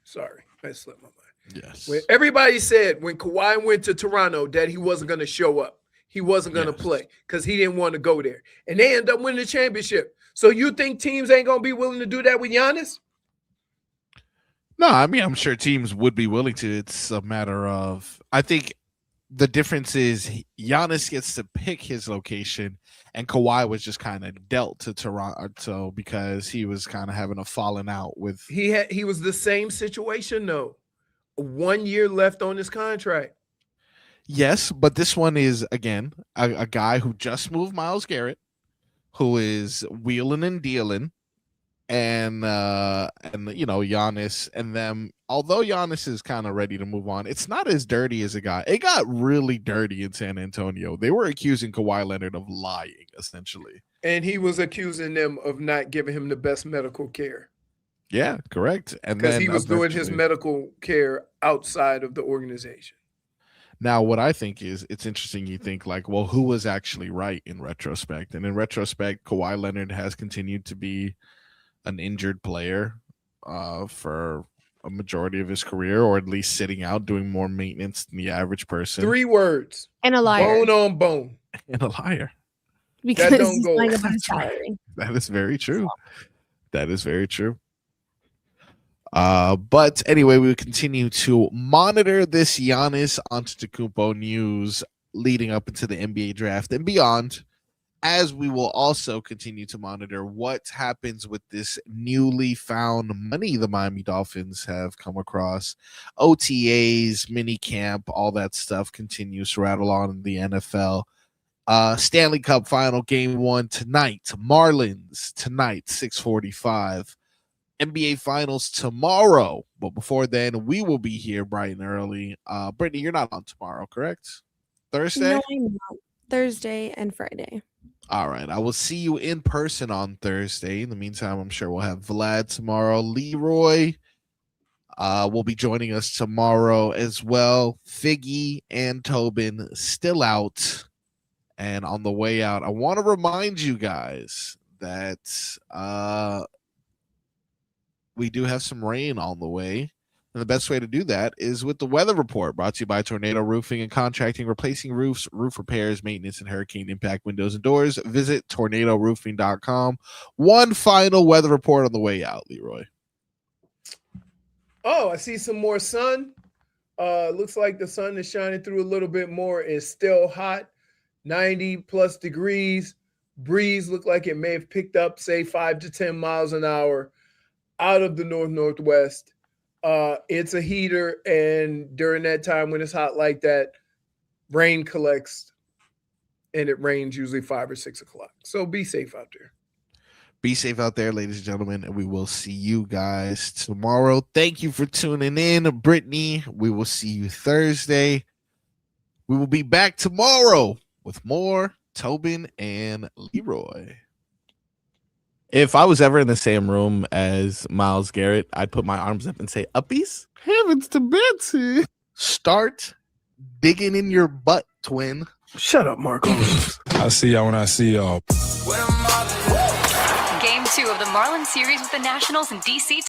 sorry, I slipped my mind. Yes. When everybody said when Kawhi went to Toronto that he wasn't going to show up. He wasn't going to play because he didn't want to go there. And they end up winning the championship. So you think teams ain't going to be willing to do that with Giannis? No, I mean, I'm sure teams would be willing to. It's a matter of, I think the difference is Giannis gets to pick his location and Kawhi was just kind of dealt to Toronto because he was kind of having a falling out with. He was the same situation though. 1 year left on his contract. Yes, but this one is, again, a guy who just moved Myles Garrett, who is wheeling and dealing, and Giannis and them. Although Giannis is kind of ready to move on, it's not as dirty as it got. It got really dirty in San Antonio. They were accusing Kawhi Leonard of lying, essentially. And he was accusing them of not giving him the best medical care. Yeah, correct. And because he was doing his medical care outside of the organization. Now, what I think is it's interesting. You think like, well, who was actually right in retrospect? And in retrospect, Kawhi Leonard has continued to be an injured player for a majority of his career, or at least sitting out doing more maintenance than the average person. 3 words. And a liar. Bone on bone. And a liar. Because that don't he's go. lying about his salary. That is very true. That is very true. But anyway, we will continue to monitor this Giannis Antetokounmpo news leading up into the NBA draft and beyond, as we will also continue to monitor what happens with this newly found money the Miami Dolphins have come across. OTAs, mini camp, all that stuff continues to rattle on in the NFL. Stanley Cup final game 1 tonight. Marlins tonight, 6:45. NBA Finals tomorrow. But before then, we will be here bright and early. Brittany, you're not on tomorrow, correct? Thursday? No, I'm not. Thursday and Friday. All right. I will see you in person on Thursday. In the meantime, I'm sure we'll have Vlad tomorrow. Leroy will be joining us tomorrow as well. Figgy and Tobin still out. And on the way out, I want to remind you guys that we do have some rain on the way. And the best way to do that is with the weather report brought to you by Tornado Roofing and Contracting, replacing roofs, roof repairs, maintenance, and hurricane impact windows and doors. Visit tornadoroofing.com. One final weather report on the way out, Leroy. Oh, I see some more sun. Looks like the sun is shining through a little bit more. It's still hot, 90 plus degrees. Breeze look like it may have picked up, say, 5 to 10 miles an hour out of the northwest. It's a heater, and during that time when it's hot like that, rain collects, and it rains usually 5 or 6 o'clock. So be safe out there. Be safe out there, ladies and gentlemen, and we will see you guys tomorrow. Thank you for tuning in, Brittany. We will see you Thursday. We will be back tomorrow with more Tobin and Leroy. If I was ever in the same room as Myles Garrett, I'd put my arms up and say, "Uppies, heavens to Betsy." Start digging in your butt, twin. Shut up, Marcos. I'll see y'all when I see y'all. Game 2 of the Marlins series with the Nationals in D.C.